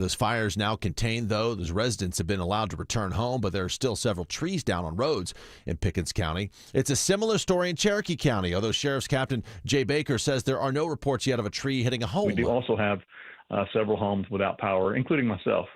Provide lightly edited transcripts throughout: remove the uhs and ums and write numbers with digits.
Those fires now contained, though. Those residents have been allowed to return home, but there are still several trees down on roads in Pickens County. It's a similar story in Cherokee County, although Sheriff's Captain Jay Baker says there are no reports yet of a tree hitting a home. We do also have several homes without power, including myself.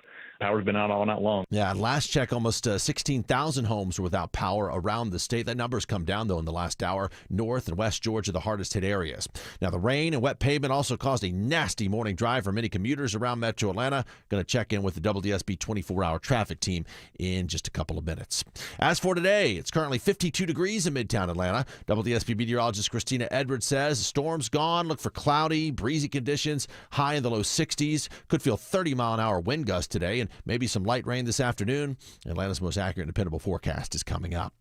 Power's been out all night long. Yeah, last check, almost 16,000 homes were without power around the state. That number's come down, though, in the last hour. North and West Georgia, the hardest hit areas. Now, the rain and wet pavement also caused a nasty morning drive for many commuters around Metro Atlanta. Going to check in with the WSB 24-hour traffic team in just a couple of minutes. As for today, it's currently 52 degrees in Midtown Atlanta. WSB meteorologist Christina Edwards says the storm's gone. Look for cloudy, breezy conditions, high in the low 60s. Could feel 30-mile-an-hour wind gusts today, and maybe some light rain this afternoon. Atlanta's most accurate and dependable forecast is coming up.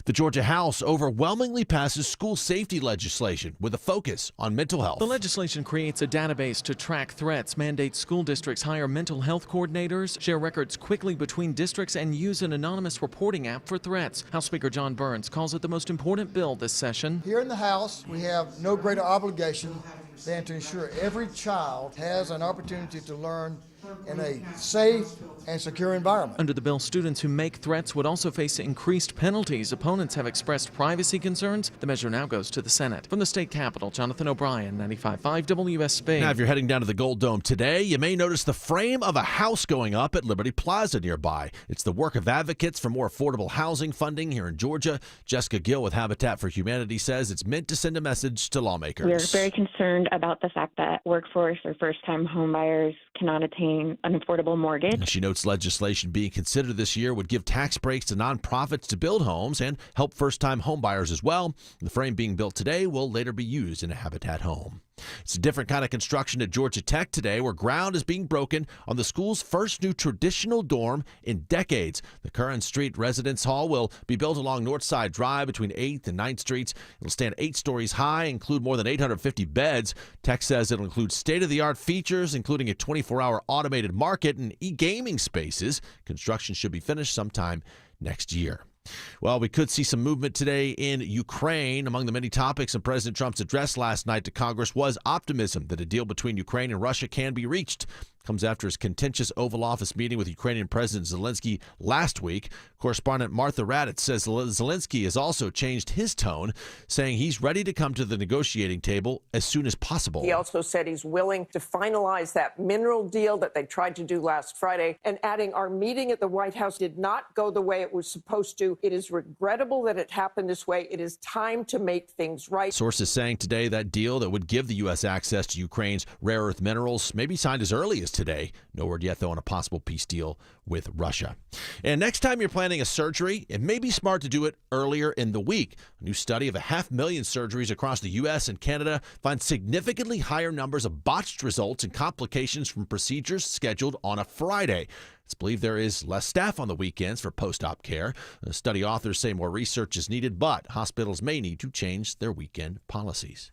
The Georgia House overwhelmingly passes school safety legislation with a focus on mental health. The legislation creates a database to track threats, mandates school districts hire mental health coordinators, share records quickly between districts, and use an anonymous reporting app for threats. House Speaker John Burns calls it the most important bill this session. Here in the House, we have no greater obligation than to ensure every child has an opportunity to learn in a safe and secure environment. Under the bill, students who make threats would also face increased penalties. Opponents have expressed privacy concerns. The measure now goes to the Senate. From the state capitol, Jonathan O'Brien, 95.5 WSB. Now, if you're heading down to the Gold Dome today, you may notice the frame of a house going up at Liberty Plaza nearby. It's the work of advocates for more affordable housing funding here in Georgia. Jessica Gill with Habitat for Humanity says it's meant to send a message to lawmakers. We're very concerned about the fact that workforce or first-time homebuyers cannot attain an affordable mortgage. She notes legislation being considered this year would give tax breaks to nonprofits to build homes and help first-time homebuyers as well. The frame being built today will later be used in a Habitat home. It's a different kind of construction at Georgia Tech today, where ground is being broken on the school's first new traditional dorm in decades. The Curran Street Residence Hall will be built along Northside Drive between 8th and 9th Streets. It'll stand 8 stories high, include more than 850 beds. Tech says it'll include state-of-the-art features, including a 24-hour automated market and e-gaming spaces. Construction should be finished sometime next year. Well, we could see some movement today in Ukraine. Among the many topics in President Trump's address last night to Congress was optimism that a deal between Ukraine and Russia can be reached. Comes after his contentious Oval Office meeting with Ukrainian President Zelensky last week. Correspondent Martha Raddatz says Zelensky has also changed his tone, saying he's ready to come to the negotiating table as soon as possible. He also said he's willing to finalize that mineral deal that they tried to do last Friday, and adding, our meeting at the White House did not go the way it was supposed to. It is regrettable that it happened this way. It is time to make things right. Sources saying today that deal that would give the U.S. access to Ukraine's rare earth minerals may be signed as early as today. No word yet, though, on a possible peace deal with Russia. And next time you're planning a surgery, it may be smart to do it earlier in the week. A new study of 500,000 surgeries across the U.S. and Canada finds significantly higher numbers of botched results and complications from procedures scheduled on a Friday. It's believed there is less staff on the weekends for post-op care. The study authors say more research is needed, but hospitals may need to change their weekend policies.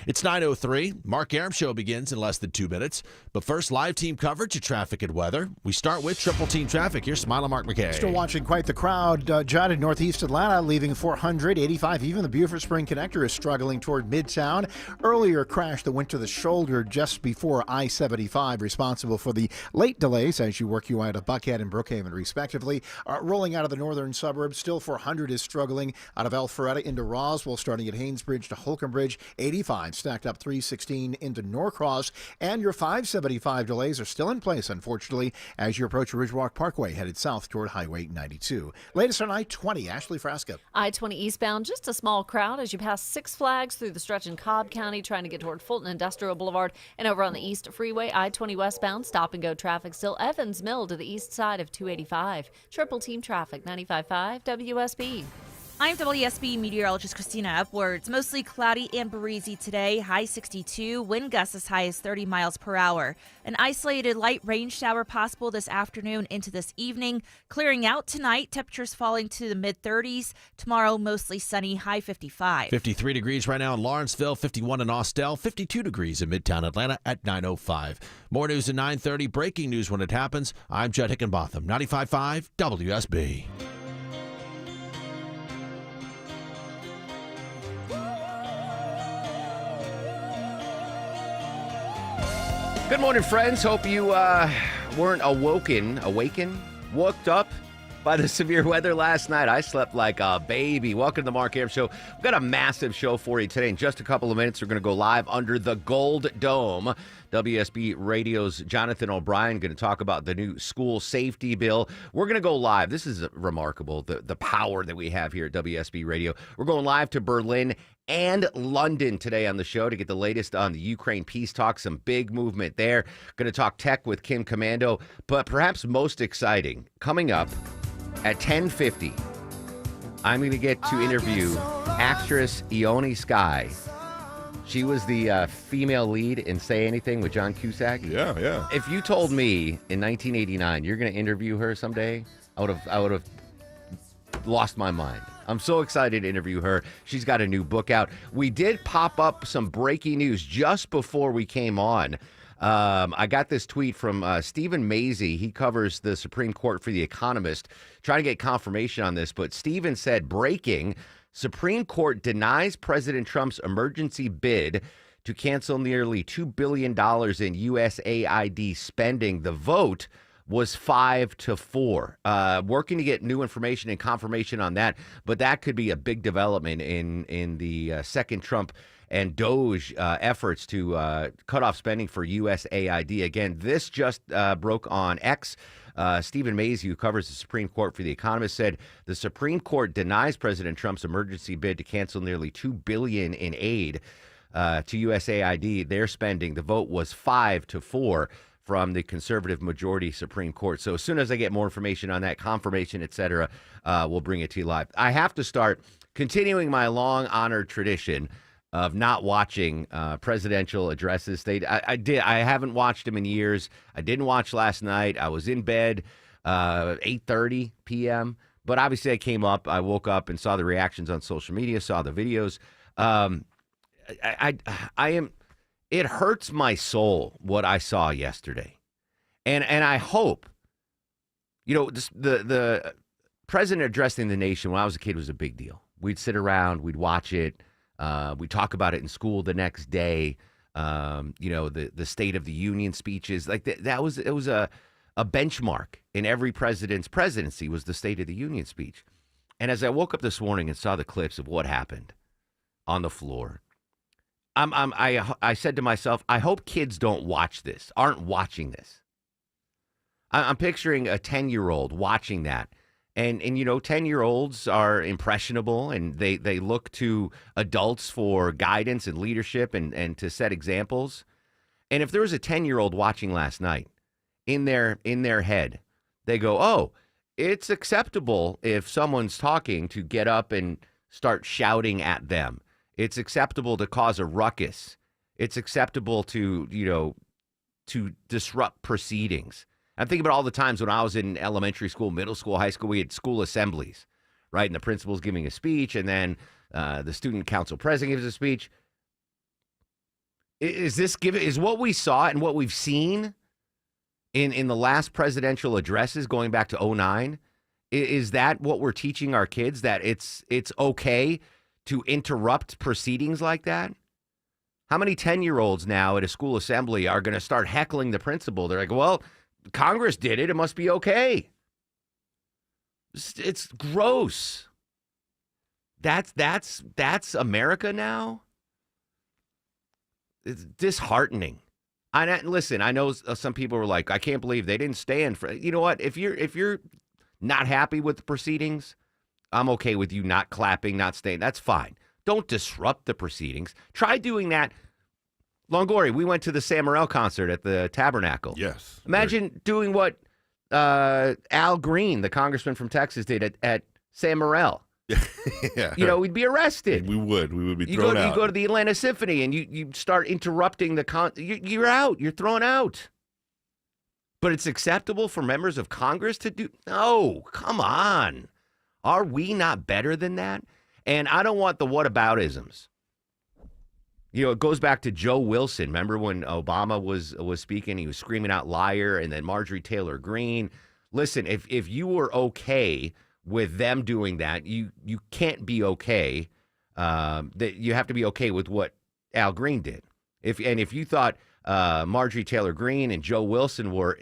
It's 9:03. Mark Arum Show begins in less than 2 minutes. But first, live team coverage of traffic and weather. We start with Triple Team Traffic. Here's Smile Mark McKay. Still watching quite the crowd. Judd in Northeast Atlanta leaving 400, 85. Even the Beaufort Spring Connector is struggling toward Midtown. Earlier crash that went to the shoulder just before I-75, responsible for the late delays as you work your way out of Buckhead and Brookhaven, respectively. Rolling out of the northern suburbs, still 400 is struggling out of Alpharetta into Roswell, starting at Haynesbridge to Holcomb Bridge. 85 stacked up 316 into Norcross, and your 575 delays are still in place, unfortunately, as you approach Ridgewalk Parkway headed south toward Highway 92. Latest on I-20, Ashley Frasca. I-20 eastbound, just a small crowd as you pass Six Flags through the stretch in Cobb County, trying to get toward Fulton Industrial Boulevard, and over on the East Freeway, I-20 westbound, stop and go traffic still Evans Mill to the east side of 285. Triple Team Traffic, 95.5 WSB. I'm WSB meteorologist Christina Upwards. Mostly cloudy and breezy today, high 62, wind gusts as high as 30 miles per hour. An isolated light rain shower possible this afternoon into this evening. Clearing out tonight, temperatures falling to the mid-30s. Tomorrow, mostly sunny, high 55. 53 degrees right now in Lawrenceville, 51 in Austell, 52 degrees in Midtown Atlanta at 9:05. More news at 9:30, breaking news when it happens. I'm Judd Hickenbotham, 95.5 WSB. Good morning, friends. Hope you weren't woke up by the severe weather last night. I slept like a baby. Welcome to the Mark Arum Show. We've got a massive show for you today. In just a couple of minutes, we're going to go live under the Gold Dome. WSB Radio's Jonathan O'Brien going to talk about the new school safety bill. We're going to go live. This is remarkable, the power that we have here at WSB Radio. We're going live to Berlin and London today on the show to get the latest on the Ukraine peace talks. Some big movement there. Going to talk tech with Kim Komando. But perhaps most exciting, coming up at 10:50, I'm going to get to interview actress Ione Skye. She was the female lead in Say Anything with John Cusack. Yeah. If you told me in 1989 you're going to interview her someday, I would have lost my mind. I'm so excited to interview her. She's got a new book out. We did pop up some breaking news just before we came on. I got this tweet from Stephen Mazie. He covers the Supreme Court for The Economist, trying to get confirmation on this. But Stephen said, breaking, Supreme Court denies President Trump's emergency bid to cancel nearly $2 billion in USAID spending. The vote was 5-4. Working to get new information and confirmation on that. But that could be a big development in the second Trump and DOJ efforts to cut off spending for USAID. Again, this just broke on X. Stephen Mazie, who covers the Supreme Court for The Economist, said the Supreme Court denies President Trump's emergency bid to cancel nearly $2 billion in aid to USAID. Their spending, the vote was 5-4 from the conservative majority Supreme Court. So as soon as I get more information on that, confirmation, et cetera, we'll bring it to you live. I have to start continuing my long-honored tradition of not watching presidential addresses. I haven't watched them in years. I didn't watch last night. I was in bed 8:30 p.m. But obviously I came up, I woke up and saw the reactions on social media, saw the videos. It hurts my soul what I saw yesterday. And I hope, the president addressing the nation when I was a kid was a big deal. We'd sit around, we'd watch it. We talk about it in school the next day. The State of the Union speeches, like it was a benchmark in every president's presidency was the State of the Union speech. And as I woke up this morning and saw the clips of what happened on the floor, I said to myself, I hope kids aren't watching this. I'm picturing a 10-year-old watching that. And 10-year-olds are impressionable, and they look to adults for guidance and leadership and to set examples. And if there was a 10-year-old watching last night, in their head, they go, oh, it's acceptable if someone's talking to get up and start shouting at them. It's acceptable to cause a ruckus. It's acceptable to disrupt proceedings. I'm thinking about all the times when I was in elementary school, middle school, high school, we had school assemblies, right? And the principal's giving a speech, and then the student council president gives a speech. Is what we saw and what we've seen in the last presidential addresses going back to 2009, is that what we're teaching our kids, that it's okay to interrupt proceedings like that? How many 10-year-olds now at a school assembly are going to start heckling the principal? They're like, well, Congress did it. It must be okay. It's gross. That's America now. It's disheartening. Listen, I know some people were like, I can't believe they didn't stand for. You know what? If you're not happy with the proceedings, I'm okay with you not clapping, not staying. That's fine. Don't disrupt the proceedings. Try doing that. Longoria, we went to the Sam Morril concert at the Tabernacle. Yes. Imagine doing what Al Green, the congressman from Texas, did at Sam Morril. Yeah. We'd be arrested. We would be thrown out. You go to the Atlanta Symphony and you start interrupting the you're out. You're thrown out. But it's acceptable for members of Congress to do? No, come on. Are we not better than that? And I don't want the whataboutisms. It goes back to Joe Wilson. Remember when Obama was speaking, he was screaming out liar, and then Marjorie Taylor Greene. Listen, if you were okay with them doing that, you can't be okay. That you have to be okay with what Al Green did. If you thought Marjorie Taylor Greene and Joe Wilson were,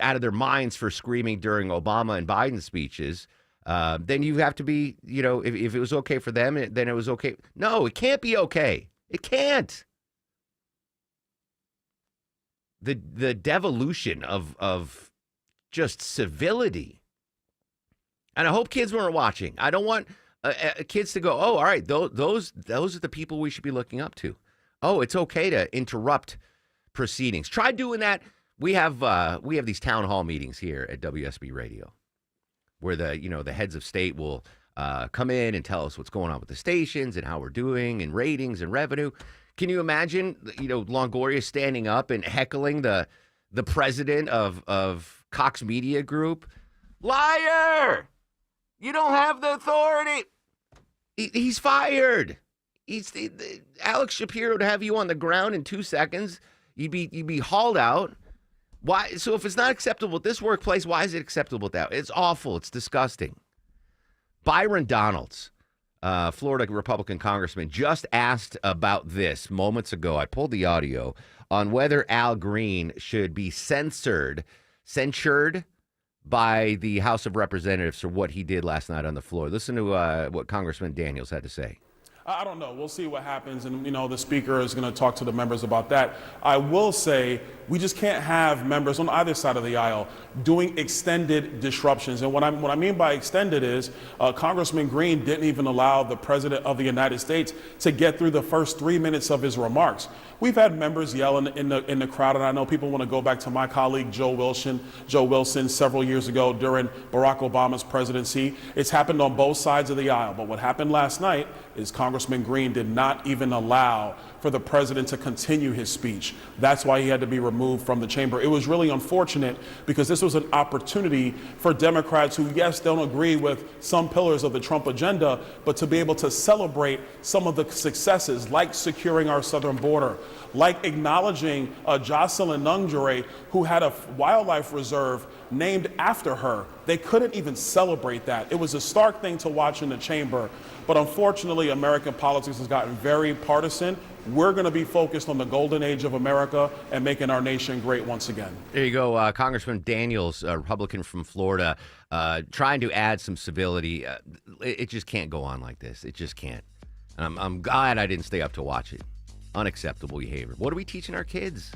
out of their minds for screaming during Obama and Biden speeches, then you have to be, if it was okay for them, then it was okay. No, it can't be okay. It can't. The devolution of just civility. And I hope kids weren't watching. I don't want kids to go, oh, all right, those are the people we should be looking up to. Oh, it's okay to interrupt proceedings. Try doing that. We have these town hall meetings here at WSB Radio, where the heads of state will come in and tell us what's going on with the stations and how we're doing and ratings and revenue. Can you imagine, Longoria standing up and heckling the president of Cox Media Group? Liar! You don't have the authority. He's fired. Alex Shapiro would have you on the ground in 2 seconds. You'd be hauled out. Why? So if it's not acceptable at this workplace, why is it acceptable at that? It's awful. It's disgusting. Byron Donalds, Florida Republican congressman, just asked about this moments ago. I pulled the audio on whether Al Green should be censured by the House of Representatives for what he did last night on the floor. Listen to what Congressman Daniels had to say. I don't know. We'll see what happens. And, the speaker is going to talk to the members about that. I will say we just can't have members on either side of the aisle doing extended disruptions. And what I mean by extended is Congressman Green didn't even allow the president of the United States to get through the first 3 minutes of his remarks. We've had members yelling in the crowd, and I know people want to go back to my colleague Joe Wilson several years ago during Barack Obama's presidency. It's happened on both sides of the aisle. But what happened last night is Congressman Green did not even allow for the president to continue his speech. That's why he had to be removed from the chamber. It was really unfortunate because this was an opportunity for Democrats who, yes, don't agree with some pillars of the Trump agenda, but to be able to celebrate some of the successes, like securing our southern border, like acknowledging Jocelyn Nungjure, who had a wildlife reserve named after her. They couldn't even celebrate that. It was a stark thing to watch in the chamber. But unfortunately, American politics has gotten very partisan. We're going to be focused on the golden age of America and making our nation great once again. There you go. Congressman Daniels, a Republican from Florida, trying to add some civility. It just can't go on like this. It just can't. I'm glad I didn't stay up to watch it. Unacceptable behavior. What are we teaching our kids?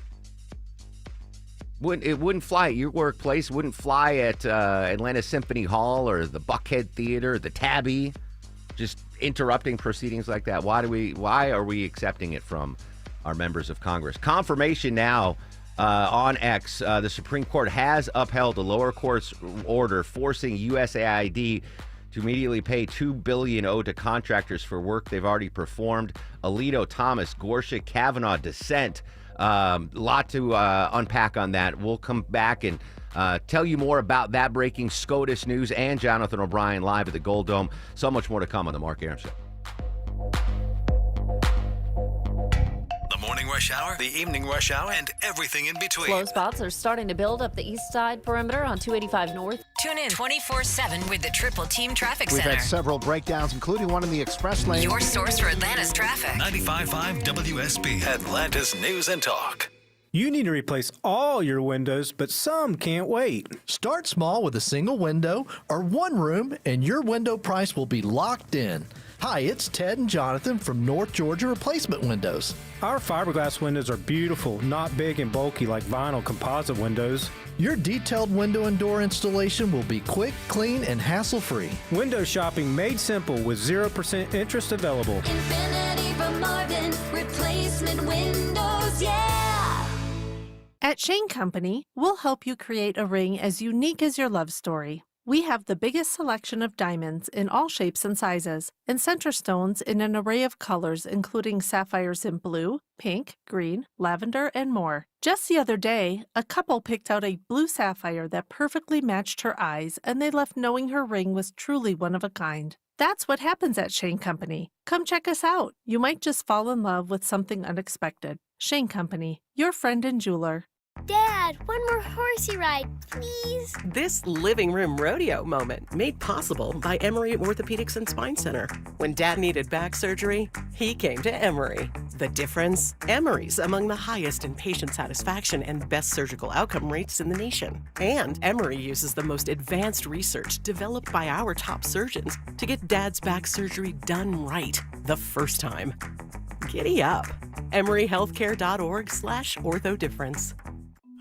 It wouldn't fly at your workplace. It wouldn't fly at Atlanta Symphony Hall or the Buckhead Theater, the Tabby. Just interrupting proceedings like that. Why are we accepting it from our members of Congress? Confirmation now on X. The Supreme Court has upheld a lower court's order forcing USAID to immediately pay $2 billion owed to contractors for work they've already performed. Alito, Thomas, Gorsuch, Kavanaugh dissent. Lot to unpack on that. We'll come back and tell you more about that breaking SCOTUS news and Jonathan O'Brien live at the Gold Dome. So much more to come on the Mark Arum Show. The morning rush hour, the evening rush hour, and everything in between. Slow spots are starting to build up the east side perimeter on 285 North. Tune in 24/7 with the Triple Team Traffic We've Center. had several breakdowns, including one in the express lane. Your source for Atlanta's traffic. 95.5 WSB, Atlanta's News and Talk. You need to replace all your windows, but some can't wait. Start small with a single window or one room, and your window price will be locked in. Hi, it's Ted and Jonathan from North Georgia Replacement Windows. Our fiberglass windows are beautiful, not big and bulky like vinyl composite windows. Your detailed window and door installation will be quick, clean, and hassle-free. Window shopping made simple with 0% interest available. Infinity from Marvin, replacement windows, yeah! At Shane Company, we'll help you create a ring as unique as your love story. We have the biggest selection of diamonds in all shapes and sizes, and center stones in an array of colors, including sapphires in blue, pink, green, lavender, and more. Just the other day, a couple picked out a blue sapphire that perfectly matched her eyes, and they left knowing her ring was truly one of a kind. That's what happens at Shane Company. Come check us out. You might just fall in love with something unexpected. Shane Company, your friend and jeweler. Dad, one more horsey ride, please. This living room rodeo moment made possible by Emory Orthopedics and Spine Center. When Dad needed back surgery, he came to Emory. The difference? Emory's among the highest in patient satisfaction and best surgical outcome rates in the nation. And Emory uses the most advanced research developed by our top surgeons to get Dad's back surgery done right the first time. Giddy up. EmoryHealthcare.org/orthodifference.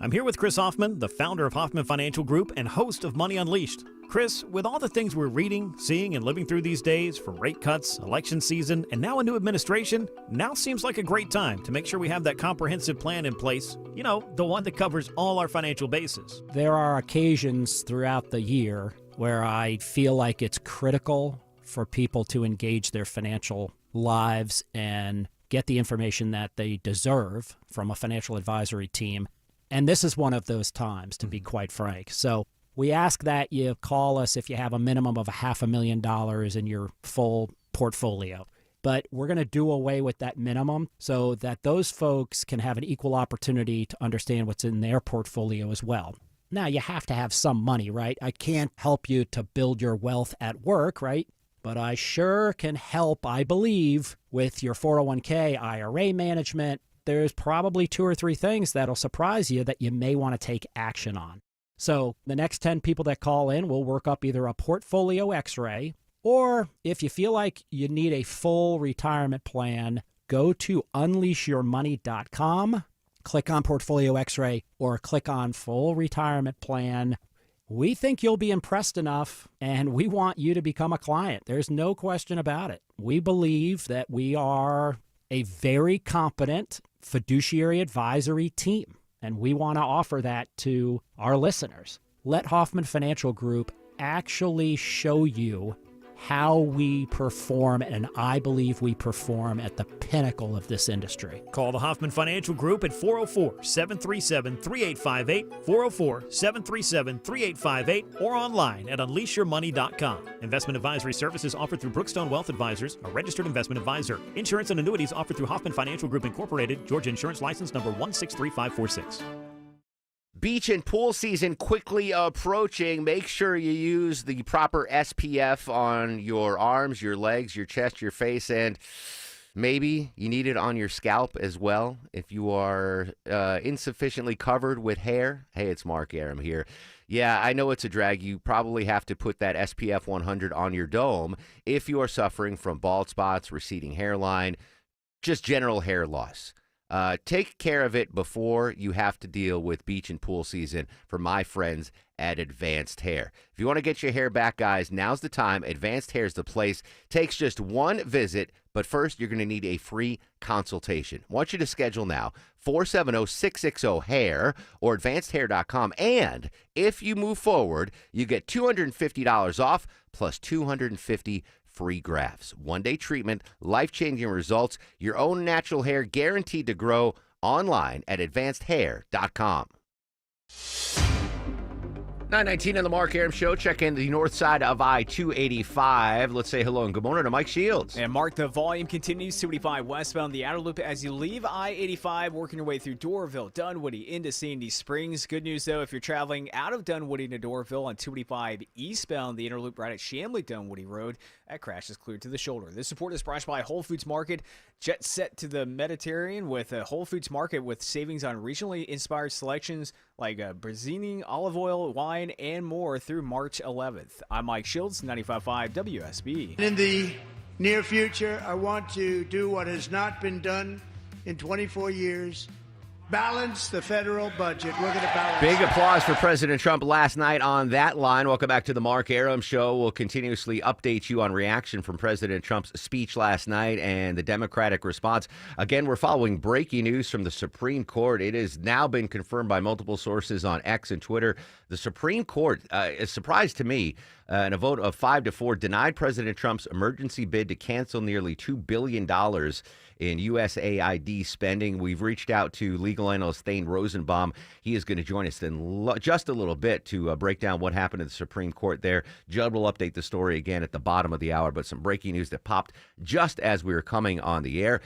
I'm here with Chris Hoffman, the founder of Hoffman Financial Group and host of Money Unleashed. Chris, with all the things we're reading, seeing, and living through these days, from rate cuts, election season, and now a new administration, now seems like a great time to make sure we have that comprehensive plan in place. You know, the one that covers all our financial bases. There are occasions throughout the year where I feel like it's critical for people to engage their financial lives and get the information that they deserve from a financial advisory team. And this is one of those times, to be quite frank. So we ask that you call us if you have a minimum of $500,000 in your full portfolio. But we're going to do away with that minimum so that those folks can have an equal opportunity to understand what's in their portfolio as well. Now, you have to have some money, right? I can't help you to build your wealth at work, right? But I sure can help, I believe, with your 401k, IRA management. There's probably 2 or 3 things that'll surprise you that you may want to take action on. So the next 10 people that call in, we'll work up either a portfolio x-ray, or if you feel like you need a full retirement plan, go to unleashyourmoney.com, click on portfolio x-ray, or click on full retirement plan. We think you'll be impressed enough, and we want you to become a client. There's no question about it. We believe that we are a very competent fiduciary advisory team, and we want to offer that to our listeners. Let Hoffman Financial Group actually show you how we perform, and I believe we perform at the pinnacle of this industry. Call the Hoffman Financial Group at 404-737-3858, 404-737-3858, or online at unleashyourmoney.com. Investment advisory services offered through Brookstone Wealth Advisors, a registered investment advisor. Insurance and annuities offered through Hoffman Financial Group Incorporated, Georgia Insurance License number 163546. Beach and pool season quickly approaching. Make sure you use the proper SPF on your arms, your legs, your chest, your face, and maybe you need it on your scalp as well. If you are insufficiently covered with hair, hey, it's Mark Arum here. Yeah, I know it's a drag. You probably have to put that SPF 100 on your dome if you are suffering from bald spots, receding hairline, just general hair loss. Take care of it before you have to deal with beach and pool season for my friends at Advanced Hair. If you want to get your hair back, guys, now's the time. Advanced Hair is the place. Takes just one visit, but first you're going to need a free consultation. I want you to schedule now, 470-660-HAIR or advancedhair.com. And if you move forward, you get $250 off plus $250 free grafts. One-day treatment, life-changing results, your own natural hair guaranteed to grow online at advancedhair.com. 9:19 on the Mark Arum Show. Check in the north side of I-285. Let's say hello and good morning to Mike Shields. And Mark, the volume continues 285 westbound the outer loop as you leave I-85, working your way through Doraville, Dunwoody, into Sandy Springs. Good news, though, if you're traveling out of Dunwoody to Doraville on 285 eastbound, the inner loop right at Chamblee-Dunwoody Road, that crash is cleared to the shoulder. This support is brought by Whole Foods Market. Jet set to the Mediterranean with a Whole Foods Market with savings on regionally inspired selections like Brazilian olive oil, wine, and more through March 11th. I'm Mike Shields, 95.5 WSB. In the near future, I want to do what has not been done in 24 years. Balance the federal budget. We're going to balance. Big applause for President Trump last night on that line. Welcome back to the Mark Arum Show. We'll continuously update you on reaction from President Trump's speech last night and the Democratic response. Again, we're following breaking news from the Supreme Court. It has now been confirmed by multiple sources on X and Twitter. The Supreme Court, a surprise to me, in a vote of 5-4, denied President Trump's emergency bid to cancel nearly $2 billion in USAID spending. We've reached out to legal analyst Thane Rosenbaum. He is going to join us in just a little bit to break down what happened at the Supreme Court there. Judd will update the story again at the bottom of the hour, but some breaking news that popped just as we were coming on the air.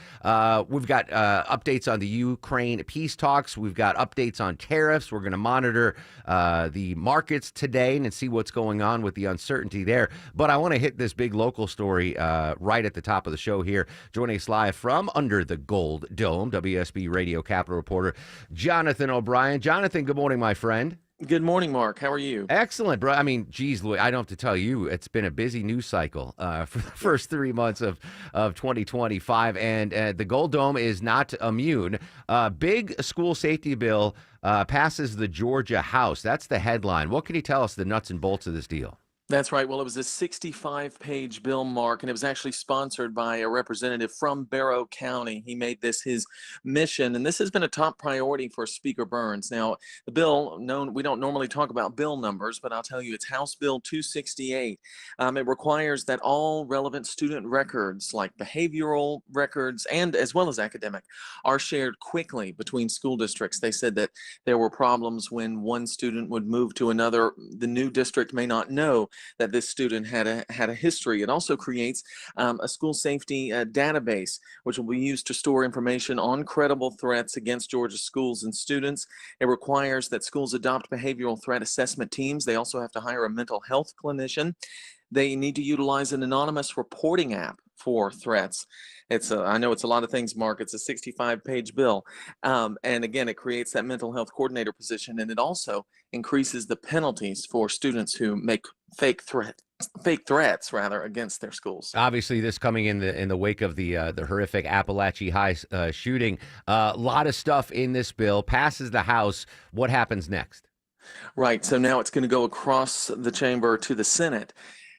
We've got updates on the Ukraine peace talks. We've got updates on tariffs. We're going to monitor the markets today and see what's going on with the uncertainty there. But I want to hit this big local story right at the top of the show here. Joining us live from under the Gold Dome, WSB Radio Capital reporter Jonathan O'Brien. Jonathan, good morning, my friend. Good morning, Mark. How are you? Excellent, bro. I mean, geez, I don't have to tell you, it's been a busy news cycle for the first 3 months of 2025, and the Gold Dome is not immune. Big school safety bill passes the Georgia House. That's the headline. What can you tell us the nuts and bolts of this deal? That's right. Well, it was a 65-page bill, Mark, and it was actually sponsored by a representative from Barrow County. He made this his mission, and this has been a top priority for Speaker Burns. Now, the bill, we don't normally talk about bill numbers, but I'll tell you it's House Bill 268. It requires that all relevant student records, like behavioral records and as well as academic, are shared quickly between school districts. They said that there were problems when one student would move to another. The new district may not know that this student had a history. It also creates a school safety database, which will be used to store information on credible threats against Georgia schools and students. It requires that schools adopt behavioral threat assessment teams. They also have to hire a mental health clinician. They need to utilize an anonymous reporting app for threats. I know it's a lot of things, Mark. It's a 65-page bill. And again, it creates that mental health coordinator position, and it also increases the penalties for students who make fake threats against their schools. Obviously, this coming in the wake of the horrific Appalachia High shooting. A lot of stuff in this bill passes the House. What happens next? Right. So now it's going to go across the chamber to the Senate.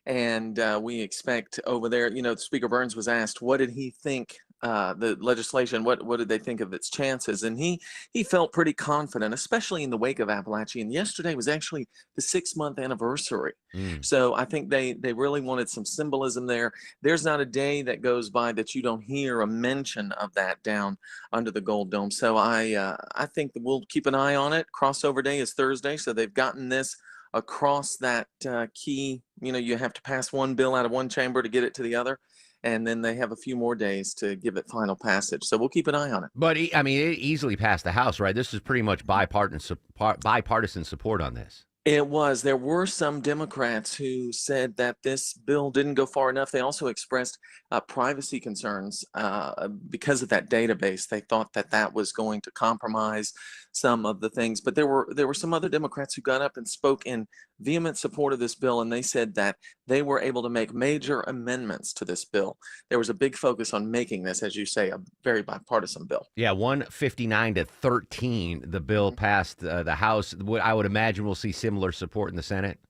And we expect over there, Speaker Burns was asked, what did he think, the legislation, what did they think of its chances? And he felt pretty confident, especially in the wake of Appalachia. And yesterday was actually the 6-month anniversary. So I think they really wanted some symbolism there. There's not a day that goes by that you don't hear a mention of that down under the Gold Dome. So I think that we'll keep an eye on it. Crossover day is Thursday, so they've gotten this across that key. You have to pass one bill out of one chamber to get it to the other, and then they have a few more days to give it final passage. So we'll keep an eye on it. But I mean, it easily passed the House, right? This is pretty much bipartisan support on this. It was. There were some Democrats who said that this bill didn't go far enough. They also expressed privacy concerns because of that database. They thought that was going to compromise some of the things. But there were some other Democrats who got up and spoke in vehement support of this bill, and they said that they were able to make major amendments to this bill. There was a big focus on making this, as you say, a very bipartisan bill. Yeah, 159-13, the bill passed the House. I would imagine we'll see similar support in the Senate.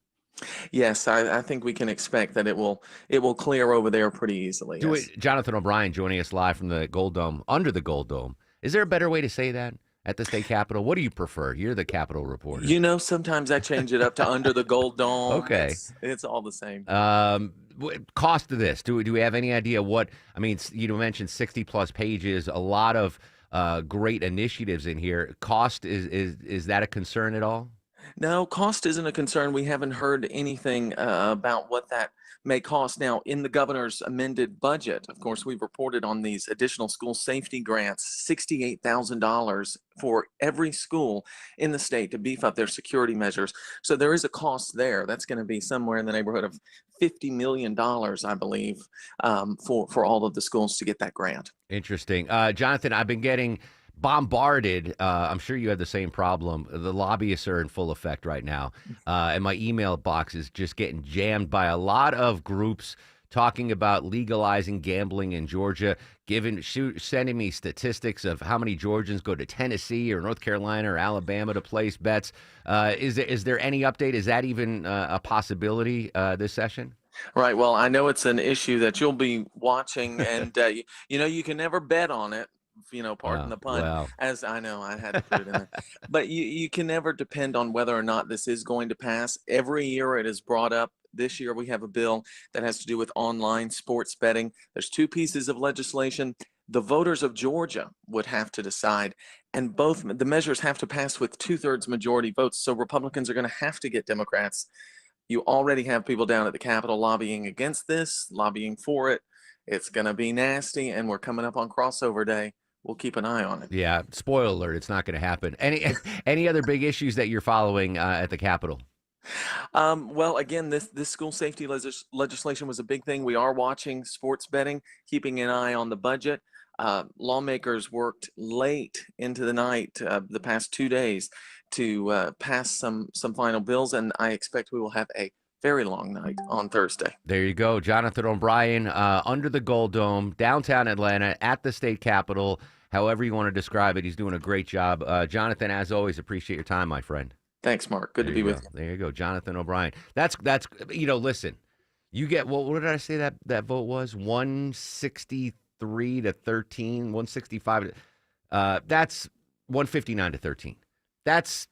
Yes, I think we can expect that it will clear over there pretty easily. Yes. Jonathan O'Brien joining us live from the Gold Dome, under the Gold Dome. Is there a better way to say that? At the state capitol? What do you prefer? You're the Capitol reporter. Sometimes I change it up to under the Gold Dome. Okay. It's all the same. Cost of this, do we have any idea what, I mean, you mentioned 60-plus pages, a lot of great initiatives in here. Cost, is that a concern at all? No, cost isn't a concern. We haven't heard anything about what that may cost. Now, in the governor's amended budget, of course, we've reported on these additional school safety grants, $68,000 for every school in the state to beef up their security measures. So there is a cost there. That's going to be somewhere in the neighborhood of $50 million, I believe, for all of the schools to get that grant. Interesting. Jonathan, I've been getting bombarded. I'm sure you had the same problem. The lobbyists are in full effect right now. And my email box is just getting jammed by a lot of groups talking about legalizing gambling in Georgia, sending me statistics of how many Georgians go to Tennessee or North Carolina or Alabama to place bets. Is there any update? Is that even a possibility this session? Right. Well, I know it's an issue that you'll be watching, and you can never bet on it. Pardon the pun, wow. As I know, I had to put it in there. But you can never depend on whether or not this is going to pass. Every year it is brought up. This year we have a bill that has to do with online sports betting. There's two pieces of legislation. the voters of Georgia would have to decide, and both the measures have to pass with 2/3 majority votes. So Republicans are going to have to get Democrats. You already have people down at the Capitol lobbying against this, lobbying for it. It's going to be nasty, and we're coming up on crossover day. We'll keep an eye on it. Yeah, spoiler alert, it's not going to happen. Any other big issues that you're following at the Capitol? Well, again, this school safety legislation was a big thing. We are watching sports betting, keeping an eye on the budget. Lawmakers worked late into the night the past 2 days to pass some final bills, and I expect we will have a very long night on Thursday. There you go. Jonathan O'Brien, under the Gold Dome, downtown Atlanta, at the state capitol, however you want to describe it. He's doing a great job. Jonathan, as always, appreciate your time, my friend. Thanks, Mark. Good to be with you. There you go. Jonathan O'Brien. That's listen, you get, what did I say that vote was? 163 to 13, 165. That's 159 to 13. That's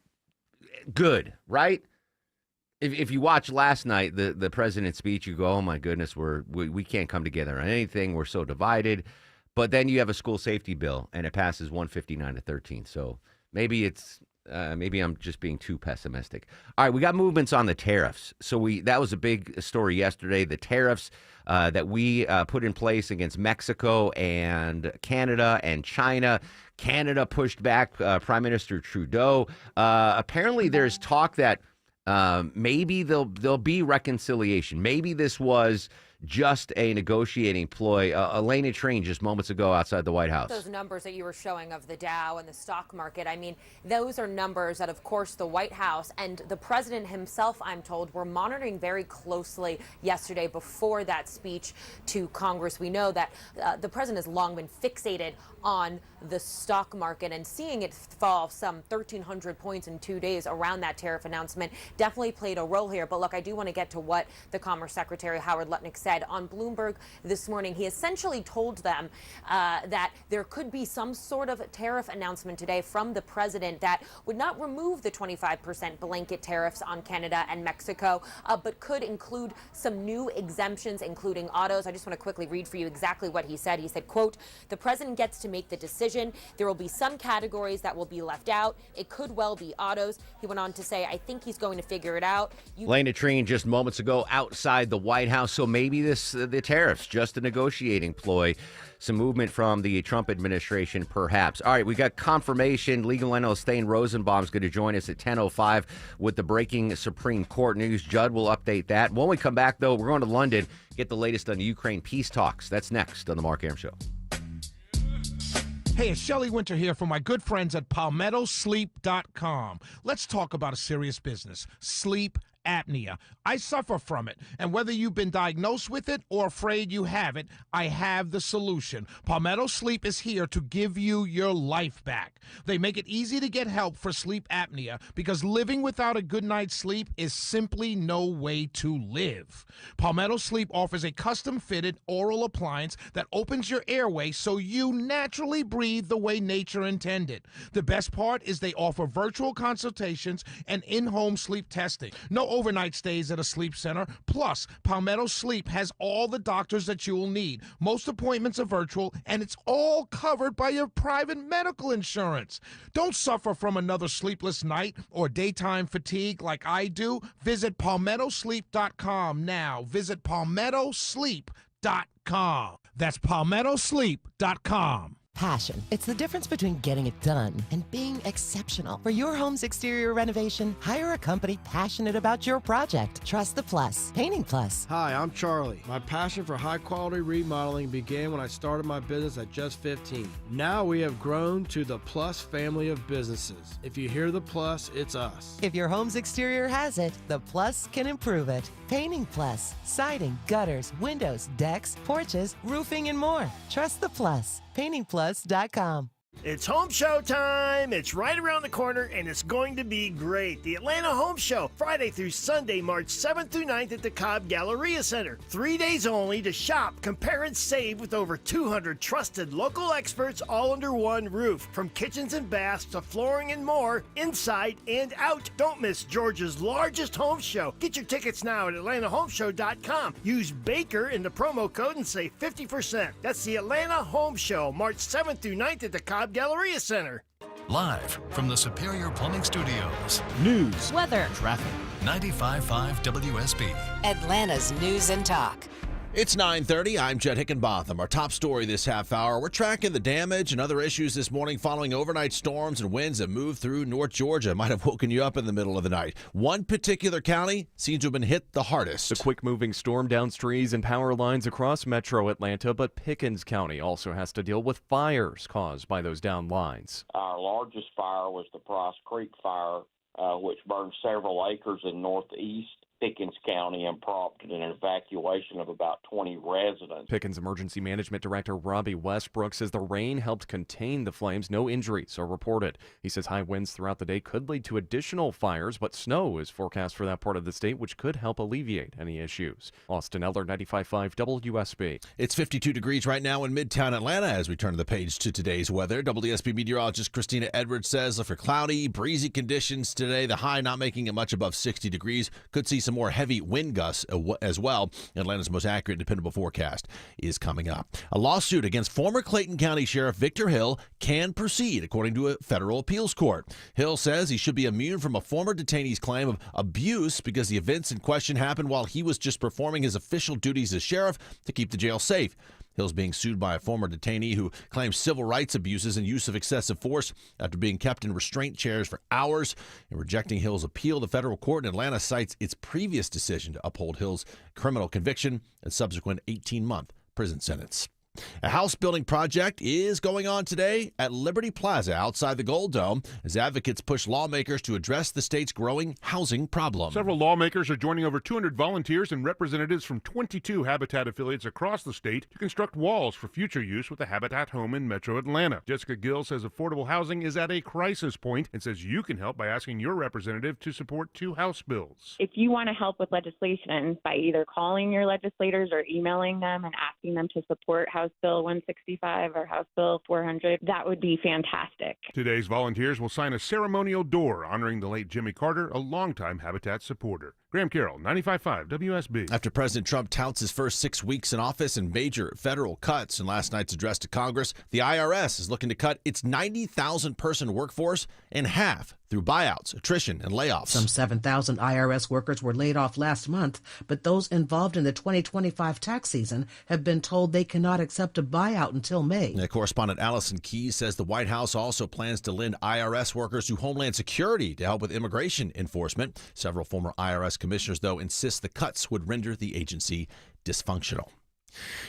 good, right? If you watch last night, the president's speech, you go, oh, my goodness, we can't come together on anything. We're so divided. But then you have a school safety bill, and it passes 159 to 13. So maybe maybe I'm just being too pessimistic. All right, we got movements on the tariffs. So that was a big story yesterday. The tariffs that we put in place against Mexico and Canada and China. Canada pushed back Prime Minister Trudeau. Apparently, there's talk that maybe there'll be reconciliation. Maybe this was just a negotiating ploy. Elena Train just moments ago outside the White House. Those numbers that you were showing of the Dow and the stock market, I mean, those are numbers that, of course, the White House and the president himself, I'm told, were monitoring very closely yesterday before that speech to Congress. We know that the president has long been fixated on the stock market, and seeing it fall some 1,300 points in 2 days around that tariff announcement definitely played a role here. But look, I do want to get to what the Commerce Secretary Howard Lutnick said on Bloomberg this morning. He essentially told them that there could be some sort of tariff announcement today from the president that would not remove the 25% blanket tariffs on Canada and Mexico, but could include some new exemptions, including autos. I just want to quickly read for you exactly what he said. He said, quote, "The president gets to make the decision. There will be some categories that will be left out. It could well be autos." He went on to say, "I think he's going to figure it out." Elena Train just moments ago outside the White House. So maybe the tariffs, just a negotiating ploy. Some movement from the Trump administration, perhaps. All right, we got confirmation. Legal analyst Thane Rosenbaum is going to join us at 10:05 with the breaking Supreme Court news. Judd will update that. When we come back, though, we're going to London, get the latest on the Ukraine peace talks. That's next on The Mark Arum Show. Hey, it's Shelley Winter here from my good friends at PalmettoSleep.com. Let's talk about a serious business, sleep apnea. I suffer from it, and whether you've been diagnosed with it or afraid you have it, I have the solution. Palmetto Sleep is here to give you your life back. They make it easy to get help for sleep apnea because living without a good night's sleep is simply no way to live. Palmetto Sleep offers a custom-fitted oral appliance that opens your airway so you naturally breathe the way nature intended. The best part is they offer virtual consultations and in-home sleep testing. No overnight stays at a sleep center. Plus, Palmetto Sleep has all the doctors that you will need. Most appointments are virtual, and it's all covered by your private medical insurance. Don't suffer from another sleepless night or daytime fatigue like I do. Visit PalmettoSleep.com now. Visit PalmettoSleep.com. That's PalmettoSleep.com. Passion. It's the difference between getting it done and being exceptional. For your home's exterior renovation, hire a company passionate about your project. Trust the Plus. Painting Plus. Hi, I'm Charlie. My passion for high-quality remodeling began when I started my business at just 15. Now we have grown to the Plus family of businesses. If you hear the Plus, it's us. If your home's exterior has it, the Plus can improve it. Painting Plus. Siding, gutters, windows, decks, porches, roofing, and more. Trust the Plus. PaintingPlus.com. It's home show time. It's right around the corner, and it's going to be great. The Atlanta Home Show, Friday through Sunday, March 7th through 9th at the Cobb Galleria Center. 3 days only to shop, compare, and save with over 200 trusted local experts all under one roof. From kitchens and baths to flooring and more, inside and out. Don't miss Georgia's largest home show. Get your tickets now at atlantahomeshow.com. Use Baker in the promo code and save 50%. That's the Atlanta Home Show, March 7th through 9th at the Cobb Galleria Center. Live from the Superior Plumbing Studios. News, weather, traffic. 95.5 WSB. Atlanta's News and Talk. It's 9:30. I'm Jed Hickenbotham. Our top story this half hour. We're tracking the damage and other issues this morning following overnight storms and winds that moved through North Georgia. Might have woken you up in the middle of the night. One particular county seems to have been hit the hardest. The quick-moving storm downed trees and power lines across metro Atlanta, but Pickens County also has to deal with fires caused by those downed lines. Our largest fire was the Price Creek fire, which burned several acres in northeast Pickens County and prompted an evacuation of about 20 residents. Pickens Emergency Management Director Robbie Westbrook says the rain helped contain the flames. No injuries are reported. He says high winds throughout the day could lead to additional fires, but snow is forecast for that part of the state, which could help alleviate any issues. Austin Eller, 95.5 WSB. It's 52 degrees right now in Midtown Atlanta as we turn the page to today's weather. WSB meteorologist Christina Edwards says look for cloudy, breezy conditions today. The high not making it much above 60 degrees. Could see some more heavy wind gusts as well. Atlanta's most accurate and dependable forecast is coming up. A lawsuit against former Clayton County Sheriff Victor Hill can proceed, according to a federal appeals court. Hill says he should be immune from a former detainee's claim of abuse because the events in question happened while he was just performing his official duties as sheriff to keep the jail safe. Hill's being sued by a former detainee who claims civil rights abuses and use of excessive force after being kept in restraint chairs for hours. In rejecting Hill's appeal, the federal court in Atlanta cites its previous decision to uphold Hill's criminal conviction and subsequent 18-month prison sentence. A house building project is going on today at Liberty Plaza outside the Gold Dome as advocates push lawmakers to address the state's growing housing problem. Several lawmakers are joining over 200 volunteers and representatives from 22 Habitat affiliates across the state to construct walls for future use with the Habitat home in Metro Atlanta. Jessica Gill says affordable housing is at a crisis point and says you can help by asking your representative to support 2 House bills. If you want to help with legislation by either calling your legislators or emailing them and asking them to support House Bill 165 or House Bill 400, that would be fantastic. Today's volunteers will sign a ceremonial door honoring the late Jimmy Carter, a longtime Habitat supporter. Graham Carroll, 95.5 WSB. After President Trump touts his first 6 weeks in office and major federal cuts in last night's address to Congress, the IRS is looking to cut its 90,000-person workforce in half through buyouts, attrition, and layoffs. Some 7,000 IRS workers were laid off last month, but those involved in the 2025 tax season have been told they cannot accept a buyout until May. Correspondent Allison Keyes says the White House also plans to lend IRS workers to Homeland Security to help with immigration enforcement. Several former IRS commissioners, though, insist the cuts would render the agency dysfunctional.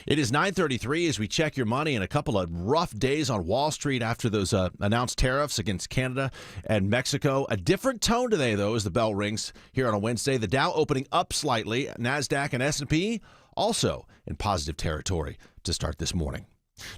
It is 9:33 as we check your money and a couple of rough days on Wall Street after those announced tariffs against Canada and Mexico. A different tone today, though, as the bell rings here on a Wednesday. The Dow opening up slightly. NASDAQ and S&P also in positive territory to start this morning.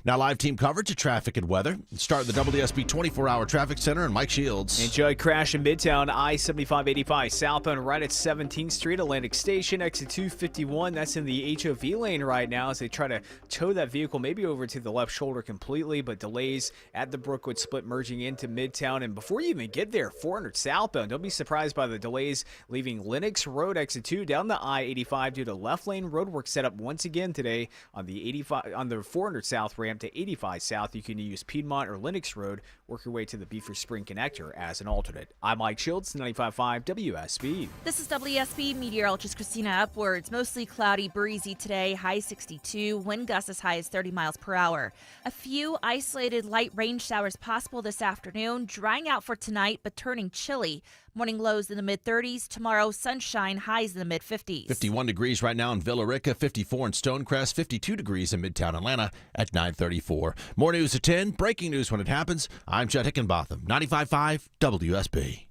Now live team coverage of traffic and weather. Start the WSB 24-hour traffic center and Mike Shields. Enjoy crash in Midtown, I-75-85 southbound right at 17th Street, Atlantic Station, exit 251. That's in the HOV lane right now as they try to tow that vehicle maybe over to the left shoulder completely, but delays at the Brookwood split merging into Midtown. And before you even get there, 400 southbound, don't be surprised by the delays leaving Lenox Road exit 2 down the I-85 due to left lane roadwork set up once again today on the 400 south ramp to 85 south. You can use Piedmont or Lenox Road, work your way to the Beaver Spring connector as an alternate. I'm Mike Shields, 95.5 WSB. This is WSB meteorologist Christina Upwards. Mostly cloudy, breezy today, high 62, wind gusts as high as 30 miles per hour. A few isolated light rain showers possible this afternoon, drying out for tonight but turning chilly. Morning lows in the mid-30s. Tomorrow, sunshine, highs in the mid-50s. 51 degrees right now in Villa Rica, 54 in Stonecrest, 52 degrees in Midtown Atlanta at 9:34. More news at 10. Breaking news when it happens. I'm Jed Hickenbotham, 95.5 WSB.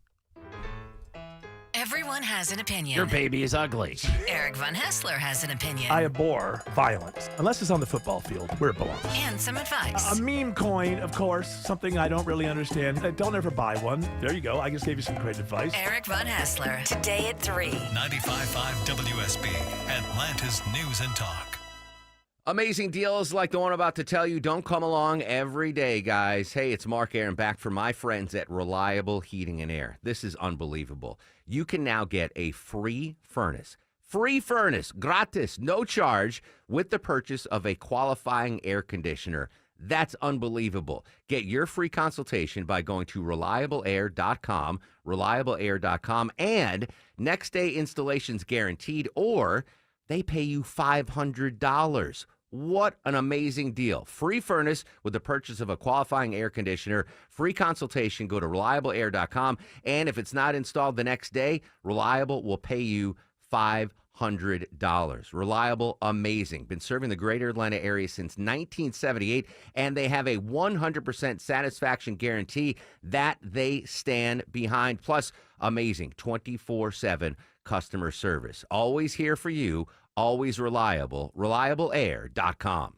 Everyone Everyone has an opinion. Your baby is ugly. Eric Von Hessler has an opinion. I abhor violence, unless it's on the football field, where it belongs. And some advice. A meme coin, of course, something I don't really understand. Don't ever buy one. There you go. I just gave you some great advice. Eric Von Hessler, today at 3. 95.5 WSB, Atlanta's News and Talk. Amazing deals like the one I'm about to tell you don't come along every day, guys. Hey, it's Mark Aaron back from my friends at Reliable Heating and Air. This is unbelievable. You can now get a free furnace, gratis, no charge, with the purchase of a qualifying air conditioner. That's unbelievable. Get your free consultation by going to reliableair.com, reliableair.com, and next day installation's guaranteed, or they pay you $500. What an amazing deal. Free furnace with the purchase of a qualifying air conditioner. Free consultation. Go to reliableair.com. And if it's not installed the next day, Reliable will pay you $500. Reliable, amazing. Been serving the greater Atlanta area since 1978, and they have a 100% satisfaction guarantee that they stand behind. Plus, amazing 24/7 customer service. Always here for you. Always reliable. ReliableAir.com.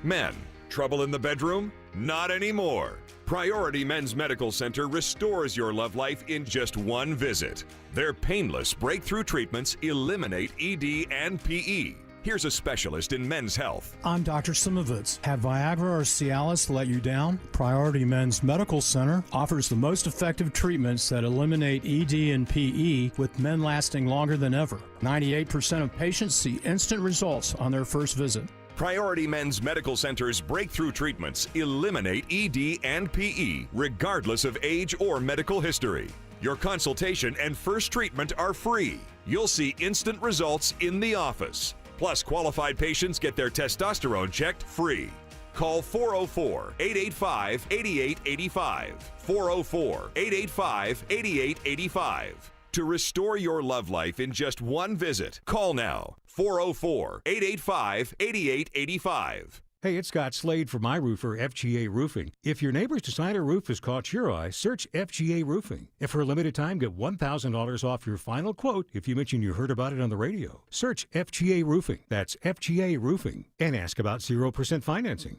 Men, trouble in the bedroom? Not anymore. Priority Men's Medical Center restores your love life in just one visit. Their painless breakthrough treatments eliminate ED and PE. Here's a specialist in men's health. I'm Dr. Simovitz. Have Viagra or Cialis let you down? Priority Men's Medical Center offers the most effective treatments that eliminate ED and PE, with men lasting longer than ever. 98% of patients see instant results on their first visit. Priority Men's Medical Center's breakthrough treatments eliminate ED and PE, regardless of age or medical history. Your consultation and first treatment are free. You'll see instant results in the office. Plus, qualified patients get their testosterone checked free. Call 404-885-8885. 404-885-8885. To restore your love life in just one visit, call now. 404-885-8885. Hey, it's Scott Slade from my roofer, FGA Roofing. If your neighbor's designer roof has caught your eye, search FGA Roofing. And for a limited time, get $1,000 off your final quote if you mention you heard about it on the radio. Search FGA Roofing. That's FGA Roofing. And ask about 0% financing.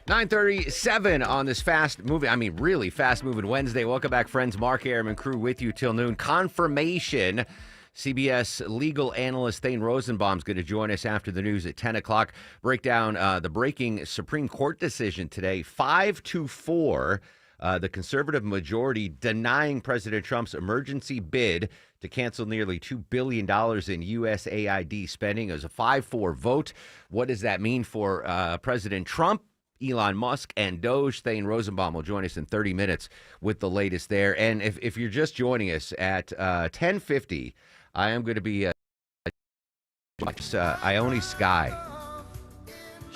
9:37 on this really fast-moving Wednesday. Welcome back, friends. Mark Arum and crew with you till noon. Confirmation. CBS legal analyst Thane Rosenbaum is going to join us after the news at 10 o'clock. Break down the breaking Supreme Court decision today, 5-4. The conservative majority denying President Trump's emergency bid to cancel nearly $2 billion in USAID spending. It was a 5-4 vote. What does that mean for President Trump, Elon Musk, and Doge? Thane Rosenbaum will join us in 30 minutes with the latest there. And if you're just joining us at 10:50, I am going to be Ione Skye.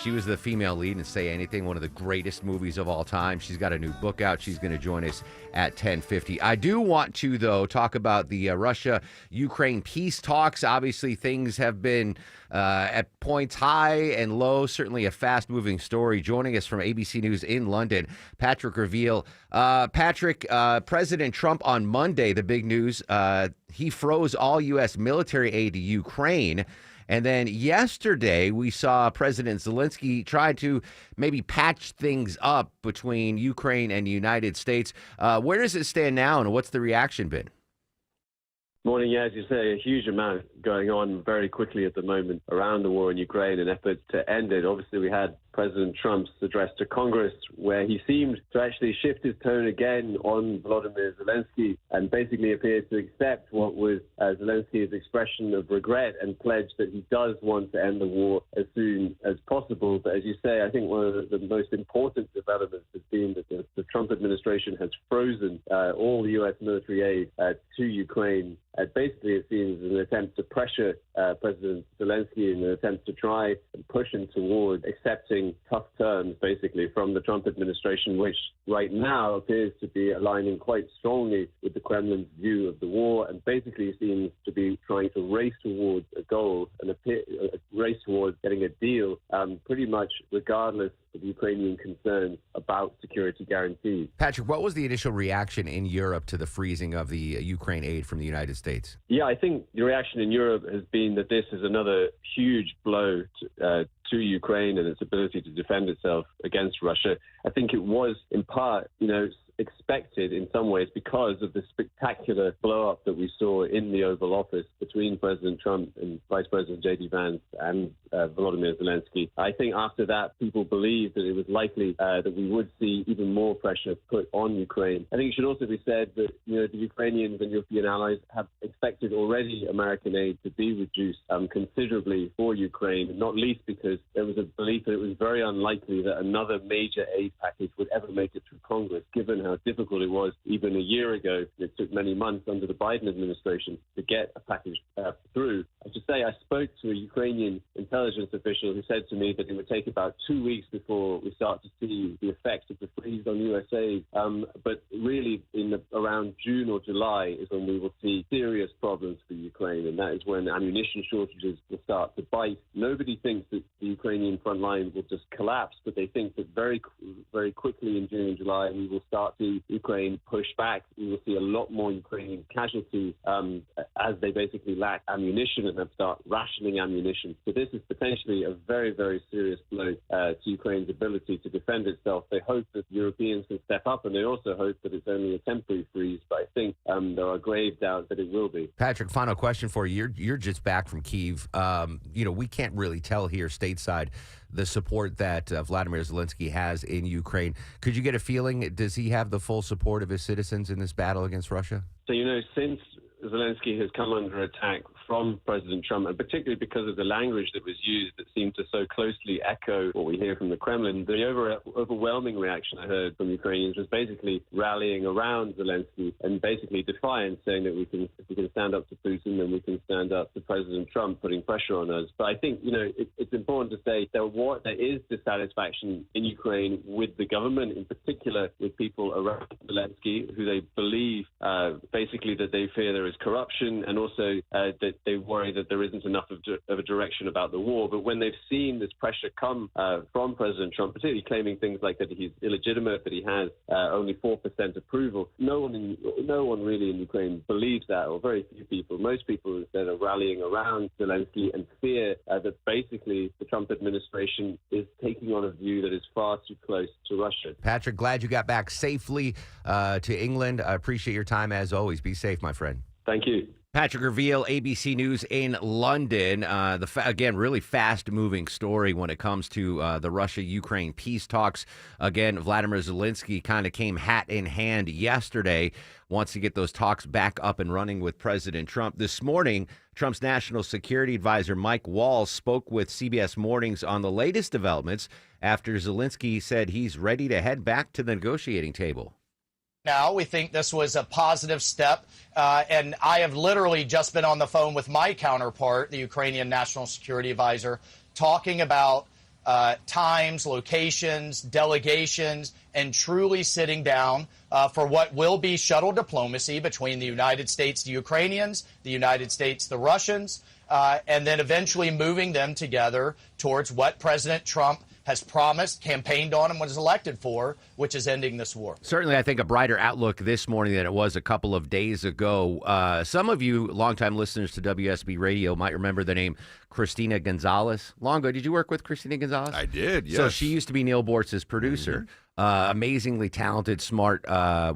She was the female lead in Say Anything, one of the greatest movies of all time. She's got a new book out. She's going to join us at 10:50. I do want to, though, talk about the Russia-Ukraine peace talks. Obviously, things have been at points high and low, certainly a fast-moving story. Joining us from ABC News in London, Patrick Reveal. Patrick, President Trump on Monday, the big news, he froze all U.S. military aid to Ukraine. And then yesterday, we saw President Zelensky try to maybe patch things up between Ukraine and the United States. Where does it stand now, and what's the reaction been? Morning. Yeah, as you say, a huge amount going on very quickly at the moment around the war in Ukraine and efforts to end it. Obviously, we had President Trump's address to Congress, where he seemed to actually shift his tone again on Volodymyr Zelensky and basically appeared to accept what was Zelensky's expression of regret and pledge that he does want to end the war as soon as possible. But as you say, I think one of the most important developments has been that the Trump administration has frozen all U.S. military aid to Ukraine. Basically, it seems an attempt to pressure President Zelensky in an attempt to try and push him toward accepting tough terms, basically, from the Trump administration, which right now appears to be aligning quite strongly with the Kremlin's view of the war and basically seems to be trying to race towards a goal and a race towards getting a deal, pretty much regardless of Ukrainian concerns about security guarantees. Patrick, what was the initial reaction in Europe to the freezing of the Ukraine aid from the United States? Yeah, I think the reaction in Europe has been that this is another huge blow to Ukraine and its ability to defend itself against Russia. I think it was, in part, expected in some ways because of the spectacular blow-up that we saw in the Oval Office between President Trump and Vice President J.D. Vance and Volodymyr Zelensky. I think after that, people believed that it was likely that we would see even more pressure put on Ukraine. I think it should also be said that the Ukrainians and European allies have expected already American aid to be reduced considerably for Ukraine, not least because there was a belief that it was very unlikely that another major aid package would ever make it through Congress, given how difficult it was even a year ago. It took many months under the Biden administration to get a package through. I should say I spoke to a Ukrainian intelligence official who said to me that it would take about 2 weeks before we start to see the effects of the freeze on U.S. aid. But really, around June or July is when we will see serious problems for Ukraine, and that is when ammunition shortages will start to bite. Nobody thinks that the Ukrainian front line will just collapse, but they think that very, very quickly in June and July we will start to see Ukraine push back. We will see a lot more Ukrainian casualties as they basically lack ammunition and have start rationing ammunition. So this is potentially a very, very serious blow to Ukraine's ability to defend itself. They hope that Europeans can step up, and they also hope that it's only a temporary freeze, but I think there are grave doubts that it will be. Patrick, final question for you. You're just back from Kyiv. We can't really tell here stateside the support that Vladimir Zelensky has in Ukraine. Could you get a feeling, does he have the full support of his citizens in this battle against Russia? So, since Zelensky has come under attack from President Trump, and particularly because of the language that was used that seemed to so closely echo what we hear from the Kremlin, the overwhelming reaction I heard from Ukrainians was basically rallying around Zelensky and basically defiance, saying that if we can stand up to Putin, then we can stand up to President Trump, putting pressure on us. But I think, it's important to say that there is dissatisfaction in Ukraine with the government, in particular with people around Zelensky, who they believe basically that they fear there is corruption, and also that they worry that there isn't enough of a direction about the war. But when they've seen this pressure come from President Trump, particularly claiming things like that he's illegitimate, that he has only 4% approval, no one really in Ukraine believes that, or very few people. Most people instead are rallying around Zelensky and fear that basically the Trump administration is taking on a view that is far too close to Russia. Patrick, glad you got back safely to England. I appreciate your time as always. Be safe, my friend. Thank you. Patrick Reveal, ABC News in London. Again, really fast-moving story when it comes to the Russia-Ukraine peace talks. Again, Vladimir Zelensky kind of came hat in hand yesterday, wants to get those talks back up and running with President Trump. This morning, Trump's national security advisor, Mike Walls, spoke with CBS Mornings on the latest developments after Zelensky said he's ready to head back to the negotiating table. Now, we think this was a positive step, and I have literally just been on the phone with my counterpart, the Ukrainian National Security Advisor, talking about times, locations, delegations, and truly sitting down for what will be shuttle diplomacy between the United States, the Ukrainians, the United States, the Russians, and then eventually moving them together towards what President Trump has promised, campaigned on, and was elected for, which is ending this war. Certainly, I think a brighter outlook this morning than it was a couple of days ago. Some of you longtime listeners to WSB Radio might remember the name Christina Gonzalez. Long ago, did you work with Christina Gonzalez? I did, yes. So she used to be Neil Bortz's producer. Amazingly talented, smart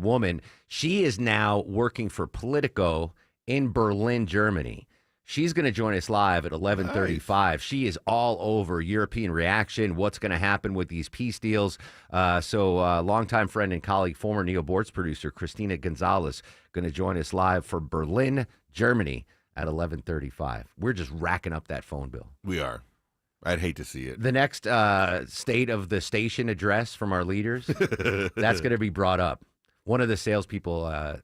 woman. She is now working for Politico in Berlin, Germany. She's going to join us live at 11:35. Nice. She is all over European reaction, what's going to happen with these peace deals. So longtime friend and colleague, former Neil Bortz producer, Christina Gonzalez, going to join us live for Berlin, Germany at 11:35. We're just racking up that phone bill. We are. I'd hate to see it. The next state of the station address from our leaders, that's going to be brought up. One of the salespeople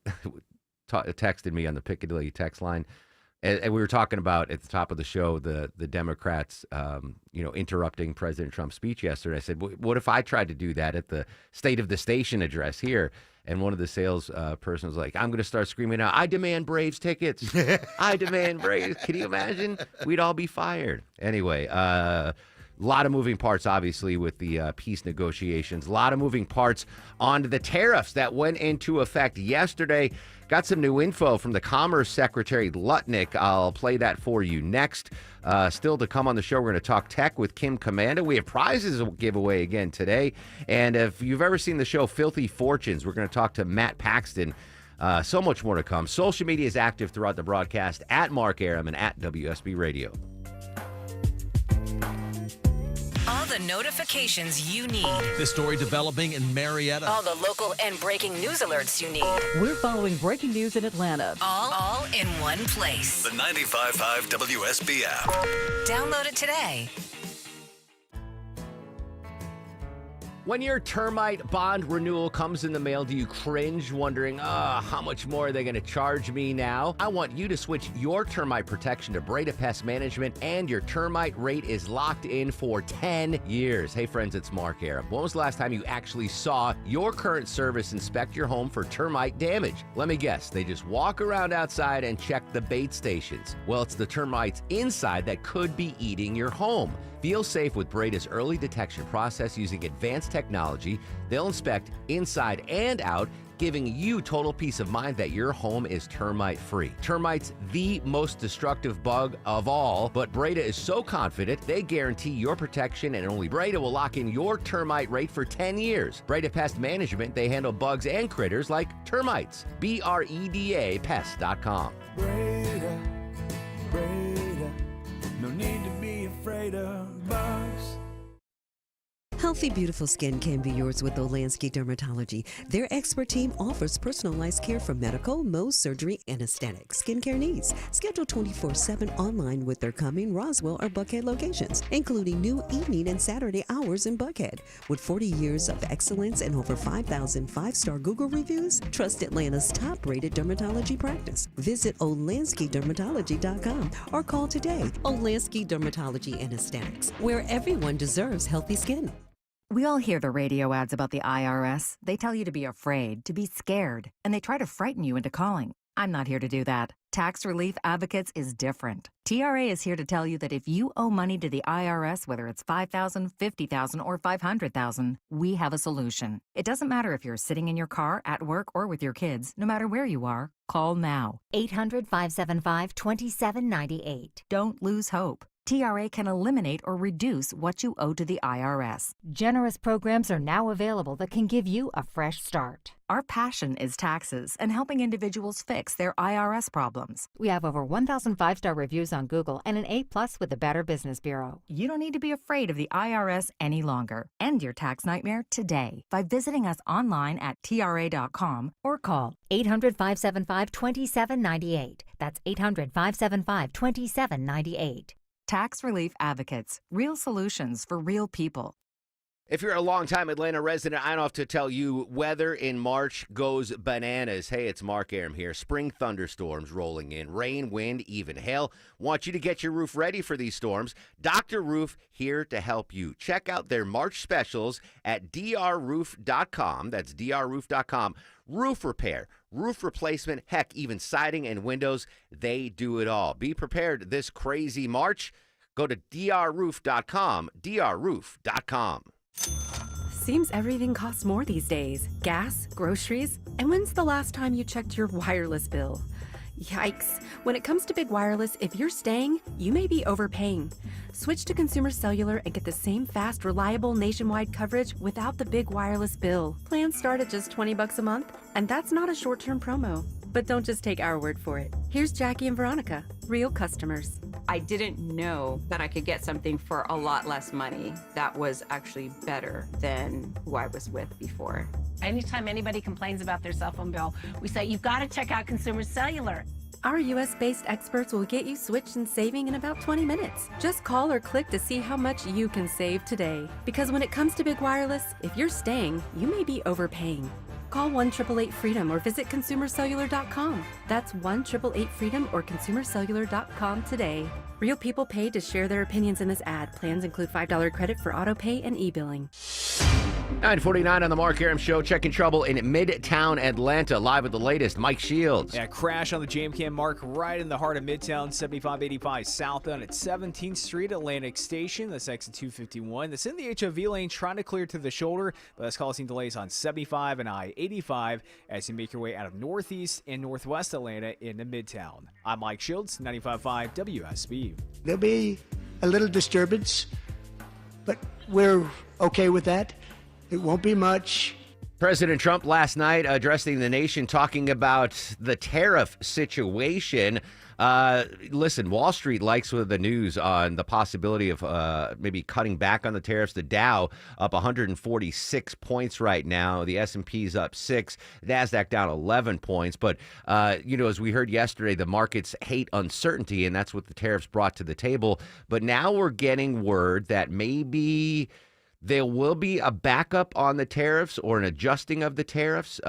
texted me on the Piccadilly text line. And we were talking about at the top of the show the Democrats, interrupting President Trump's speech yesterday. I said, "What if I tried to do that at the State of the Station address here?" And one of the sales person was like, "I'm going to start screaming out, I demand Braves tickets! I demand Braves!" Can you imagine? We'd all be fired. Anyway, A lot of moving parts, obviously, with the peace negotiations. A lot of moving parts on the tariffs that went into effect yesterday. Got some new info from the Commerce Secretary Lutnick. I'll play that for you next. Still to come on the show, we're going to talk tech with Kim Komando. We have prizes to give away again today. And if you've ever seen the show Filthy Fortunes, we're going to talk to Matt Paxton. So much more to come. Social media is active throughout the broadcast at Mark Aram and at WSB Radio. All the notifications you need. This story developing in Marietta. All the local and breaking news alerts you need. We're following breaking news in Atlanta. All in one place. The 95.5 WSB app. Download it today. When your termite bond renewal comes in the mail, do you cringe wondering, how much more are they going to charge me now? I want you to switch your termite protection to Breda Pest Management, and your termite rate is locked in for 10 years. Hey friends, it's Mark Aram. When was the last time you actually saw your current service inspect your home for termite damage? Let me guess, they just walk around outside and check the bait stations. Well, it's the termites inside that could be eating your home. Feel safe with Breda's early detection process using advanced technology. They'll inspect inside and out, giving you total peace of mind that your home is termite-free. Termites, the most destructive bug of all, but Breda is so confident they guarantee your protection, and only Breda will lock in your termite rate for 10 years. Breda Pest Management, they handle bugs and critters like termites. BREDA Pest.com. Breda, Breda, no need to be afraid of bugs. Healthy, beautiful skin can be yours with Olansky Dermatology. Their expert team offers personalized care for medical, Mohs, surgery, and aesthetic skincare needs. Schedule 24/7 online with their Cumming, Roswell, or Buckhead locations, including new evening and Saturday hours in Buckhead. With 40 years of excellence and over 5,000 five-star Google reviews, trust Atlanta's top-rated dermatology practice. Visit OlanskyDermatology.com or call today. Olansky Dermatology and Aesthetics, where everyone deserves healthy skin. We all hear the radio ads about the IRS. They tell you to be afraid, to be scared, and they try to frighten you into calling. I'm not here to do that. Tax Relief Advocates is different. TRA is here to tell you that if you owe money to the IRS, whether it's $5,000, $50,000, or $500,000, we have a solution. It doesn't matter if you're sitting in your car, at work, or with your kids. No matter where you are, call now. 800-575-2798. Don't lose hope. TRA can eliminate or reduce what you owe to the IRS. Generous programs are now available that can give you a fresh start. Our passion is taxes and helping individuals fix their IRS problems. We have over 1,000 five-star reviews on Google and an A+ with the Better Business Bureau. You don't need to be afraid of the IRS any longer. End your tax nightmare today by visiting us online at TRA.com or call 800-575-2798. That's 800-575-2798. Tax Relief Advocates. Real solutions for real people. If you're a longtime Atlanta resident, I don't have to tell you, weather in March goes bananas. Hey, it's Mark Aram here. Spring thunderstorms rolling in. Rain, wind, even hail. Want you to get your roof ready for these storms. Dr. Roof here to help you. Check out their March specials at drroof.com. That's drroof.com. Roof repair, roof replacement, heck, even siding and windows. They do it all. Be prepared this crazy March. Go to drroof.com, drroof.com. Seems everything costs more these days. Gas, groceries, and when's the last time you checked your wireless bill? Yikes. When it comes to big wireless, if you're staying, you may be overpaying. Switch to Consumer Cellular and get the same fast, reliable nationwide coverage without the big wireless bill. Plans start at just $20 a month, and that's not a short-term promo. But don't just take our word for it. Here's Jackie and Veronica, real customers. I didn't know that I could get something for a lot less money that was actually better than who I was with before. Anytime anybody complains about their cell phone bill, we say, you've got to check out Consumer Cellular. Our US-based experts will get you switched and saving in about 20 minutes. Just call or click to see how much you can save today. Because when it comes to big wireless, if you're staying, you may be overpaying. Call 1-888-FREEDOM or visit ConsumerCellular.com. That's 1-888-FREEDOM or ConsumerCellular.com today. Real people paid to share their opinions in this ad. Plans include $5 credit for auto pay and e-billing. 9:49 on the Mark Aram Show. Checking trouble in Midtown Atlanta. Live with the latest. Mike Shields. Yeah, crash on the Jam Cam Mark right in the heart of Midtown. 7585 southbound at 17th Street, Atlantic Station. That's exit 251. That's in the HOV lane, trying to clear to the shoulder, but that's causing delays on 75 and I-85 as you make your way out of northeast and northwest Atlanta into Midtown. I'm Mike Shields, 95.5 WSB. There'll be a little disturbance, but we're okay with that. It won't be much. President Trump last night addressing the nation, talking about the tariff situation. Listen, Wall Street likes the news on the possibility of maybe cutting back on the tariffs. The Dow up 146 points right now. The S&P's up 6. NASDAQ down 11 points. But, as we heard yesterday, the markets hate uncertainty, and that's what the tariffs brought to the table. But now we're getting word that maybe there will be a backup on the tariffs or an adjusting of the tariffs.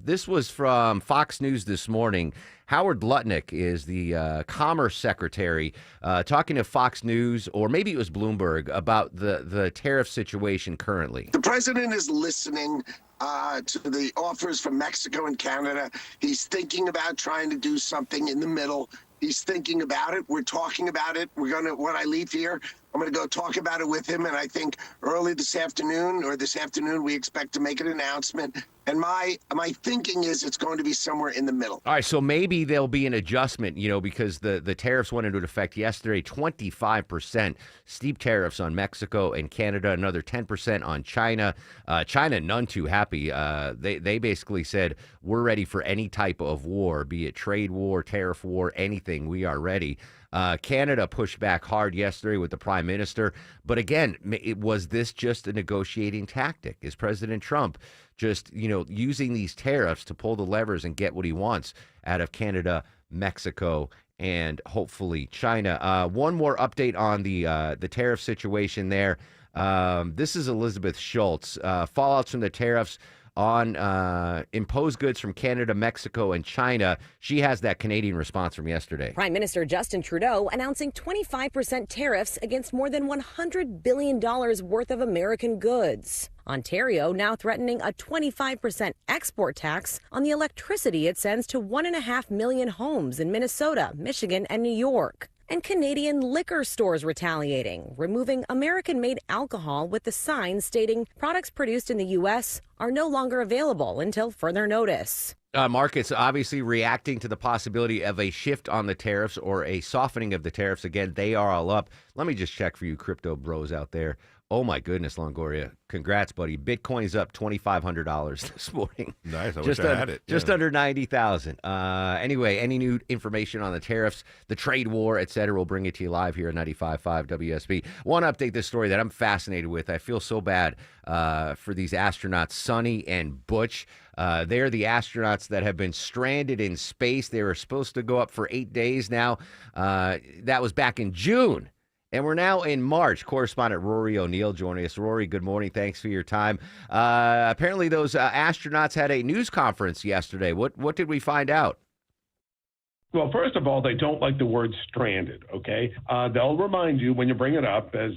This was from Fox News this morning. Howard Lutnick is the Commerce Secretary talking to Fox News, or maybe it was Bloomberg, about the tariff situation currently. The president is listening to the offers from Mexico and Canada. He's thinking about trying to do something in the middle. He's thinking about it. We're talking about it. When I leave here, I'm going to go talk about it with him. And I think early this afternoon, we expect to make an announcement. And my thinking is it's going to be somewhere in the middle. All right, so maybe there'll be an adjustment, because the tariffs went into effect yesterday, 25% steep tariffs on Mexico and Canada, another 10% on China. China, none too happy. They basically said, we're ready for any type of war, be it trade war, tariff war, anything. We are ready. Canada pushed back hard yesterday with the prime minister. But again, was this just a negotiating tactic? Is President Trump just, using these tariffs to pull the levers and get what he wants out of Canada, Mexico, and hopefully China? One more update on the tariff situation there. This is Elizabeth Schultz. Fallouts from the tariffs on imposed goods from Canada, Mexico, and China. She has that Canadian response from yesterday. Prime Minister Justin Trudeau announcing 25% tariffs against more than $100 billion worth of American goods. Ontario now threatening a 25% export tax on the electricity it sends to 1.5 million homes in Minnesota, Michigan, and New York. And Canadian liquor stores retaliating, removing American-made alcohol with the sign stating products produced in the U.S. are no longer available until further notice. Markets obviously reacting to the possibility of a shift on the tariffs or a softening of the tariffs. Again, they are all up. Let me just check for you crypto bros out there. Oh, my goodness, Longoria. Congrats, buddy. Bitcoin's up $2,500 this morning. Nice. I wish I had it. Just under 90,000. Anyway, any new information on the tariffs, the trade war, et cetera, we'll bring it to you live here at 95.5 WSB. Want to update this story that I'm fascinated with. I feel so bad for these astronauts, Sonny and Butch. They're the astronauts that have been stranded in space. They were supposed to go up for 8 days now. That was back in June. And we're now in March. Correspondent Rory O'Neill joining us. Rory, good morning. Thanks for your time. Apparently those astronauts had a news conference yesterday. What did we find out? Well, first of all, they don't like the word stranded, okay? They'll remind you when you bring it up, as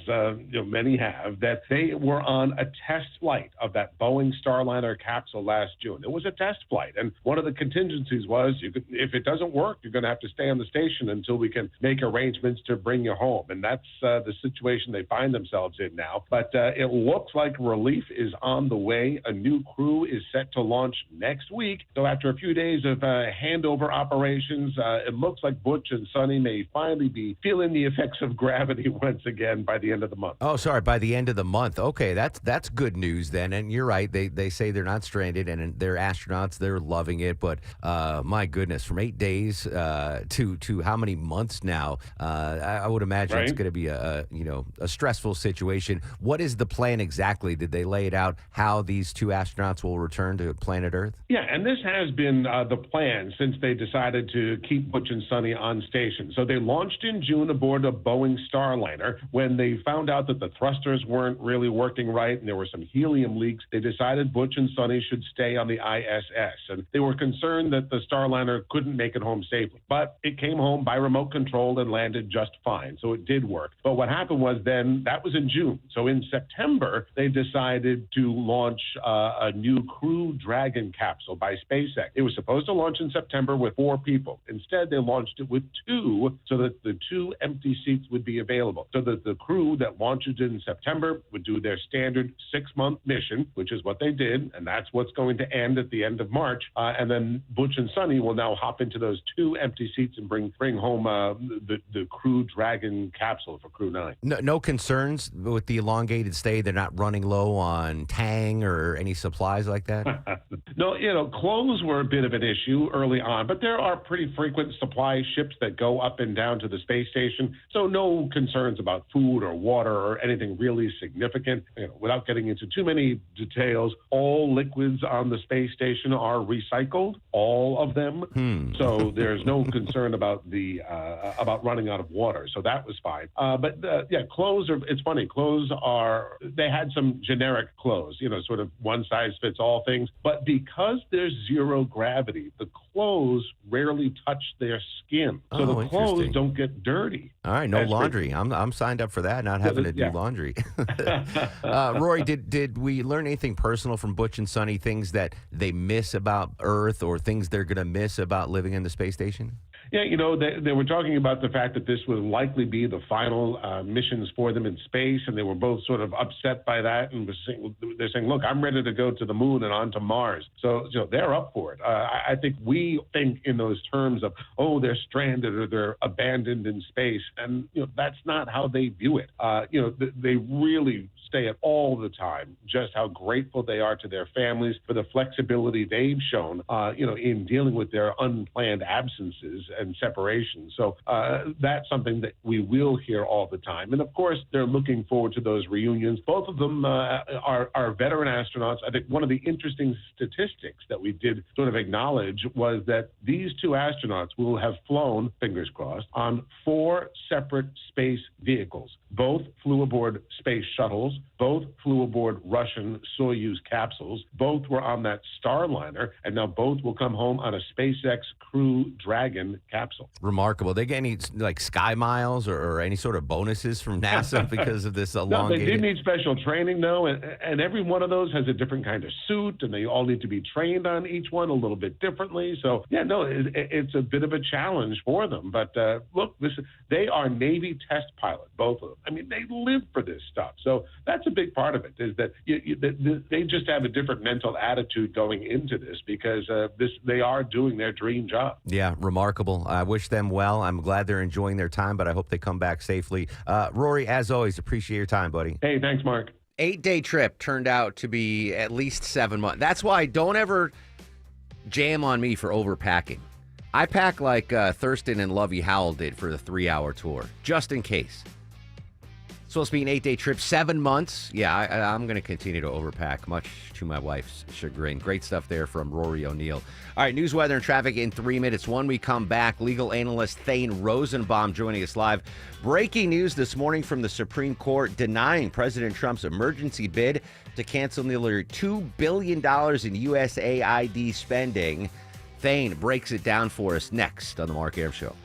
many have, that they were on a test flight of that Boeing Starliner capsule last June. It was a test flight, and one of the contingencies was if it doesn't work, you're going to have to stay on the station until we can make arrangements to bring you home, and that's the situation they find themselves in now. But it looks like relief is on the way. A new crew is set to launch next week. So after a few days of handover operations, it looks like Butch and Sonny may finally be feeling the effects of gravity once again by the end of the month. Oh, sorry, by the end of the month. Okay, that's good news then. And you're right, they say they're not stranded and they're astronauts. They're loving it. But my goodness, from 8 days to how many months now? I would imagine It's going to be a stressful situation. What is the plan exactly? Did they lay it out how these two astronauts will return to planet Earth? Yeah, and this has been the plan since they decided to keep Butch and Sunny on station. So they launched in June aboard a Boeing Starliner. When they found out that the thrusters weren't really working right and there were some helium leaks, they decided Butch and Sunny should stay on the ISS. And they were concerned that the Starliner couldn't make it home safely. But it came home by remote control and landed just fine. So it did work. But what happened was then, that was in June. So in September, they decided to launch a new Crew Dragon capsule by SpaceX. It was supposed to launch in September with 4 people. Instead, they launched it with 2 so that the 2 empty seats would be available. So that the crew that launches in September would do their standard 6-month mission, which is what they did, and that's what's going to end at the end of March. And then Butch and Sunny will now hop into those 2 empty seats and bring home the Crew Dragon capsule for Crew 9. No concerns with the elongated stay? They're not running low on Tang or any supplies like that? No, clothes were a bit of an issue early on, but there are pretty frequent supply ships that go up and down to the space station, so no concerns about food or water or anything really significant. Without getting into too many details, all liquids on the space station are recycled, all of them. So there's no concern about about running out of water. So that was fine. But clothes are. It's funny. Clothes are. They had some generic clothes, sort of one size fits all things. But because there's zero gravity, the clothes rarely touch their skin, so the clothes don't get dirty. All right, no laundry. I'm signed up for that. Not having to do laundry. Rory, did we learn anything personal from Butch and Sunny? Things that they miss about Earth, or things they're going to miss about living in the space station? Yeah, they were talking about the fact that this would likely be the final missions for them in space, and they were both sort of upset by that, and they're saying, look, I'm ready to go to the moon and on to Mars. So they're up for it. I think we think in those terms of, they're stranded or they're abandoned in space, and that's not how they view it. They really say it all the time, just how grateful they are to their families for the flexibility they've shown, in dealing with their unplanned absences and separation. So that's something that we will hear all the time. And of course, they're looking forward to those reunions. Both of them are veteran astronauts. I think one of the interesting statistics that we did sort of acknowledge was that these 2 astronauts will have flown, fingers crossed, on 4 separate space vehicles. Both flew aboard space shuttles. Both flew aboard Russian Soyuz capsules. Both were on that Starliner, and now both will come home on a SpaceX Crew Dragon capsule. Remarkable. They get any sky miles or any sort of bonuses from NASA because of this elongated? No, they did need special training, though, and every one of those has a different kind of suit, and they all need to be trained on each one a little bit differently. So, it's a bit of a challenge for them. But look, they are Navy test pilots, both of them. I mean, they live for this stuff. So that's a big part of it, is that they just have a different mental attitude going into this because they are doing their dream job. Yeah, remarkable. I wish them well. I'm glad they're enjoying their time, but I hope they come back safely. Rory, as always, appreciate your time, buddy. Hey, thanks, Mark. 8-day trip turned out to be at least 7 months. That's why don't ever jam on me for overpacking. I pack like Thurston and Lovey Howell did for the 3-hour tour, just in case. Supposed to be an 8-day trip, 7 months. Yeah, I'm going to continue to overpack, much to my wife's chagrin. Great stuff there from Rory O'Neill. All right, news, weather, and traffic in 3 minutes. When we come back, legal analyst Thane Rosenbaum joining us live. Breaking news this morning from the Supreme Court denying President Trump's emergency bid to cancel nearly $2 billion in USAID spending. Thane breaks it down for us next on The Mark Arum Show.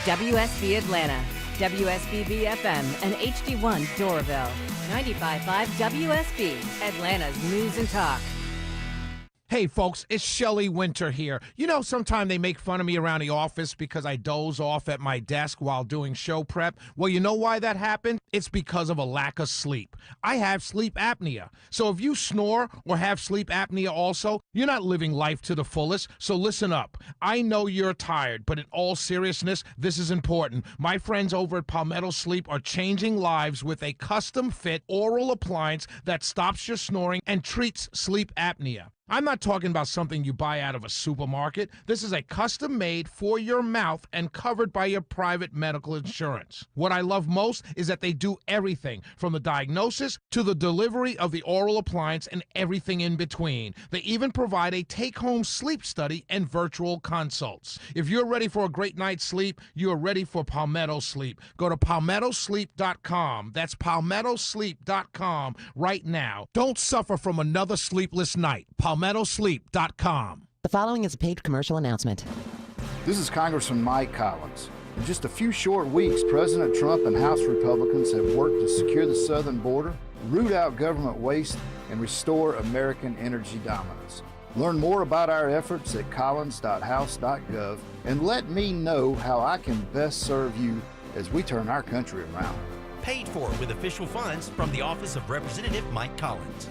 WSB Atlanta, WSBB FM, and HD1 Doraville. 95.5 WSB, Atlanta's news and talk. Hey, folks, it's Shelley Winter here. Sometimes they make fun of me around the office because I doze off at my desk while doing show prep. Well, you know why that happened? It's because of a lack of sleep. I have sleep apnea. So if you snore or have sleep apnea also, you're not living life to the fullest. So listen up. I know you're tired, but in all seriousness, this is important. My friends over at Palmetto Sleep are changing lives with a custom-fit oral appliance that stops your snoring and treats sleep apnea. I'm not talking about something you buy out of a supermarket. This is a custom made for your mouth and covered by your private medical insurance. What I love most is that they do everything from the diagnosis to the delivery of the oral appliance and everything in between. They even provide a take-home sleep study and virtual consults. If you're ready for a great night's sleep, you are ready for Palmetto Sleep. Go to palmettosleep.com. That's palmettosleep.com right now. Don't suffer from another sleepless night. palmettosleep.com. The following is a paid commercial announcement. This is Congressman Mike Collins. In just a few short weeks, President Trump and House Republicans have worked to secure the southern border, root out government waste, and restore American energy dominance. Learn more about our efforts at collins.house.gov and let me know how I can best serve you as we turn our country around. Paid for with official funds from the Office of Representative Mike Collins.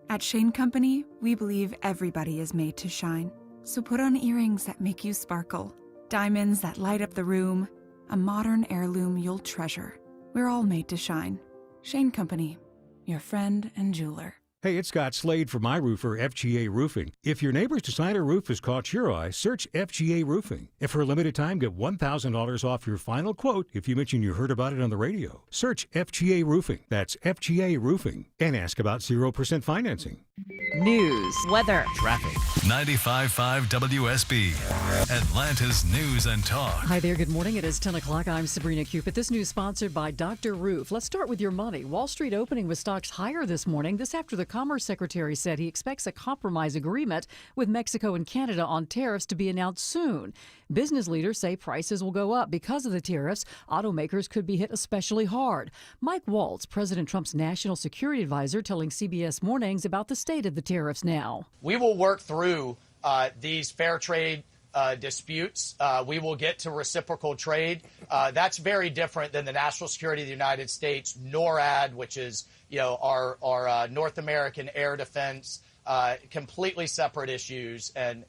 At Shane Company, we believe everybody is made to shine. So put on earrings that make you sparkle, diamonds that light up the room, a modern heirloom you'll treasure. We're all made to shine. Shane Company, your friend and jeweler. Hey, it's Scott Slade for my roofer, FGA Roofing. If your neighbor's designer roof has caught your eye, search FGA Roofing. And for a limited time, get $1,000 off your final quote if you mention you heard about it on the radio. Search FGA Roofing. That's FGA Roofing. And ask about 0% financing. News, weather, traffic. 95.5 WSB, Atlanta's News and Talk. Hi there, good morning. It is 10 o'clock. I'm Sabrina Cupid. This news sponsored by Dr. Roof. Let's start with your money. Wall Street opening with stocks higher this morning. This after the Commerce Secretary said he expects a compromise agreement with Mexico and Canada on tariffs to be announced soon. Business leaders say prices will go up because of the tariffs. Automakers could be hit especially hard. Mike Waltz, President Trump's national security advisor, telling CBS Mornings about the state of the tariffs now. We will work through these fair trade disputes. We will get to reciprocal trade. That's very different than the national security of the United States, NORAD, which is our North American air defense. Completely separate issues and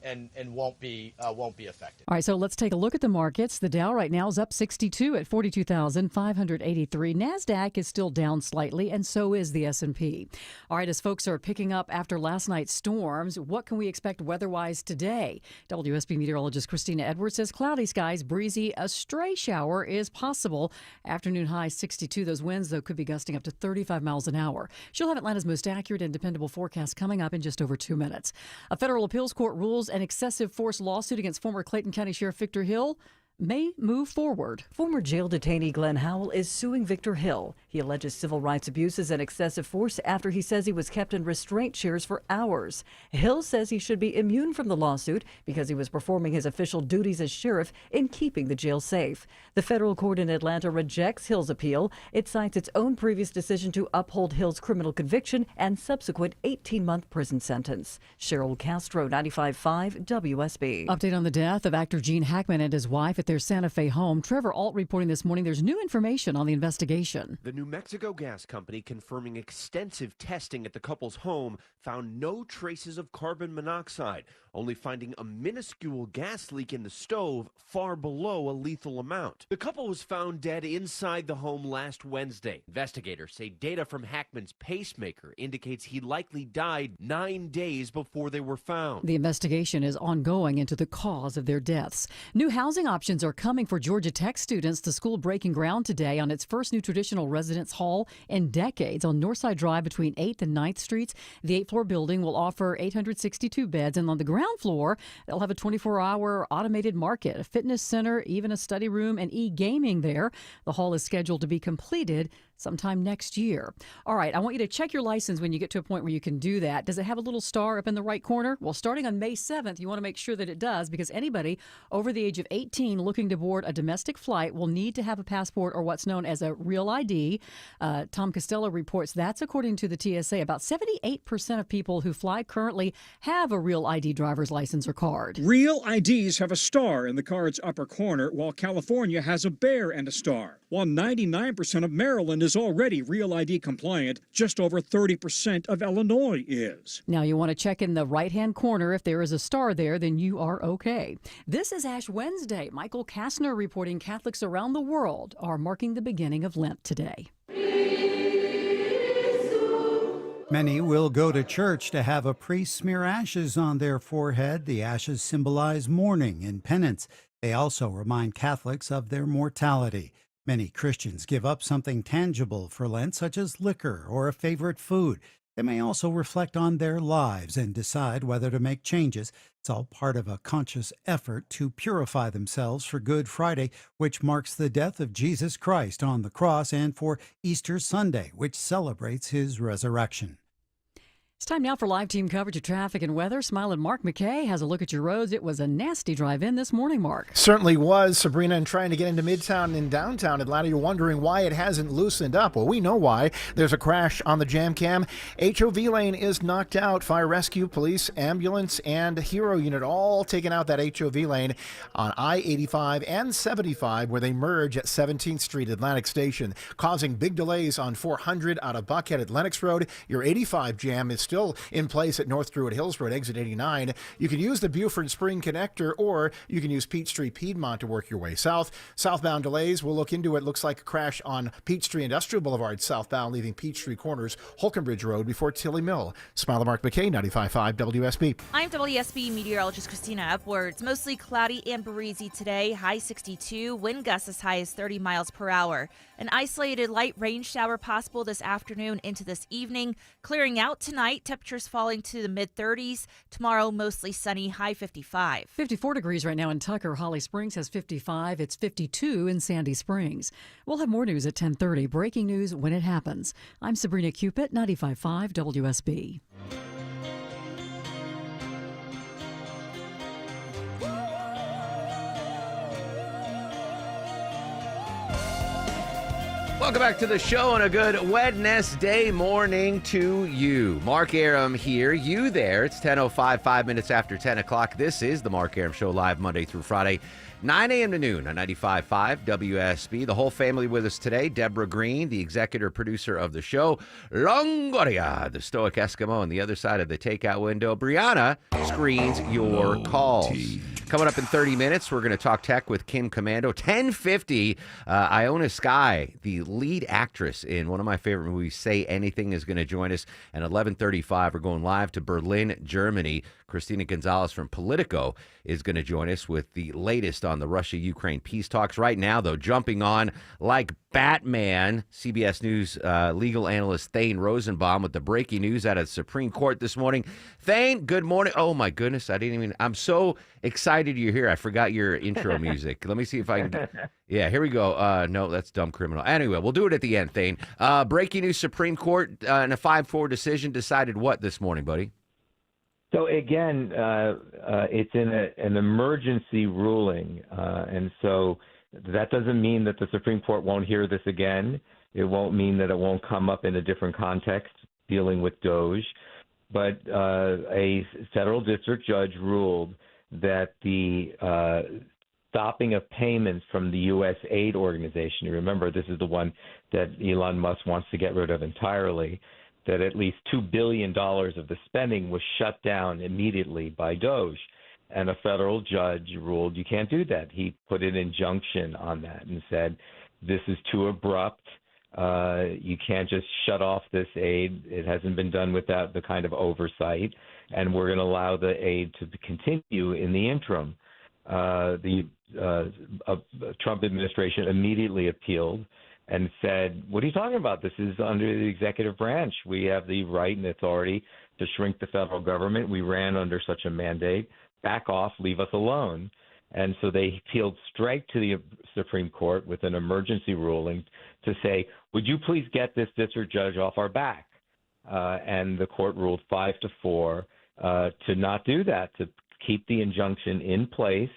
won't be affected. All right, so let's take a look at the markets. The Dow right now is up 62 at 42,583. NASDAQ is still down slightly, and so is the S&P. All right, as folks are picking up after last night's storms, what can we expect weather-wise today? WSB meteorologist Christina Edwards says cloudy skies, breezy, a stray shower is possible. Afternoon high 62. Those winds, though, could be gusting up to 35 miles an hour. She'll have Atlanta's most accurate and dependable forecast coming up in just over 2 minutes. A federal appeals court rules an excessive force lawsuit against former Clayton County Sheriff Victor Hill may move forward. Former jail detainee Glenn Howell is suing Victor Hill. He alleges civil rights abuses and excessive force after he says he was kept in restraint chairs for hours. Hill says he should be immune from the lawsuit because he was performing his official duties as sheriff in keeping the jail safe. The federal court in Atlanta rejects Hill's appeal. It cites its own previous decision to uphold Hill's criminal conviction and subsequent 18-month prison sentence. Cheryl Castro, 95.5 WSB. Update on the death of actor Gene Hackman and his wife at their Santa Fe home. Trevor Alt reporting this morning there's new information on the investigation. The New Mexico gas company, confirming extensive testing at the couple's home, found no traces of carbon monoxide, only finding a minuscule gas leak in the stove far below a lethal amount. The couple was found dead inside the home last Wednesday. Investigators say data from Hackman's pacemaker indicates he likely died 9 days before they were found. The investigation is ongoing into the cause of their deaths. New housing options are coming for Georgia Tech students. The school breaking ground today on its first new traditional residence hall in decades on Northside Drive between 8th and 9th Streets. The 8th floor building will offer 862 beds, and on the ground floor, they'll have a 24-hour automated market, a fitness center, even a study room, and e-gaming there. The hall is scheduled to be completed sometime next year. All right, I want you to check your license when you get to a point where you can do that. Does it have a little star up in the right corner? Well, starting on May 7th, you want to make sure that it does, because anybody over the age of 18 looking to board a domestic flight will need to have a passport or what's known as a real ID. Tom Costello reports that's according to the TSA. About 78% of people who fly currently have a real ID driver's license or card. Real IDs have a star in the card's upper corner, while California has a bear and a star. While 99% of Maryland is already Real ID compliant, just over 30% of Illinois is. Now you want to check in the right-hand corner. If there is a star there, then you are okay. This is Ash Wednesday. Michael Kastner reporting Catholics around the world are marking the beginning of Lent today. Many will go to church to have a priest smear ashes on their forehead. The ashes symbolize mourning and penance. They also remind Catholics of their mortality. Many Christians give up something tangible for Lent, such as liquor or a favorite food. They may also reflect on their lives and decide whether to make changes. It's all part of a conscious effort to purify themselves for Good Friday, which marks the death of Jesus Christ on the cross, and for Easter Sunday, which celebrates his resurrection. It's time now for live team coverage of traffic and weather. Smiling Mark McKay has a look at your roads. It was a nasty drive-in this morning, Mark. Certainly was, Sabrina, and trying to get into Midtown and downtown Atlanta, you're wondering why it hasn't loosened up. Well, we know why. There's a crash on the jam cam. HOV lane is knocked out. Fire rescue, police, ambulance, and hero unit all taken out that HOV lane on I-85 and 75 where they merge at 17th Street Atlantic Station, causing big delays on 400 out of Buckhead at Lenox Road. Your 85 jam is still in place at North Druid Hills Road, exit 89. You can use the Buford Spring connector, or you can use Peachtree Piedmont to work your way south. Southbound delays, we'll look into it. Looks like a crash on Peachtree Industrial Boulevard southbound, leaving Peachtree Corners, Holkenbridge Road before Tilly Mill. Smile Mark McKay, 95.5 WSB. I'm WSB meteorologist Christina Upwards. Mostly cloudy and breezy today, high 62, wind gusts as high as 30 miles per hour. An isolated light rain shower possible this afternoon into this evening. Clearing out tonight, temperatures falling to the mid-30s. Tomorrow, mostly sunny, high 55. 54 degrees right now in Tucker. Holly Springs has 55. It's 52 in Sandy Springs. We'll have more news at 10:30. Breaking news when it happens. I'm Sabrina Cupid, 95.5 WSB. Welcome back to the show and a good Wednesday morning to you. Mark Arum here, you there. It's 10:05, 5 minutes after 10 o'clock. This is the Mark Arum Show, live Monday through Friday, 9 a.m. to noon on 95.5 WSB. The whole family with us today. Deborah Green, the executive producer of the show. Longoria, the stoic Eskimo on the other side of the takeout window. Brianna screens your calls. Coming up in 30 minutes, we're going to talk tech with Kim Commando. 10:50, Iona Sky, the lead actress in one of my favorite movies, Say Anything, is going to join us. And 11:35, we're going live to Berlin, Germany. Christina Gonzalez from Politico is going to join us with the latest on the Russia-Ukraine peace talks. Right now, though, jumping on like Batman, CBS News legal analyst Thane Rosenbaum with the breaking news out of the Supreme Court this morning. Thane, good morning. Oh, my goodness. I'm so excited you're here. I forgot your intro music. Let me see if I can. Yeah, here we go. No, that's Dumb Criminal. Anyway, we'll do it at the end, Thane. Breaking news, Supreme Court in a 5-4 decision decided what this morning, buddy? So again, it's in an emergency ruling, and so that doesn't mean that the Supreme Court won't hear this again. It won't mean that it won't come up in a different context dealing with DOJ. But a federal district judge ruled that the stopping of payments from the U.S. aid organization, you remember this is the one that Elon Musk wants to get rid of entirely, that at least $2 billion of the spending was shut down immediately by DOJ. And a federal judge ruled you can't do that. He put an injunction on that and said, this is too abrupt. You can't just shut off this aid. It hasn't been done without the kind of oversight. And we're going to allow the aid to continue in the interim. The Trump administration immediately appealed and said, what are you talking about? This is under the executive branch. We have the right and authority to shrink the federal government. We ran under such a mandate. Back off, leave us alone. And so they appealed straight to the Supreme Court with an emergency ruling to say, would you please get this district judge off our back? And the court ruled 5-4 to not do that, to keep the injunction in place.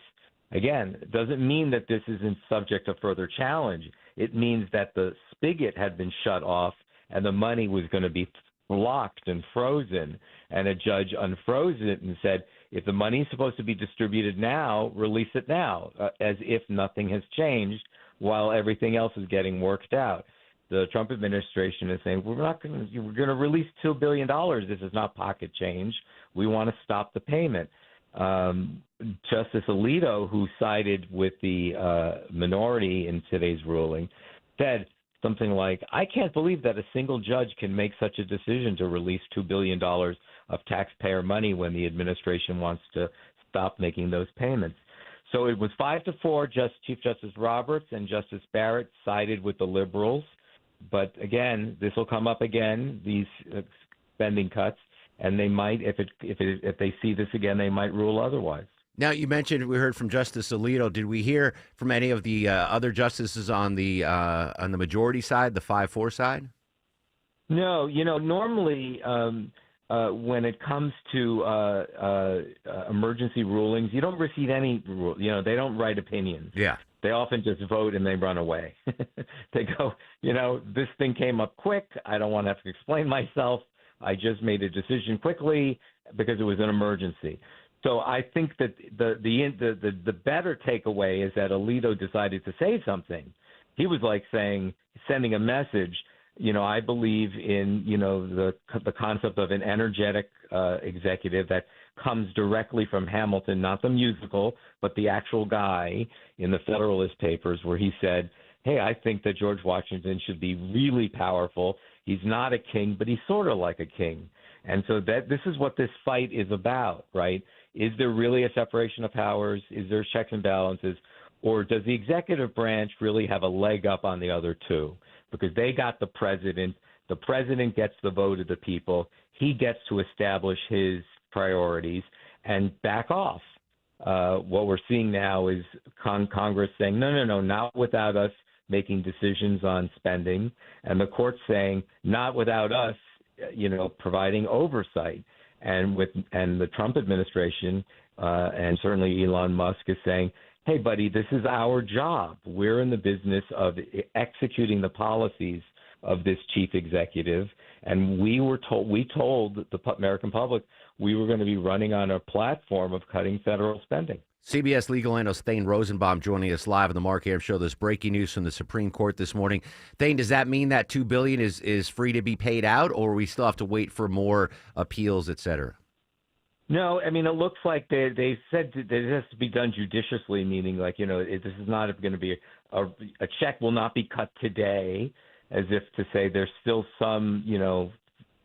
Again, it doesn't mean that this isn't subject to further challenge. It means that the spigot had been shut off and the money was going to be blocked and frozen. And a judge unfroze it and said, if the money is supposed to be distributed now, release it now, as if nothing has changed while everything else is getting worked out. The Trump administration is saying, we're going to release $2 billion. This is not pocket change. We want to stop the payment. Justice Alito, who sided with the minority in today's ruling, said something like, I can't believe that a single judge can make such a decision to release $2 billion of taxpayer money when the administration wants to stop making those payments. So it was 5-4. Chief Justice Roberts and Justice Barrett sided with the liberals. But again, this will come up again, these spending cuts, and they might, if they see this again, they might rule otherwise. Now, you mentioned we heard from Justice Alito. Did we hear from any of the other justices on the majority side, the 5-4 side? No, normally when it comes to emergency rulings, you don't receive any rule. They don't write opinions. Yeah. They often just vote and they run away. They go, this thing came up quick. I don't want to have to explain myself. I just made a decision quickly because it was an emergency. So I think that the better takeaway is that Alito decided to say something. He was like sending a message. I believe in the concept of an energetic executive that comes directly from Hamilton, not the musical, but the actual guy in the Federalist Papers, where he said, hey, I think that George Washington should be really powerful. He's not a king, but he's sort of like a king. And so this is what this fight is about, right? Is there really a separation of powers? Is there checks and balances? Or does the executive branch really have a leg up on the other two? Because they got the president. The president gets the vote of the people. He gets to establish his priorities and back off. What we're seeing now is Congress saying, no, not without us making decisions on spending, and the court saying, not without us, providing oversight. And the Trump administration and certainly Elon Musk is saying, hey, buddy, this is our job. We're in the business of executing the policies of this chief executive. And we told the American public we were going to be running on a platform of cutting federal spending. CBS legal analyst Thane Rosenbaum joining us live on the Mark Arum Show. There's breaking news from the Supreme Court this morning. Thane, does that mean that $2 billion is free to be paid out, or we still have to wait for more appeals, et cetera? No, I mean, it looks like they said that it has to be done judiciously, meaning this is not going to be a check will not be cut today, as if to say there's still some,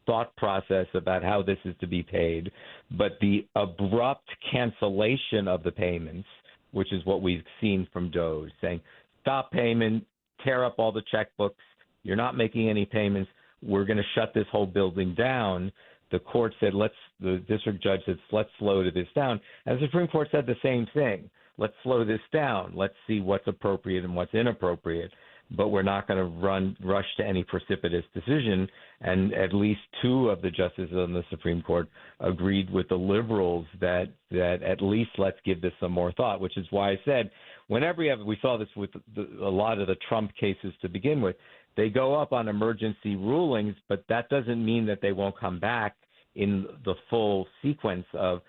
thought process about how this is to be paid. But the abrupt cancellation of the payments, which is what we've seen from DOJ, saying stop payment, tear up all the checkbooks, you're not making any payments, we're going to shut this whole building down. The court said, the district judge said, let's slow this down. And the Supreme Court said the same thing. Let's slow this down. Let's see what's appropriate and what's inappropriate. But we're not going to rush to any precipitous decision. And at least two of the justices on the Supreme Court agreed with the liberals that at least let's give this some more thought, which is why I said whenever we saw this with a lot of the Trump cases to begin with, they go up on emergency rulings, but that doesn't mean that they won't come back in the full sequence of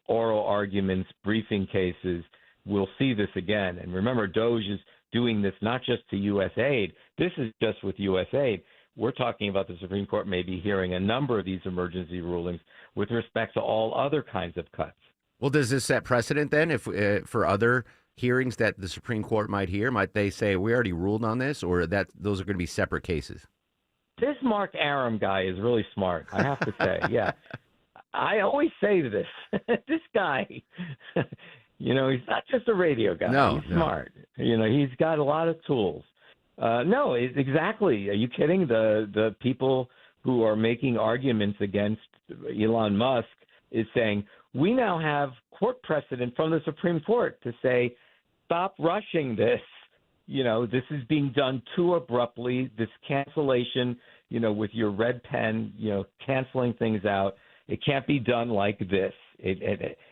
oral arguments, briefing cases. We'll see this again. And remember, DOJ is doing this not just to USAID. This is just with USAID. We're talking about the Supreme Court maybe hearing a number of these emergency rulings with respect to all other kinds of cuts. Well, does this set precedent then if for other hearings that the Supreme Court might hear? Might they say, we already ruled on this, or that those are going to be separate cases? This Mark Arum guy is really smart, I have to say. Yeah. I always say this. This guy, he's not just a radio guy. No, he's smart. He's got a lot of tools. No, exactly. Are you kidding? The people who are making arguments against Elon Musk is saying, we now have court precedent from the Supreme Court to say, stop rushing this. This is being done too abruptly. This cancellation, with your red pen, canceling things out. It can't be done like this.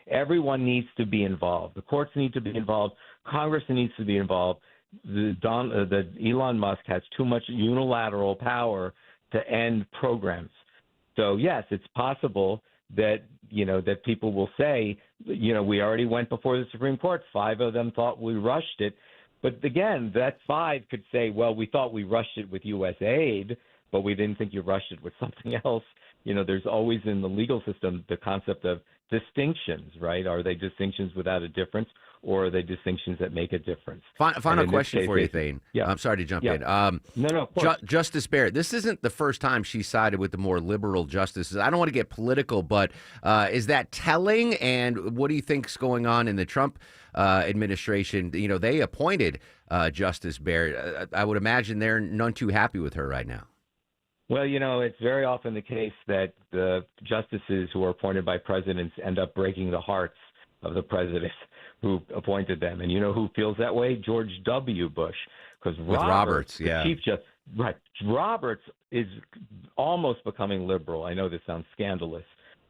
Everyone needs to be involved. The courts need to be involved. Congress needs to be involved. Elon Musk has too much unilateral power to end programs. So yes, it's possible that that people will say, we already went before the Supreme Court. 5 of them thought we rushed it. But again, that 5 could say, well, we thought we rushed it with USAID, but we didn't think you rushed it with something else. There's always in the legal system the concept of distinctions, right? Are they distinctions without a difference, or are they distinctions that make a difference? Final question for you, Thane. Yeah. I'm sorry to jump in. No, of course. Justice Barrett, this isn't the first time she sided with the more liberal justices. I don't want to get political, but is that telling? And what do you think's going on in the Trump administration? You know, they appointed Justice Barrett. I would imagine they're none too happy with her right now. Well, you know, it's very often the case that the justices who are appointed by presidents end up breaking the hearts of the president who appointed them. And you know who feels that way? George W. Bush. Because Roberts, yeah. Chief Justice, right. Roberts is almost becoming liberal. I know this sounds scandalous,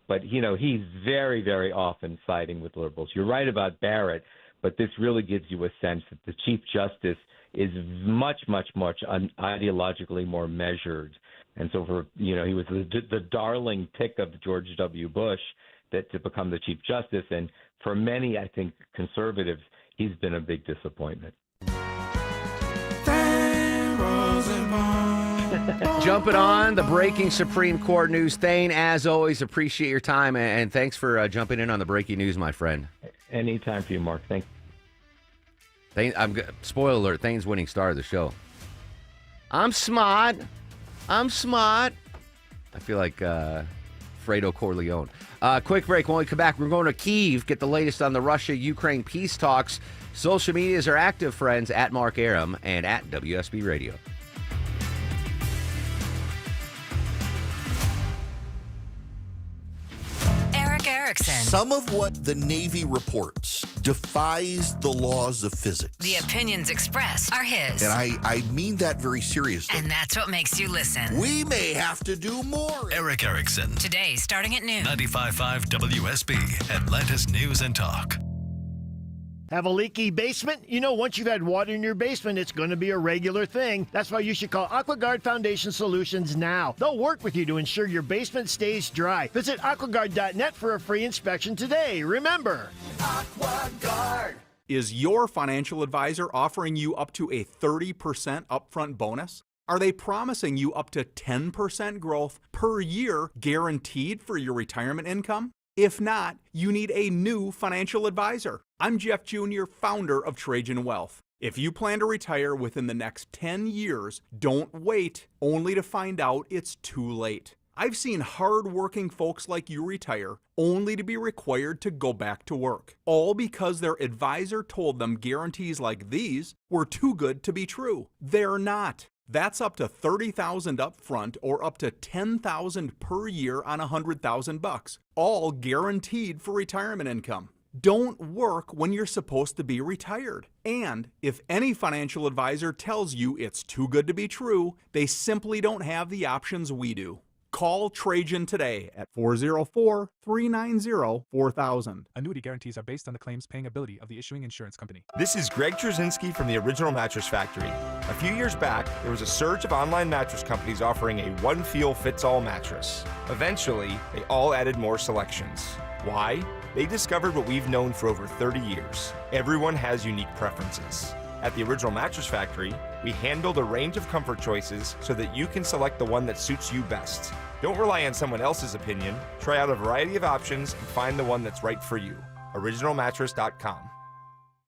but, you know, he's very, very often siding with liberals. You're right about Barrett, but this really gives you a sense that the Chief Justice is much ideologically more measured. And so he was the darling pick of George W. Bush to become the Chief Justice. And for many, I think, conservatives, he's been a big disappointment. Jumping on the breaking Supreme Court news. Thane, as always, appreciate your time, and thanks for jumping in on the breaking news, my friend. Anytime for you, Mark. Thanks. Spoiler alert, Thane's winning star of the show. I'm smart. I feel like Fredo Corleone. Quick break. When we come back, we're going to Kyiv, get the latest on the Russia-Ukraine peace talks. Social medias are active, friends, at Mark Arum and at WSB Radio. Some of what the Navy reports defies the laws of physics. The opinions expressed are his. And I mean that very seriously. And that's what makes you listen. We may have to do more. Eric Erickson. Today, starting at noon. 95.5 WSB, Atlanta's News and Talk. Have a leaky basement? You know, once you've had water in your basement, it's going to be a regular thing. That's why you should call AquaGuard Foundation Solutions now. They'll work with you to ensure your basement stays dry. Visit aquaguard.net for a free inspection today. Remember, AquaGuard. Is your financial advisor offering you up to a 30% upfront bonus? Are they promising you up to 10% growth per year guaranteed for your retirement income? If not, you need a new financial advisor. I'm Jeff Jr., founder of Trajan Wealth. If you plan to retire within the next 10 years, don't wait only to find out it's too late. I've seen hard-working folks like you retire only to be required to go back to work, all because their advisor told them guarantees like these were too good to be true. They're not. That's up to $30,000 up front or up to $10,000 per year on $100,000, all guaranteed for retirement income. Don't work when you're supposed to be retired. And if any financial advisor tells you it's too good to be true, they simply don't have the options we do. Call Trajan today at 404-390-4000. Annuity guarantees are based on the claims paying ability of the issuing insurance company. This is Greg Trzynski from the Original Mattress Factory. A few years back, there was a surge of online mattress companies offering a one-feel-fits-all mattress. Eventually, they all added more selections. Why? They discovered what we've known for over 30 years. Everyone has unique preferences. At the Original Mattress Factory, we handled a range of comfort choices so that you can select the one that suits you best. Don't rely on someone else's opinion. Try out a variety of options and find the one that's right for you. OriginalMattress.com.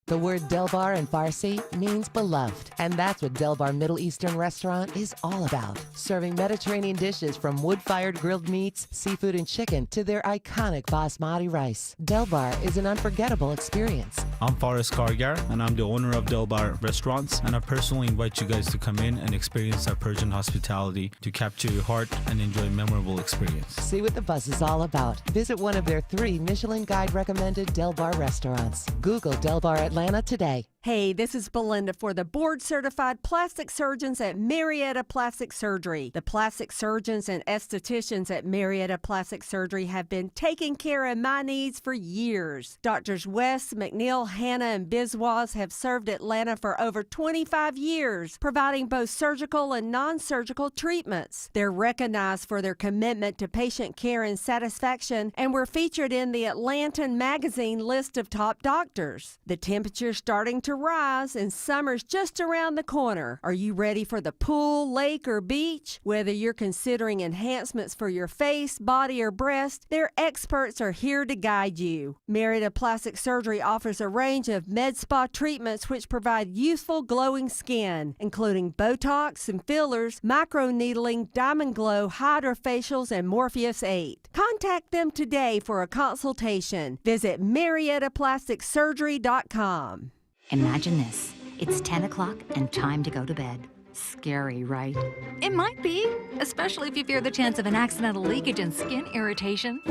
The word Delbar in Farsi means beloved, and that's what Delbar Middle Eastern Restaurant is all about. Serving Mediterranean dishes from wood-fired grilled meats, seafood, and chicken to their iconic basmati rice. Delbar is an unforgettable experience. I'm Faris Kargar, and I'm the owner of Delbar Restaurants, and I personally invite you guys to come in and experience our Persian hospitality to capture your heart and enjoy a memorable experience. See what the buzz is all about. Visit one of their 3 Michelin Guide-recommended Delbar restaurants. Google Delbar Atlanta today. Hey, this is Belinda for the board-certified plastic surgeons at Marietta Plastic Surgery. The plastic surgeons and estheticians at Marietta Plastic Surgery have been taking care of my needs for years. Doctors West, McNeil, Hanna, and Biswas have served Atlanta for over 25 years, providing both surgical and non-surgical treatments. They're recognized for their commitment to patient care and satisfaction, and were featured in the Atlantan magazine list of top doctors. The temperature's starting to to rise and summer's just around the corner. Are you ready for the pool, lake, or beach? Whether you're considering enhancements for your face, body, or breast, their experts are here to guide you. Marietta Plastic Surgery offers a range of med spa treatments which provide youthful, glowing skin, including Botox and fillers, microneedling, Diamond Glow, hydrofacials, and Morpheus 8. Contact them today for a consultation. Visit MariettaPlasticSurgery.com. Imagine this. It's 10 o'clock and time to go to bed. Scary, right? It might be, especially if you fear the chance of an accidental leakage and skin irritation.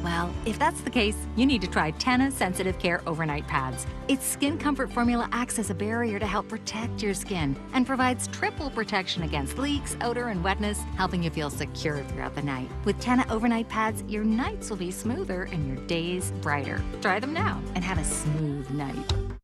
Well, if that's the case, you need to try Tena Sensitive Care Overnight Pads. Its skin comfort formula acts as a barrier to help protect your skin and provides triple protection against leaks, odor, and wetness, helping you feel secure throughout the night. With Tena Overnight Pads, your nights will be smoother and your days brighter. Try them now and have a smooth night.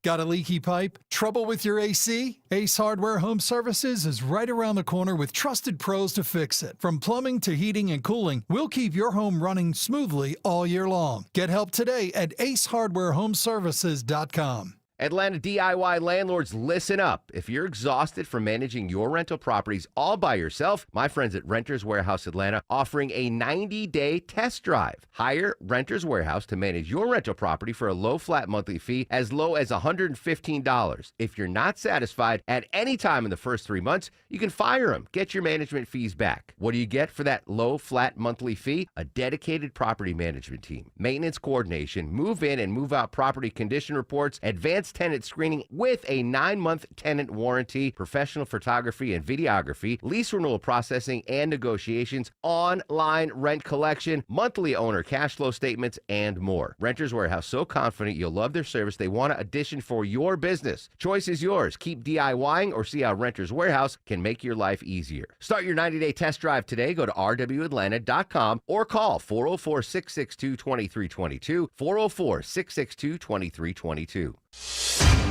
Got a leaky pipe? Trouble with your AC? Ace Hardware Home Services is right around the corner with trusted pros to fix it. From plumbing to heating and cooling, we'll keep your home running smoothly all year long. Get help today at acehardwarehomeservices.com. Atlanta DIY landlords, listen up. If you're exhausted from managing your rental properties all by yourself, my friends at Renters Warehouse Atlanta offering a 90-day test drive. Hire Renters Warehouse to manage your rental property for a low flat monthly fee as low as $115. If you're not satisfied at any time in the first 3 months, you can fire them. Get your management fees back. What do you get for that low flat monthly fee? A dedicated property management team, maintenance coordination, move in and move out property condition reports, advanced tenant screening with a 9-month tenant warranty, professional photography and videography, lease renewal processing and negotiations, online rent collection, monthly owner cash flow statements, and more. Renters Warehouse, so confident you'll love their service, they want an addition for your business. Choice is yours. Keep DIYing or see how Renters Warehouse can make your life easier. Start your 90-day test drive today. Go to rwatlanta.com or call 404-662-2322, 404-662-2322.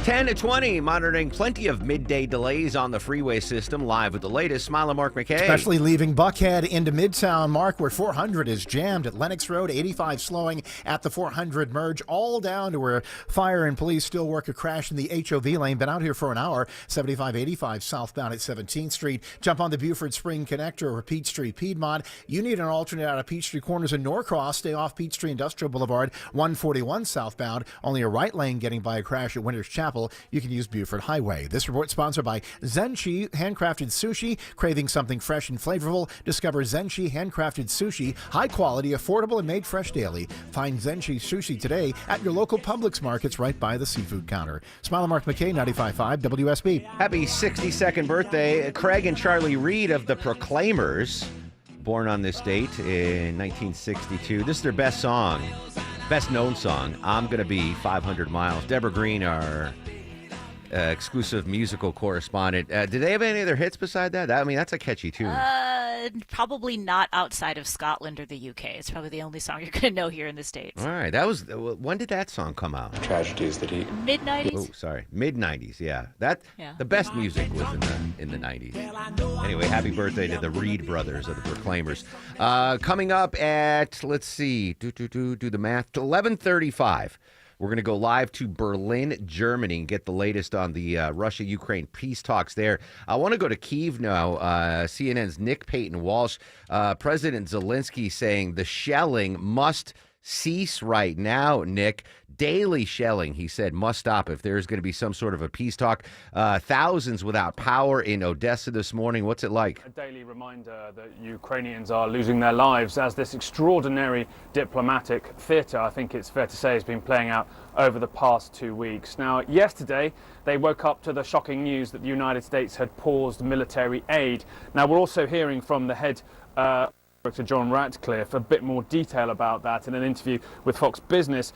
10 to 20, monitoring plenty of midday delays on the freeway system. Live with the latest, Smile and Mark McKay. Especially leaving Buckhead into Midtown, Mark, where 400 is jammed at Lennox Road, 85 slowing at the 400 merge, all down to where fire and police still work a crash in the HOV lane. Been out here for an hour, 75-85 southbound at 17th Street. Jump on the Buford Spring Connector or Peachtree Piedmont. You need an alternate out of Peachtree Corners in Norcross. Stay off Peachtree Industrial Boulevard, 141 southbound. Only a right lane getting by a crash at Winters Chapel. You can use Buford Highway. This report sponsored by Zenchi Handcrafted Sushi. Craving something fresh and flavorful? Discover Zenchi Handcrafted Sushi. High quality, affordable, and made fresh daily. Find Zenchi Sushi today at your local Publix markets right by the seafood counter. Smile and Mark McKay, 95.5 WSB. Happy 62nd birthday, Craig and Charlie Reed of the Proclaimers. Born on this date in 1962. This is their best song. Best known song, I'm Gonna Be 500 Miles. Deborah Green, our exclusive musical correspondent. Did they have any other hits beside that? I mean, that's a catchy tune. Probably not outside of Scotland or the UK. It's probably the only song you're going to know here in the States. All right. That was, when did that song come out? Tragedies that he... Mid-90s? Oh, sorry. Mid-90s, yeah. The best music was in the 90s. Anyway, happy birthday to the Reed brothers of the Proclaimers. Coming up at, let's see, do the math, 11:35. We're going to go live to Berlin, Germany, and get the latest on the Russia-Ukraine peace talks there. I want to go to Kyiv now. CNN's Nick Payton-Walsh, President Zelensky saying the shelling must cease right now, Nick. Daily shelling, he said, must stop if there's going to be some sort of a peace talk. Thousands without power in Odessa this morning. What's it like? A daily reminder that Ukrainians are losing their lives as this extraordinary diplomatic theatre, I think it's fair to say, has been playing out over the past 2 weeks. Now, yesterday, they woke up to the shocking news that the United States had paused military aid. Now, we're also hearing from the head Dr. John Ratcliffe a bit more detail about that in an interview with Fox Business.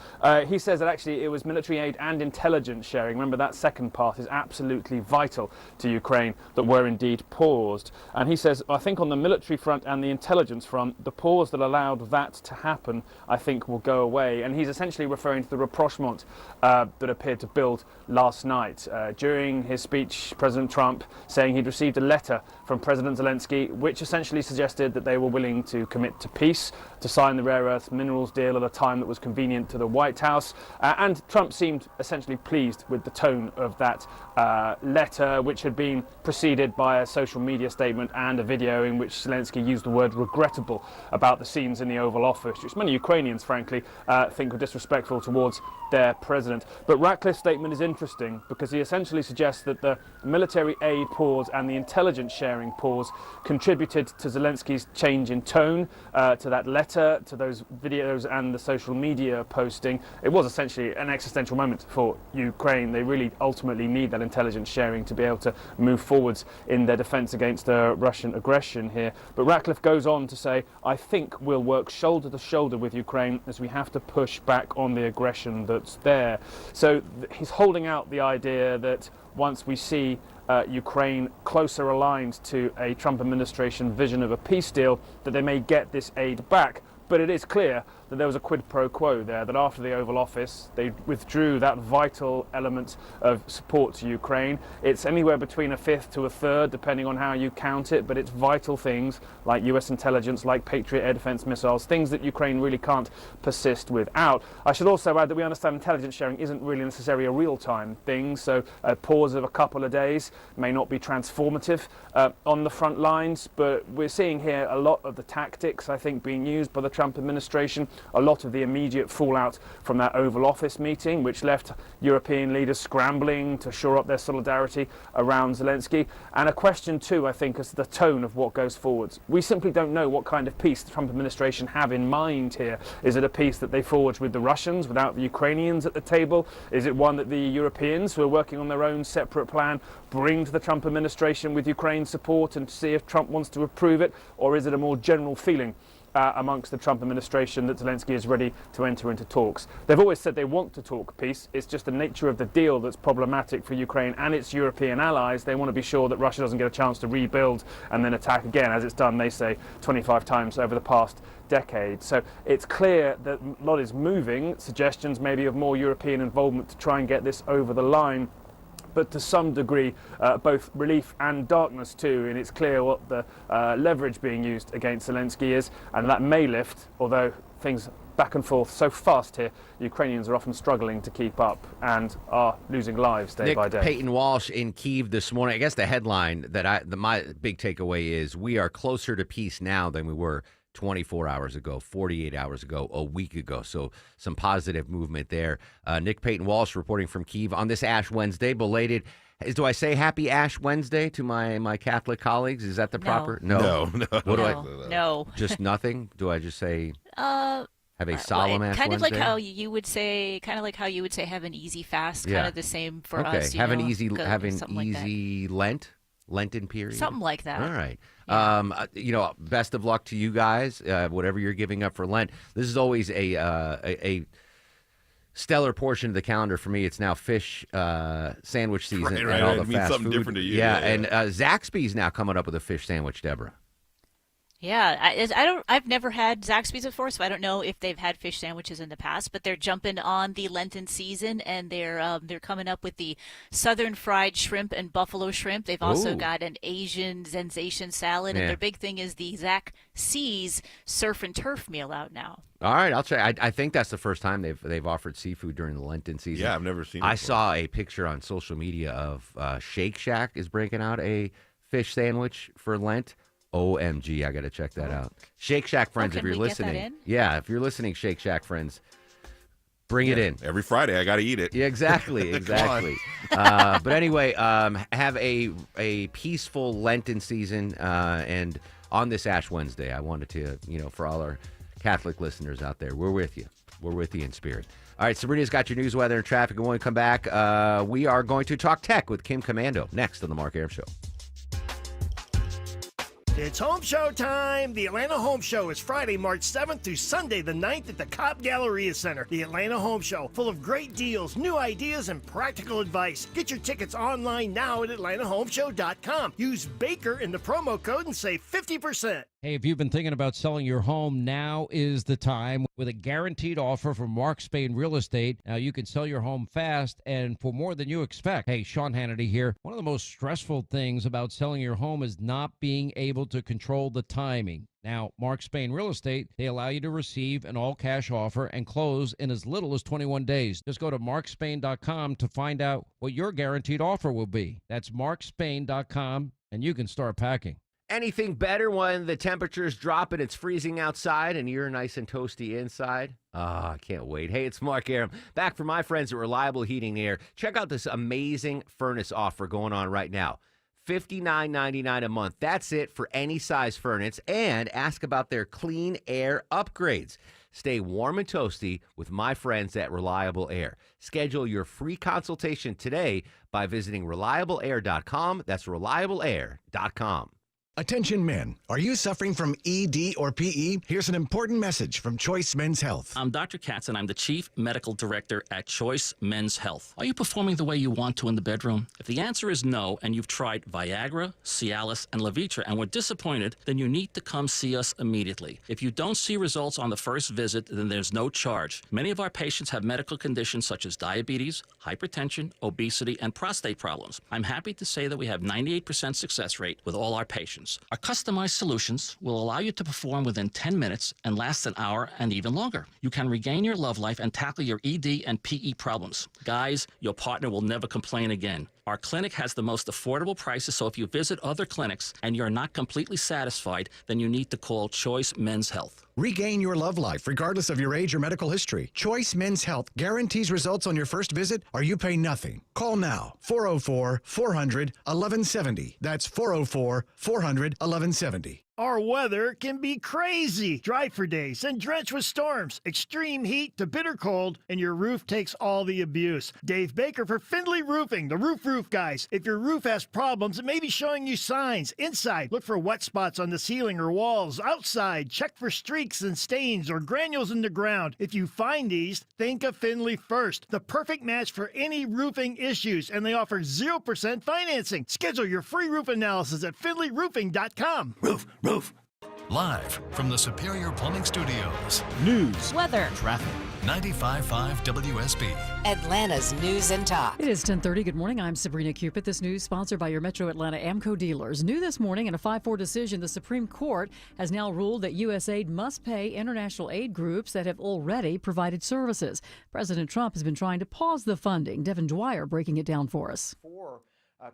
He says that actually it was military aid and intelligence sharing. Remember, that second part is absolutely vital to Ukraine, that were indeed paused. And he says, I think on the military front and the intelligence front, the pause that allowed that to happen, I think will go away. And he's essentially referring to the rapprochement that appeared to build last night. During his speech, President Trump saying he'd received a letter from President Zelensky, which essentially suggested that they were willing willing to commit to peace, to sign the rare earth minerals deal at a time that was convenient to the White House. And Trump seemed essentially pleased with the tone of that letter, which had been preceded by a social media statement and a video in which Zelensky used the word regrettable about the scenes in the Oval Office, which many Ukrainians, frankly, think were disrespectful towards their president. But Ratcliffe's statement is interesting because he essentially suggests that the military aid pause and the intelligence sharing pause contributed to Zelensky's change in tone, to that letter, to those videos and the social media posting. It was essentially an existential moment for Ukraine. They really ultimately need that intelligence sharing to be able to move forwards in their defense against Russian aggression here. But Ratcliffe goes on to say, I think we'll work shoulder to shoulder with Ukraine as we have to push back on the aggression that's there. So he's holding out the idea that once we see Ukraine closer aligned to a Trump administration vision of a peace deal, that they may get this aid back. But it is clear that there was a quid pro quo there, that after the Oval Office, they withdrew that vital element of support to Ukraine. It's anywhere between a fifth to a third, depending on how you count it, but it's vital things like US intelligence, like Patriot air defense missiles, things that Ukraine really can't persist without. I should also add that we understand intelligence sharing isn't really necessarily a real-time thing, so a pause of a couple of days may not be transformative on the front lines, but we're seeing here a lot of the tactics, I think, being used by the Trump administration, a lot of the immediate fallout from that Oval Office meeting, which left European leaders scrambling to shore up their solidarity around Zelensky. And a question too, I think, is the tone of what goes forwards. We simply don't know what kind of peace the Trump administration have in mind here. Is it a peace that they forge with the Russians without the Ukrainians at the table? Is it one that the Europeans, who are working on their own separate plan, bring to the Trump administration with Ukraine's support and see if Trump wants to approve it? Or is it a more general feeling amongst the Trump administration that Zelensky is ready to enter into talks? They've always said they want to talk peace. It's just the nature of the deal that's problematic for Ukraine and its European allies. They want to be sure that Russia doesn't get a chance to rebuild and then attack again, as it's done, they say, 25 times over the past decade. So it's clear that a lot is moving, suggestions maybe of more European involvement to try and get this over the line. But to some degree, both relief and darkness too, and it's clear what the leverage being used against Zelensky is, and that may lift, although things back and forth so fast here, Ukrainians are often struggling to keep up and are losing lives day by day. Nick Peyton Walsh in Kyiv this morning. I guess the headline that my big takeaway is we are closer to peace now than we were 24 hours ago, 48 hours ago, a week ago. So some positive movement there. Nick Peyton Walsh reporting from Kyiv on this Ash Wednesday. Belated. Do I say Happy Ash Wednesday to my Catholic colleagues? Is that the proper? No. What do I? No. Just nothing? Do I just say? Have a solemn Ash kind Wednesday? of like how you would say, have an easy fast. Kind of the same for us. Okay. Have an easy Lent. Lenten period? Something like that. All right. Yeah. Best of luck to you guys, whatever you're giving up for Lent. This is always a stellar portion of the calendar for me. It's now fish sandwich season and all the it means fast something food. different to you. Yeah, and Zaxby's now coming up with a fish sandwich, Deborah. Yeah, I've never had Zaxby's before, so I don't know if they've had fish sandwiches in the past. But they're jumping on the Lenten season, and they're coming up with the Southern fried shrimp and buffalo shrimp. They've also got an Asian sensation salad, and their big thing is the Zach C's surf and turf meal out now. All right, I'll try. I think that's the first time they've offered seafood during the Lenten season. Yeah, I've never seen it I before. saw a picture on social media of Shake Shack is breaking out a fish sandwich for Lent. OMG, I got to check that out. Shake Shack friends, if you're listening. Yeah, if you're listening, Shake Shack friends, bring it in. Every Friday, I got to eat it. Yeah, exactly. But anyway, have a peaceful Lenten season. And on this Ash Wednesday, I wanted to, for all our Catholic listeners out there, we're with you. We're with you in spirit. All right, Sabrina's got your news, weather, and traffic. And when we come back, we are going to talk tech with Kim Commando next on The Mark Arum Show. It's Home Show time! The Atlanta Home Show is Friday, March 7th through Sunday the 9th at the Cobb Galleria Center. The Atlanta Home Show, full of great deals, new ideas, and practical advice. Get your tickets online now at atlantahomeshow.com. Use Baker in the promo code and save 50%. Hey, if you've been thinking about selling your home, now is the time. With a guaranteed offer from Mark Spain Real Estate, now you can sell your home fast and for more than you expect. Hey, Sean Hannity here. One of the most stressful things about selling your home is not being able to control the timing. Now, Mark Spain Real Estate, they allow you to receive an all-cash offer and close in as little as 21 days. Just go to markspain.com to find out what your guaranteed offer will be. That's markspain.com, and you can start packing. Anything better when the temperatures drop and it's freezing outside and you're nice and toasty inside? Ah, I can't wait. Hey, it's Mark Aram, back from my friends at Reliable Heating and Air. Check out this amazing furnace offer going on right now. $59.99 a month. That's it for any size furnace. And ask about their clean air upgrades. Stay warm and toasty with my friends at Reliable Air. Schedule your free consultation today by visiting reliableair.com. That's reliableair.com. Attention men, are you suffering from ED or PE? Here's an important message from Choice Men's Health. I'm Dr. Katz, and I'm the Chief Medical Director at Choice Men's Health. Are you performing the way you want to in the bedroom? If the answer is no, and you've tried Viagra, Cialis, and Levitra and were disappointed, then you need to come see us immediately. If you don't see results on the first visit, then there's no charge. Many of our patients have medical conditions such as diabetes, hypertension, obesity, and prostate problems. I'm happy to say that we have 98% success rate with all our patients. Our customized solutions will allow you to perform within 10 minutes and last an hour and even longer. You can regain your love life and tackle your ED and PE problems. Guys, your partner will never complain again. Our clinic has the most affordable prices, so if you visit other clinics and you're not completely satisfied, then you need to call Choice Men's Health. Regain your love life regardless of your age or medical history. Choice Men's Health guarantees results on your first visit or you pay nothing. Call now. 404-400-1170. That's 404-400-1170. Our weather can be crazy. Dry for days and drenched with storms, extreme heat to bitter cold, and your roof takes all the abuse. Dave Baker for Findlay Roofing, the roof guys. If your roof has problems, it may be showing you signs. Inside, look for wet spots on the ceiling or walls. Outside, check for streaks and stains or granules in the ground. If you find these, think of Findlay first. The perfect match for any roofing issues, and they offer 0% financing. Schedule your free roof analysis at findlayroofing.com. Roof. Live from the Superior Plumbing Studios. News, weather, traffic. 95.5 WSB. Atlanta's News and Talk. It is 10:30. Good morning. I'm Sabrina Cupid. This news sponsored by your Metro Atlanta Amco dealers. New this morning in a 5-4 decision, the Supreme Court has now ruled that USAID must pay international aid groups that have already provided services. President Trump has been trying to pause the funding. Devin Dwyer breaking it down for us.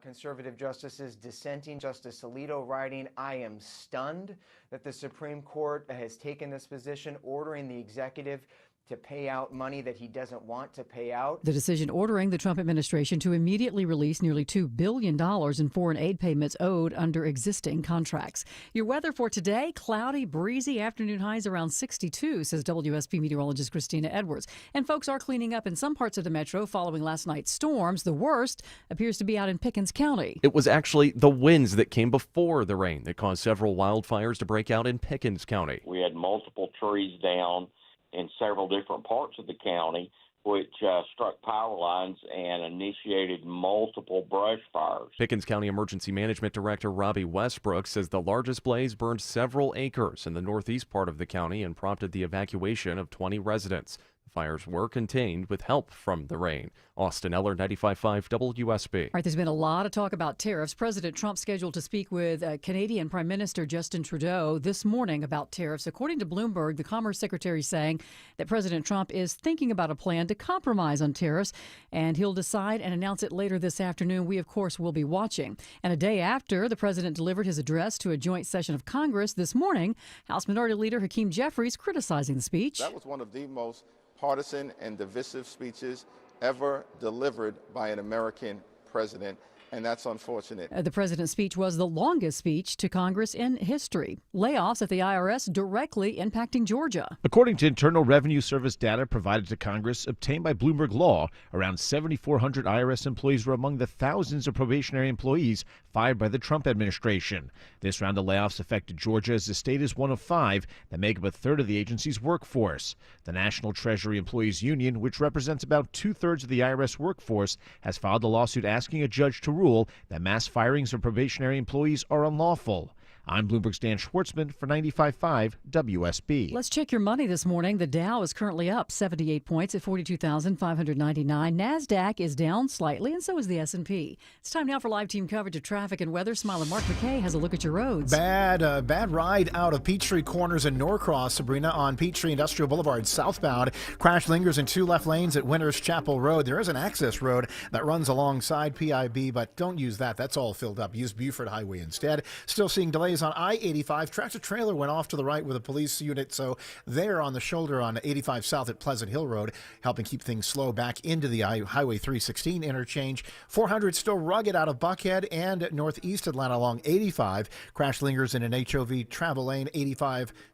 Conservative justices dissenting. Justice Alito writing, "I am stunned that the Supreme Court has taken this position, ordering the executive to pay out money that he doesn't want to pay out." The decision ordering the Trump administration to immediately release nearly $2 billion in foreign aid payments owed under existing contracts. Your weather for today, cloudy, breezy, afternoon highs around 62, says WSP meteorologist Christina Edwards. And folks are cleaning up in some parts of the metro following last night's storms. The worst appears to be out in Pickens County. It was actually the winds that came before the rain that caused several wildfires to break out in Pickens County. We had multiple trees down in several different parts of the county, which struck power lines and initiated multiple brush fires. Pickens County Emergency Management Director Robbie Westbrook says the largest blaze burned several acres in the northeast part of the county and prompted the evacuation of 20 residents. The fires were contained with help from the rain. Austin Eller, 95.5 WSB. All right, there's been a lot of talk about tariffs. President Trump scheduled to speak with Canadian Prime Minister Justin Trudeau this morning about tariffs. According to Bloomberg, the Commerce Secretary saying that President Trump is thinking about a plan to compromise on tariffs, and he'll decide and announce it later this afternoon. We, of course, will be watching. And a day after the president delivered his address to a joint session of Congress this morning, House Minority Leader Hakeem Jeffries criticizing the speech. That was one of the most partisan and divisive speeches ever delivered by an American president, and that's unfortunate. The president's speech was the longest speech to Congress in history. Layoffs at the IRS directly impacting Georgia. According to Internal Revenue Service data provided to Congress obtained by Bloomberg Law, around 7,400 IRS employees were among the thousands of probationary employees fired by the Trump administration. This round of layoffs affected Georgia as the state is one of 5 that make up a third of the agency's workforce. The National Treasury Employees Union, which represents about 2/3 of the IRS workforce, has filed a lawsuit asking a judge to rule that mass firings of probationary employees are unlawful. I'm Bloomberg's Dan Schwartzman for 95.5 WSB. Let's check your money this morning. The Dow is currently up 78 points at 42,599. NASDAQ is down slightly, and so is the S&P. It's time now for live team coverage of traffic and weather. Smiler Mark McKay has a look at your roads. Bad ride out of Peachtree Corners in Norcross, Sabrina, on Peachtree Industrial Boulevard southbound. Crash lingers in 2 left lanes at Winters Chapel Road. There is an access road that runs alongside PIB, but don't use that. That's all filled up. Use Buford Highway instead. Still seeing delays on I-85. Tractor trailer went off to the right with a police unit, so they're on the shoulder on 85 South at Pleasant Hill Road, helping keep things slow back into the Highway 316 interchange. 400 still rugged out of Buckhead and northeast Atlanta along 85. Crash lingers in an HOV travel lane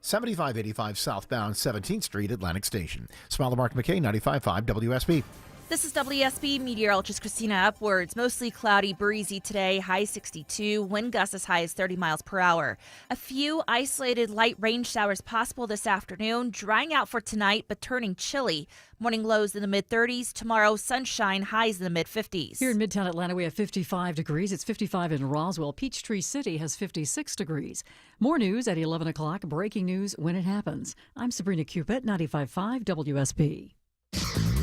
75 southbound 17th Street, Atlantic Station. Smiler Mark McKay, 95.5 WSB. This is WSB meteorologist Christina Upwards. Mostly cloudy, breezy today, high 62, wind gusts as high as 30 miles per hour. A few isolated light rain showers possible this afternoon, drying out for tonight but turning chilly. Morning lows in the mid-30s. Tomorrow, sunshine, highs in the mid-50s. Here in Midtown Atlanta, we have 55 degrees. It's 55 in Roswell. Peachtree City has 56 degrees. More news at 11 o'clock. Breaking news when it happens. I'm Sabrina Cupid, 95.5 WSB.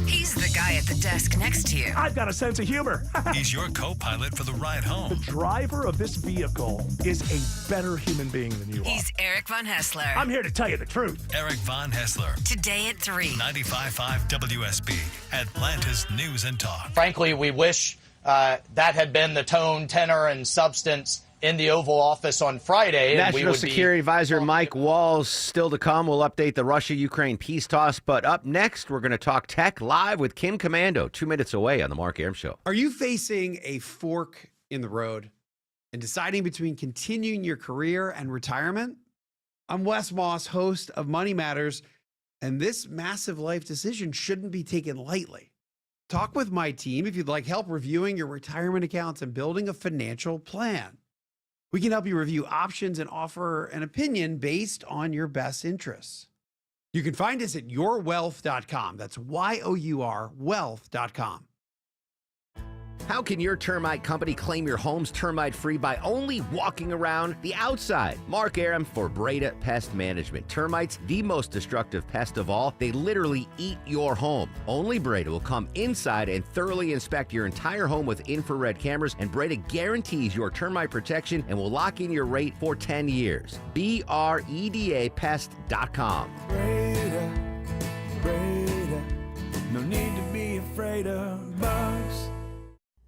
He's the guy at the desk next to you. I've got a sense of humor. He's your co-pilot for the ride home. The driver of this vehicle is a better human being than you are. He's Eric Von Hessler. I'm here to tell you the truth. Eric Von Hessler. Today at 3. 95.5 WSB, Atlanta's News and Talk. Frankly, we wish that had been the tone, tenor, and substance in the Oval Office on Friday. National Security Advisor Mike Walls still to come. We'll update the Russia-Ukraine peace toss. But up next, we're going to talk tech live with Kim Komando, 2 minutes away on the Mark Arum Show. Are you facing a fork in the road and deciding between continuing your career and retirement? I'm Wes Moss, host of Money Matters, and this massive life decision shouldn't be taken lightly. Talk with my team if you'd like help reviewing your retirement accounts and building a financial plan. We can help you review options and offer an opinion based on your best interests. You can find us at yourwealth.com. That's YOUR wealth.com. How can your termite company claim your home's termite-free by only walking around the outside? Mark Arum for Breda Pest Management. Termites, the most destructive pest of all. They literally eat your home. Only Breda will come inside and thoroughly inspect your entire home with infrared cameras, and Breda guarantees your termite protection and will lock in your rate for 10 years. BREDAPest.com. Breda, no need to be afraid of bugs.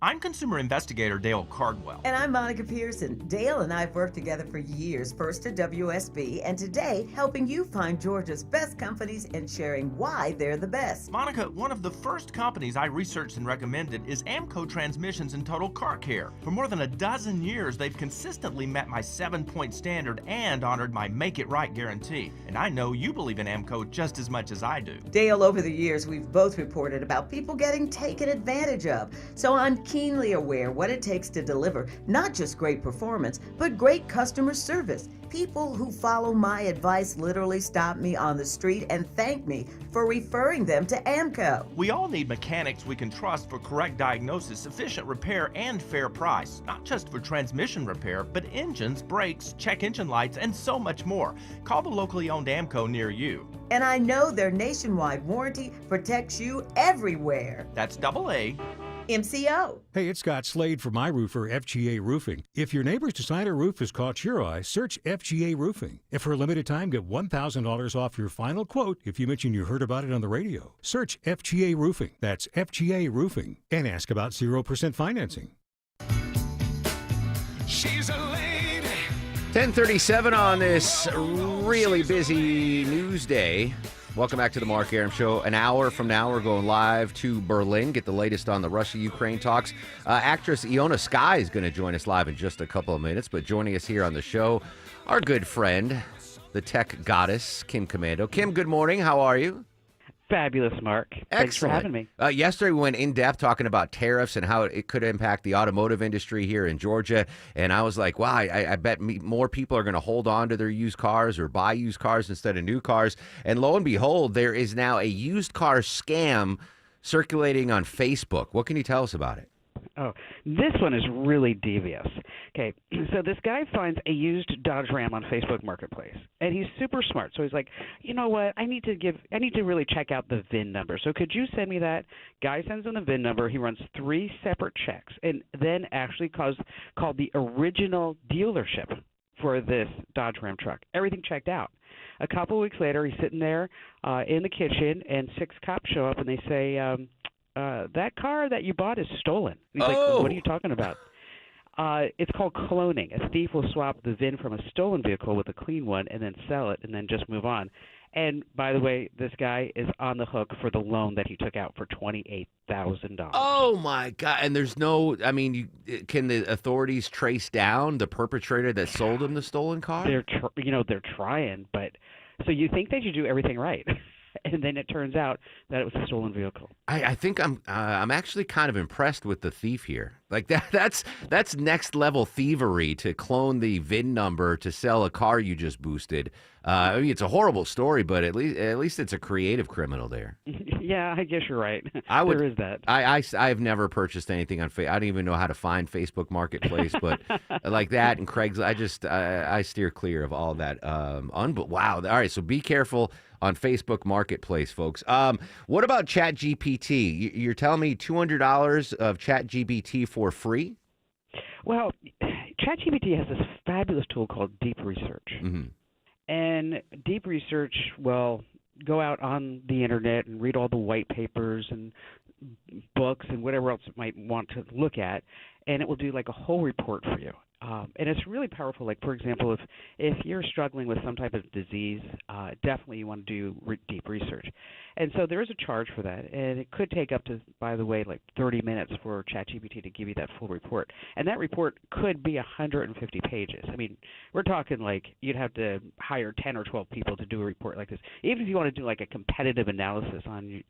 I'm consumer investigator Dale Cardwell. And I'm Monica Pearson. Dale and I have worked together for years, first at WSB, and today helping you find Georgia's best companies and sharing why they're the best. Monica, one of the first companies I researched and recommended is Amco Transmissions and Total Car Care. For more than a dozen years, they've consistently met my 7-point standard and honored my Make It Right guarantee. And I know you believe in Amco just as much as I do. Dale, over the years, we've both reported about people getting taken advantage of. So I'm keenly aware what it takes to deliver not just great performance, but great customer service. People who follow my advice literally stop me on the street and thank me for referring them to Amco. We all need mechanics we can trust for correct diagnosis, efficient repair, and fair price. Not just for transmission repair, but engines, brakes, check engine lights, and so much more. Call the locally owned Amco near you. And I know their nationwide warranty protects you everywhere. That's AA. MCO. Hey, it's Scott Slade from My Roofer FGA Roofing. If your neighbor's designer roof has caught your eye, search FGA Roofing. And for a limited time, get $1,000 off your final quote if you mention you heard about it on the radio. Search FGA Roofing. That's FGA Roofing. And ask about 0% financing. She's a lady. 10:37 on this really busy news day. Welcome back to the Mark Arum Show. An hour from now, we're going live to Berlin, get the latest on the Russia-Ukraine talks. Actress Iona Skye is going to join us live in just a couple of minutes, but joining us here on the show, our good friend, the tech goddess, Kim Komando. Kim, good morning. How are you? Fabulous, Mark. Thanks for having me. Yesterday, we went in depth talking about tariffs and how it could impact the automotive industry here in Georgia. And I was like, wow, I bet more people are going to hold on to their used cars or buy used cars instead of new cars. And lo and behold, there is now a used car scam circulating on Facebook. What can you tell us about it? Oh, this one is really devious. Okay, so this guy finds a used Dodge Ram on Facebook Marketplace, and he's super smart. So he's like, you know what? I need to really check out the VIN number. So could you send me that? Guy sends him the VIN number. He runs 3 separate checks, and then actually called the original dealership for this Dodge Ram truck. Everything checked out. A couple of weeks later, he's sitting there in the kitchen, and 6 cops show up, and they say, that car that you bought is stolen. And he's like, what are you talking about? It's called cloning. A thief will swap the VIN from a stolen vehicle with a clean one and then sell it and then just move on. And by the way, this guy is on the hook for the loan that he took out for $28,000. Oh my God! And there's no, I mean, can the authorities trace down the perpetrator that sold him the stolen car? They're trying, but so you think they should do everything right, and then it turns out that it was a stolen vehicle. I think I'm actually kind of impressed with the thief here. Like that's next level thievery to clone the VIN number to sell a car you just boosted. I mean, it's a horrible story, but at least it's a creative criminal there. Yeah, I guess you're right. There is that. I've never purchased anything on Facebook. I don't even know how to find Facebook Marketplace, but like that and Craigslist, I steer clear of all that. Wow. All right, so be careful on Facebook Marketplace, folks. What about ChatGPT? You're telling me $200 of ChatGPT for free? Well, ChatGPT has this fabulous tool called Deep Research. Mm-hmm. And Deep Research will go out on the internet and read all the white papers and books and whatever else it might want to look at, and it will do like a whole report for you. And it's really powerful. Like, for example, if you're struggling with some type of disease, definitely you want to do deep research. And so there is a charge for that, and it could take up to, by the way, like 30 minutes for ChatGPT to give you that full report. And that report could be 150 pages. I mean, we're talking like you'd have to hire 10 or 12 people to do a report like this, even if you want to do like a competitive analysis on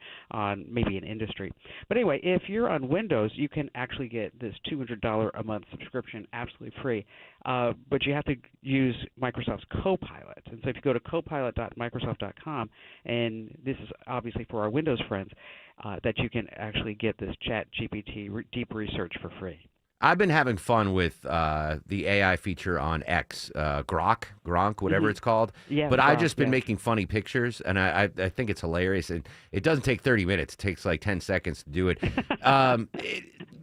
maybe an industry. But anyway, if you're on Windows, you can actually get this $200 a month subscription absolutely free, but you have to use Microsoft's Copilot. And so if you go to copilot.microsoft.com, and this is obviously for our Windows friends, that you can actually get this ChatGPT deep research for free. I've been having fun with the AI feature on X, Gronk, whatever it's called. Yeah, but I've just been yeah. making funny pictures, and I think it's hilarious. And it doesn't take 30 minutes; it takes like 10 seconds to do it.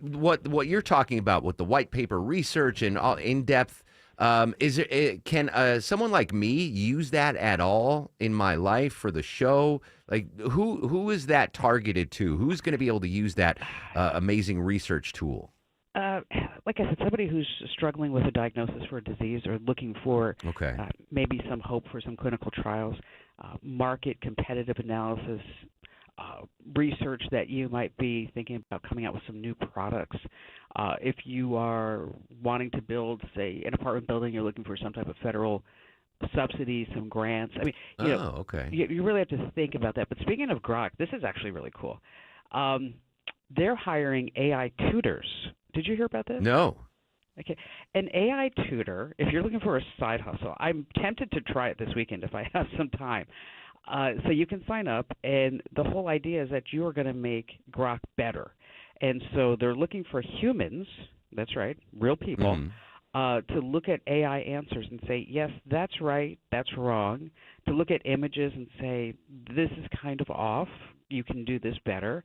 What you're talking about with the white paper research and all in depth. Can someone like me use that at all in my life for the show? Like, who is that targeted to? Who's going to be able to use that amazing research tool? Like I said, somebody who's struggling with a diagnosis for a disease or looking for maybe some hope for some clinical trials, market competitive analysis, research that you might be thinking about coming out with some new products. If you are wanting to build, say, an apartment building, you're looking for some type of federal subsidies, some grants. I mean, you really have to think about that. But speaking of Grok, this is actually really cool. They're hiring AI tutors. Did you hear about this? No. Okay. An AI tutor, if you're looking for a side hustle, I'm tempted to try it this weekend if I have some time. So you can sign up, and the whole idea is that you are going to make Grok better. And so they're looking for humans, that's right, real people, to look at AI answers and say, yes, that's right, that's wrong, to look at images and say, this is kind of off, you can do this better,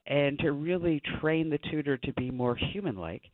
and to really train the tutor to be more human-like.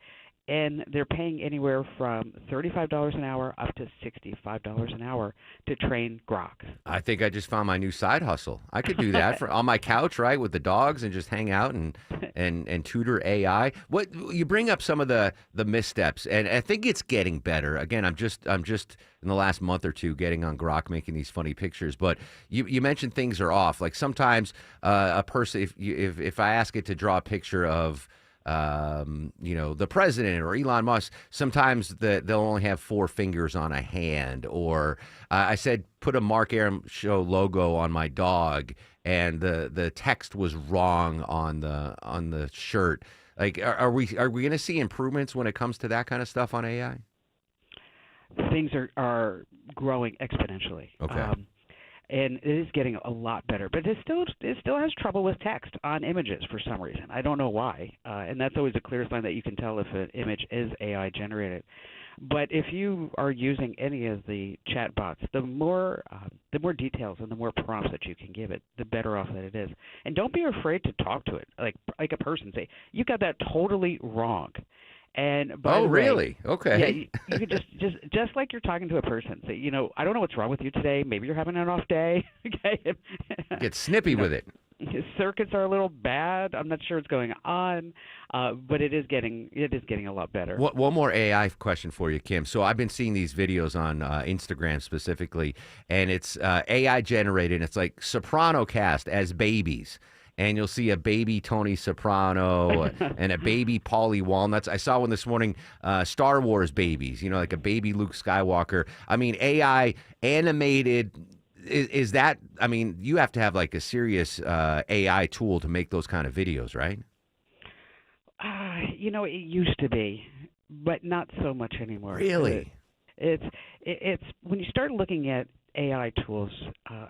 And they're paying anywhere from $35 an hour up to $65 an hour to train Grok. I think I just found my new side hustle. I could do that on my couch, right, with the dogs and just hang out and tutor AI. What you bring up some of the missteps, and I think it's getting better. Again, I'm just in the last month or two getting on Grok, making these funny pictures. But you mentioned things are off. Like sometimes a person, if I ask it to draw a picture of the president or Elon Musk, sometimes they'll only have 4 fingers on a hand. Or I said, put a Mark Arum Show logo on my dog, and the text was wrong on the shirt. Like, are we going to see improvements when it comes to that kind of stuff on AI? Things are growing exponentially. Okay. and it is getting a lot better. But it still has trouble with text on images for some reason. I don't know why, and that's always a clear sign that you can tell if an image is AI generated. But if you are using any of the chat bots, the more details and the more prompts that you can give it, the better off that it is. And don't be afraid to talk to it like a person. Say, you got that totally wrong. And by the way, really? Okay. Yeah, you could just like you're talking to a person. Say, I don't know what's wrong with you today. Maybe you're having an off day. Okay. Get snippy with it. His circuits are a little bad. I'm not sure what's going on, but it is getting a lot better. One more AI question for you, Kim. So I've been seeing these videos on Instagram specifically, and it's AI generated. It's like Soprano cast as babies. And you'll see a baby Tony Soprano and a baby Paulie Walnuts. I saw one this morning, Star Wars babies, like a baby Luke Skywalker. I mean, AI animated, is that, I mean, you have to have like a serious AI tool to make those kind of videos, right? It used to be, but not so much anymore. Really? It's when you start looking at AI tools.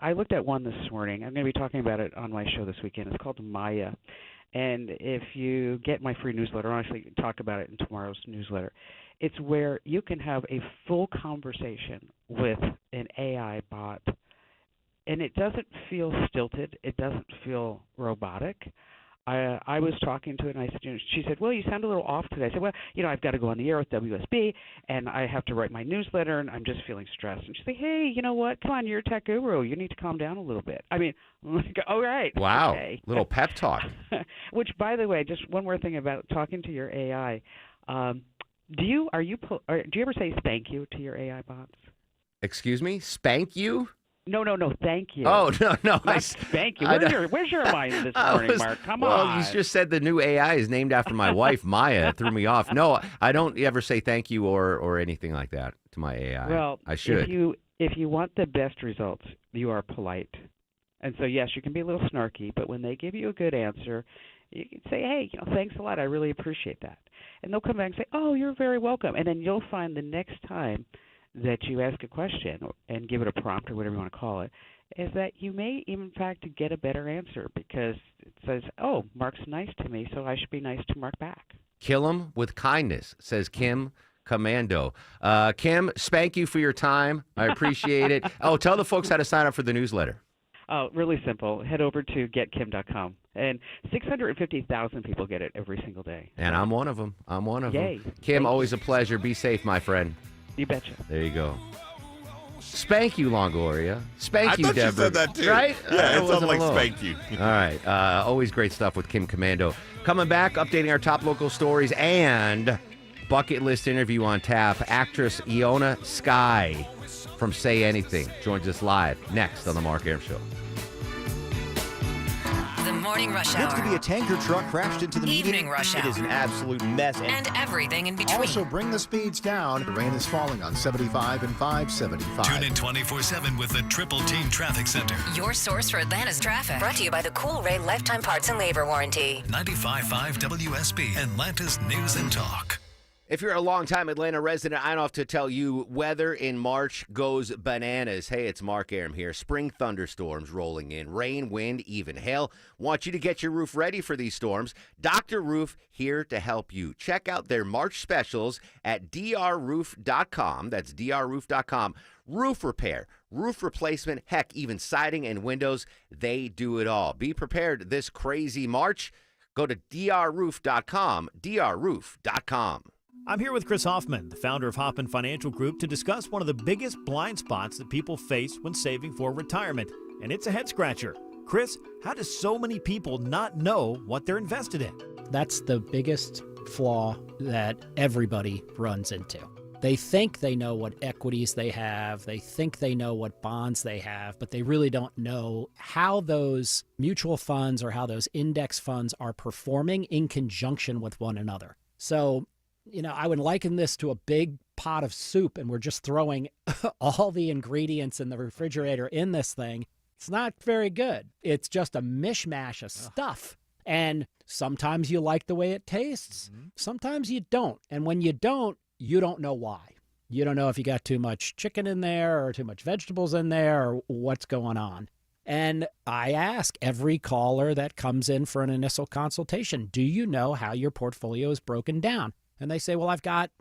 I looked at one this morning. I'm going to be talking about it on my show this weekend. It's called Maya. And if you get my free newsletter, I'll actually talk about it in tomorrow's newsletter. It's where you can have a full conversation with an AI bot, and it doesn't feel stilted. It doesn't feel robotic. I was talking to it, and I said, she said, well, you sound a little off today. I said, well, I've got to go on the air with WSB, and I have to write my newsletter, and I'm just feeling stressed. And she said, hey, you know what? Come on, you're a tech guru. You need to calm down a little bit. I mean, all right. Wow. Okay. Little pep talk. Which, by the way, just one more thing about talking to your AI. Do you ever say thank you to your AI bots? Excuse me? Spank you? No, thank you. Oh, no. Thank you. Where's your mind this morning, Mark? Come on. Well, you just said the new AI is named after my wife, Maya. It threw me off. No, I don't ever say thank you or anything like that to my AI. Well, I should. If you want the best results, you are polite. And so, yes, you can be a little snarky, but when they give you a good answer, you can say, hey, thanks a lot. I really appreciate that. And they'll come back and say, oh, you're very welcome. And then you'll find the next time that you ask a question and give it a prompt or whatever you want to call it, is that you may, in fact, get a better answer because it says, oh, Mark's nice to me, so I should be nice to Mark back. Kill him with kindness, says Kim Commando. Kim, spank you for your time. I appreciate it. Oh, tell the folks how to sign up for the newsletter. Oh, really simple. Head over to getkim.com. And 650,000 people get it every single day. And I'm one of them. Yay. Kim, always a pleasure. Be safe, my friend. You betcha. There you go. Spank you, Longoria. Spank you, I thought Deborah. you said that too. Right? Yeah, it sounds like alone. spank you. All right. Always great stuff with Kim Commando. Coming back, updating our top local stories and bucket list interview on tap. Actress Iona Skye from Say Anything joins us live next on The Mark Arum Show. The Morning Rush Hour. Looks to be a tanker truck crashed into the Evening median. Rush Hour. It is an absolute mess. And everything in between. Also, bring the speeds down. The rain is falling on 75 and 575. Tune in 24/7 with the Triple Team Traffic Center. Your source for Atlanta's traffic. Brought to you by the Cool Ray Lifetime Parts and Labor Warranty. 95.5 WSB, Atlanta's News and Talk. If you're a longtime Atlanta resident, I don't have to tell you, weather in March goes bananas. Hey, it's Mark Arum here. Spring thunderstorms rolling in. Rain, wind, even hail. Want you to get your roof ready for these storms. Dr. Roof here to help you. Check out their March specials at drroof.com. That's drroof.com. Roof repair, roof replacement, heck, even siding and windows. They do it all. Be prepared this crazy March. Go to drroof.com, drroof.com. I'm here with Chris Hoffman, the founder of Hoffman Financial Group, to discuss one of the biggest blind spots that people face when saving for retirement, and it's a head scratcher. Chris, how do so many people not know what they're invested in? That's the biggest flaw that everybody runs into. They think they know what equities they have, they think they know what bonds they have, but they really don't know how those mutual funds or how those index funds are performing in conjunction with one another. So, I would liken this to a big pot of soup, and we're just throwing all the ingredients in the refrigerator in this thing. It's not very good. It's just a mishmash of stuff. And sometimes you like the way it tastes. Sometimes you don't. And when you don't know why. You don't know if you got too much chicken in there or too much vegetables in there or what's going on. And I ask every caller that comes in for an initial consultation, do you know how your portfolio is broken down? And they say, well, I've got,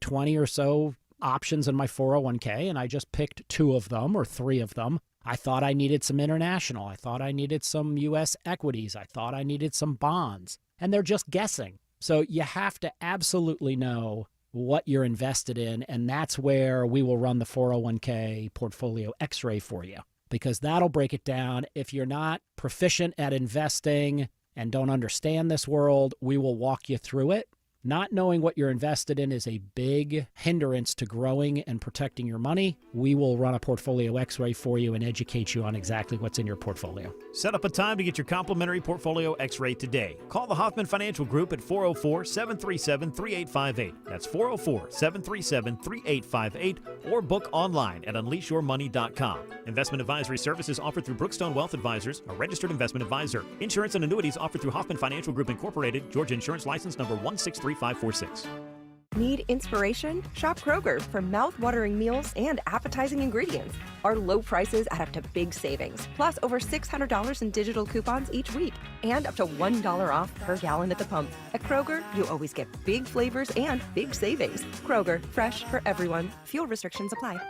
20 or so options in my 401k, and I just picked 2 of them or 3 of them. I thought I needed some international. I thought I needed some U.S. equities. I thought I needed some bonds. And they're just guessing. So you have to absolutely know what you're invested in, and that's where we will run the 401k portfolio x-ray for you, because that'll break it down. If you're not proficient at investing and don't understand this world, we will walk you through it. Not knowing what you're invested in is a big hindrance to growing and protecting your money. We will run a portfolio x-ray for you and educate you on exactly what's in your portfolio. Set up a time to get your complimentary portfolio x-ray today. Call the Hoffman Financial Group at 404-737-3858. That's 404-737-3858, or book online at unleashyourmoney.com. Investment advisory services offered through Brookstone Wealth Advisors, a registered investment advisor. Insurance and annuities offered through Hoffman Financial Group Incorporated, Georgia Insurance License number 163546. Need inspiration? Shop Kroger for mouth-watering meals and appetizing ingredients. Our low prices add up to big savings, plus over $600 in digital coupons each week, and up to $1 off per gallon at the pump. At Kroger, you always get big flavors and big savings. Kroger, fresh for everyone. Fuel restrictions apply.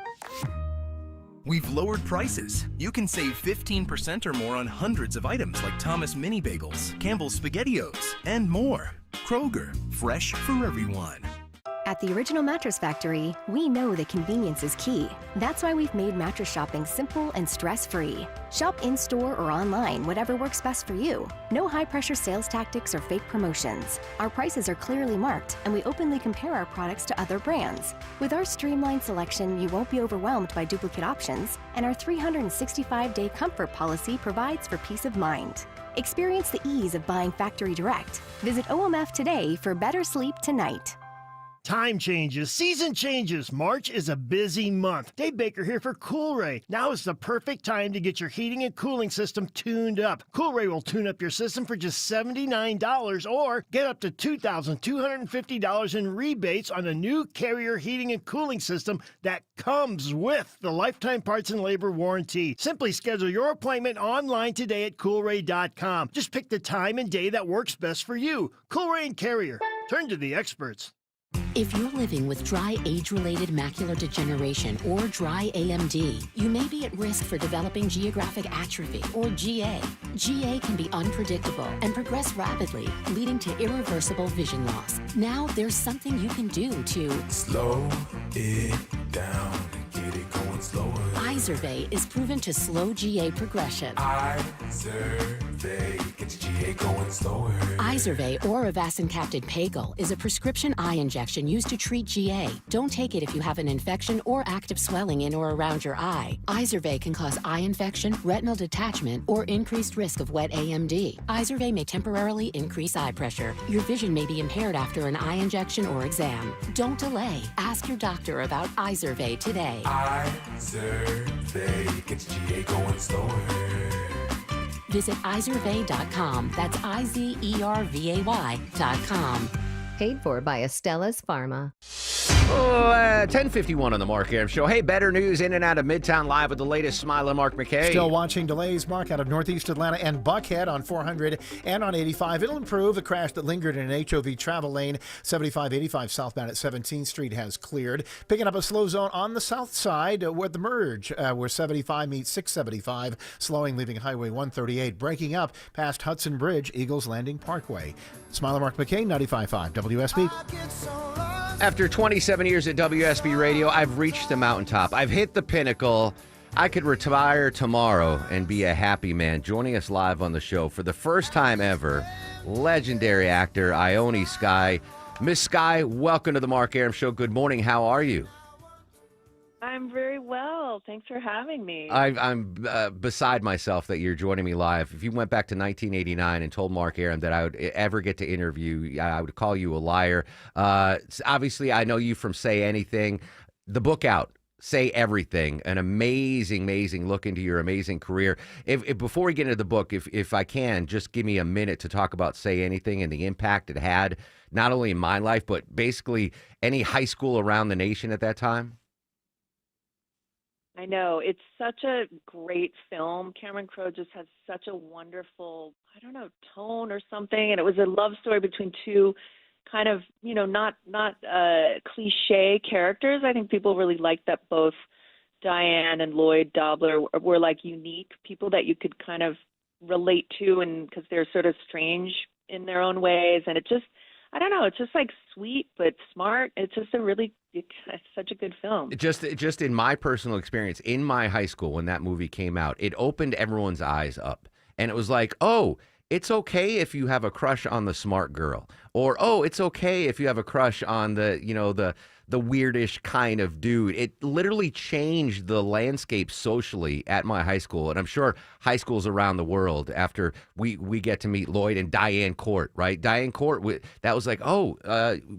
We've lowered prices. You can save 15% or more on hundreds of items like Thomas Mini Bagels, Campbell's SpaghettiOs, and more. Kroger, fresh for everyone. At the Original Mattress Factory, we know that convenience is key. That's why we've made mattress shopping simple and stress-free. Shop in-store or online, whatever works best for you. No high-pressure sales tactics or fake promotions. Our prices are clearly marked, and we openly compare our products to other brands. With our streamlined selection, you won't be overwhelmed by duplicate options, and our 365-day comfort policy provides for peace of mind. Experience the ease of buying factory direct. Visit OMF today for better sleep tonight. Time changes, season changes. March is a busy month. Dave Baker here for Coolray. Now is the perfect time to get your heating and cooling system tuned up. Coolray will tune up your system for just $79 or get up to $2,250 in rebates on a new Carrier heating and cooling system that comes with the lifetime parts and labor warranty. Simply schedule your appointment online today at Coolray.com. Just pick the time and day that works best for you. Coolray and Carrier. Turn to the experts. If you're living with dry age-related macular degeneration or dry AMD, you may be at risk for developing geographic atrophy or GA. GA can be unpredictable and progress rapidly, leading to irreversible vision loss. Now there's something you can do to slow it down and get it going slower. Izervay is proven to slow GA progression. Izervay gets GA going slower. Izervay or avacincaptad pegol is a prescription eye injection used to treat GA. Don't take it if you have an infection or active swelling in or around your eye. Izervay can cause eye infection, retinal detachment, or increased risk of wet AMD. Izervay may temporarily increase eye pressure. Your vision may be impaired after an eye injection or exam. Don't delay. Ask your doctor about Izervay today. Izervay gets GA going slower. Visit Izervay.com. That's IZERVAY.com. Paid for by Astellas Pharma. 10:51 on the Mark Arum Show. Hey, better news in and out of Midtown Live with the latest Smiling Mark McKay. Still watching delays, Mark, out of Northeast Atlanta and Buckhead on 400 and on 85. It'll improve. The crash that lingered in an HOV travel lane, 7585 southbound at 17th Street, has cleared. Picking up a slow zone on the south side where the merge, where 75 meets 675, slowing, leaving Highway 138, breaking up past Hudson Bridge, Eagles Landing Parkway. Smiling Mark McKay, 95.5 WSB. After 27 years at WSB Radio, I've reached the mountaintop. I've hit the pinnacle. I could retire tomorrow and be a happy man. Joining us live on the show for the first time ever, legendary actor Ione Skye. Miss Skye, welcome to the Mark Arum Show. Good morning. How are you? I'm very well. Thanks for having me. I'm beside myself that you're joining me live. If you went back to 1989 and told Mark Arum that I would ever get to interview, I would call you a liar. Obviously, I know you from Say Anything. The book out, Say Everything, an amazing, amazing look into your amazing career. If before we get into the book, if I can, just give me a minute to talk about Say Anything and the impact it had, not only in my life, but basically any high school around the nation at that time. I know. It's such a great film. Cameron Crowe just has such a wonderful, I don't know, tone or something. And it was a love story between two kind of, not cliche characters. I think people really liked that both Diane and Lloyd Dobler were like unique people that you could kind of relate to, and because they're sort of strange in their own ways. And it just, I don't know, it's just like sweet but smart. It's just it's such a good film. Just in my personal experience, in my high school when that movie came out, it opened everyone's eyes up. And it was like, oh, it's okay if you have a crush on the smart girl, or oh, it's okay if you have a crush on the weirdish kind of dude. It literally changed the landscape socially at my high school, and I'm sure high schools around the world. After we get to meet Lloyd and Diane Court, right? Diane Court, that was like, oh,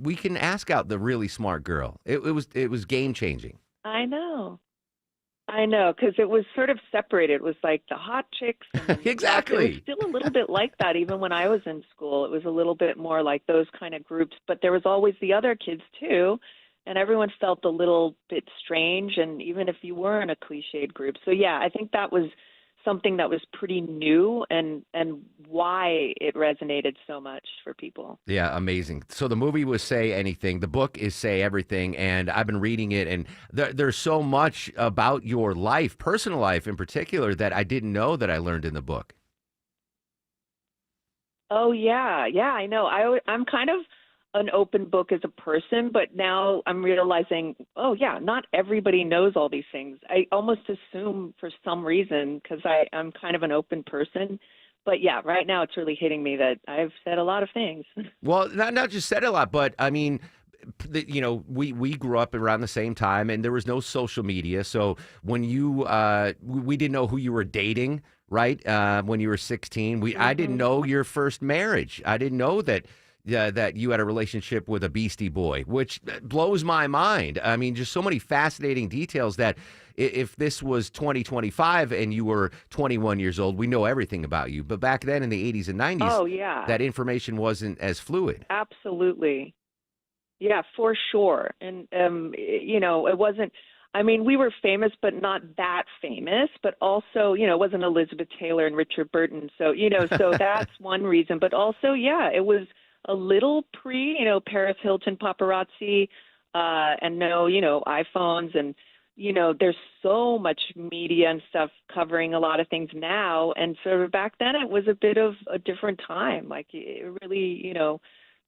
we can ask out the really smart girl. It was game changing. I know, because it was sort of separated. It was like the hot chicks. And exactly. It was still a little bit like that even when I was in school. It was a little bit more like those kind of groups. But there was always the other kids, too. And everyone felt a little bit strange, and even if you were in a cliched group. So, yeah, I think that was something that was pretty new and why it resonated so much for people. Yeah, amazing. So the movie was Say Anything. The book is Say Everything, and I've been reading it, and there's so much about your life, personal life in particular, that I didn't know that I learned in the book. Oh, yeah. Yeah, I know. I'm kind of an open book as a person, but now I'm realizing, oh yeah, not everybody knows all these things. I almost assume for some reason, because I'm kind of an open person. But yeah, right now it's really hitting me that I've said a lot of things. Well, not just said a lot, but I mean, we grew up around the same time, and there was no social media. So when we didn't know who you were dating, right? When you were 16, I didn't know your first marriage. I didn't know that you had a relationship with a Beastie Boy, which blows my mind. I mean, just so many fascinating details that if this was 2025 and you were 21 years old, we know everything about you. But back then in the 80s and 90s, oh, yeah, that information wasn't as fluid. Absolutely. Yeah, for sure. And, it wasn't, I mean, we were famous, but not that famous, but also, it wasn't Elizabeth Taylor and Richard Burton. So, so that's one reason. But also, yeah, it was a little pre, Paris Hilton paparazzi, and no, iPhones, and, there's so much media and stuff covering a lot of things now. And so back then it was a bit of a different time. Like it really,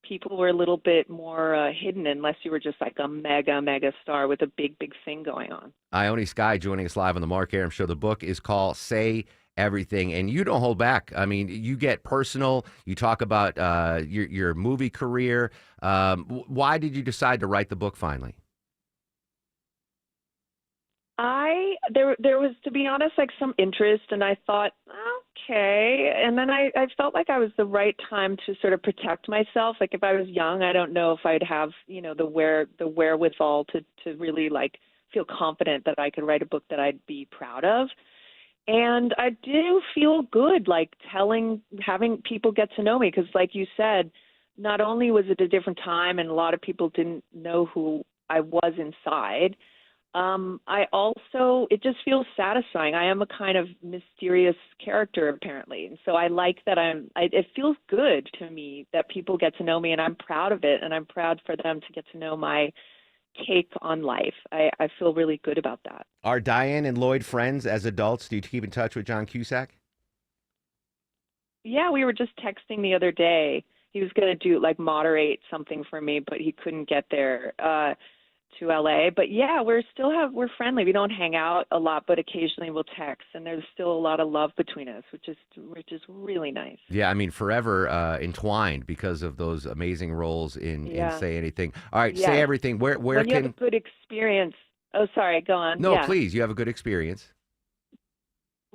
people were a little bit more hidden unless you were just like a mega star with a big thing going on. Ione Skye joining us live on the Mark Arum Show. The book is called Say Everything, and you don't hold back. I mean, you get personal. You talk about your movie career. Why did you decide to write the book finally? There was, to be honest, like some interest, and I thought, okay. And then I felt like I was the right time to sort of protect myself. Like if I was young, I don't know if I'd have, the wherewithal to really like feel confident that I could write a book that I'd be proud of. And I do feel good, like having people get to know me, because like you said, not only was it a different time and a lot of people didn't know who I was inside, it just feels satisfying. I am a kind of mysterious character, apparently. And so I like that it feels good to me that people get to know me, and I'm proud of it. And I'm proud for them to get to know my take on life. I feel really good about that. Are Diane and Lloyd friends as adults? Do you keep in touch with John Cusack? Yeah, we were just texting the other day. He was going to moderate something for me, but he couldn't get there to LA. But yeah, we're friendly. We don't hang out a lot, but occasionally we'll text, and there's still a lot of love between us, which is really nice. Yeah, I mean, forever entwined because of those amazing roles in Say Anything. All right, yeah. Say Everything. Where when can you have a good experience? Oh, sorry, go on. No, yeah. Please. You have a good experience.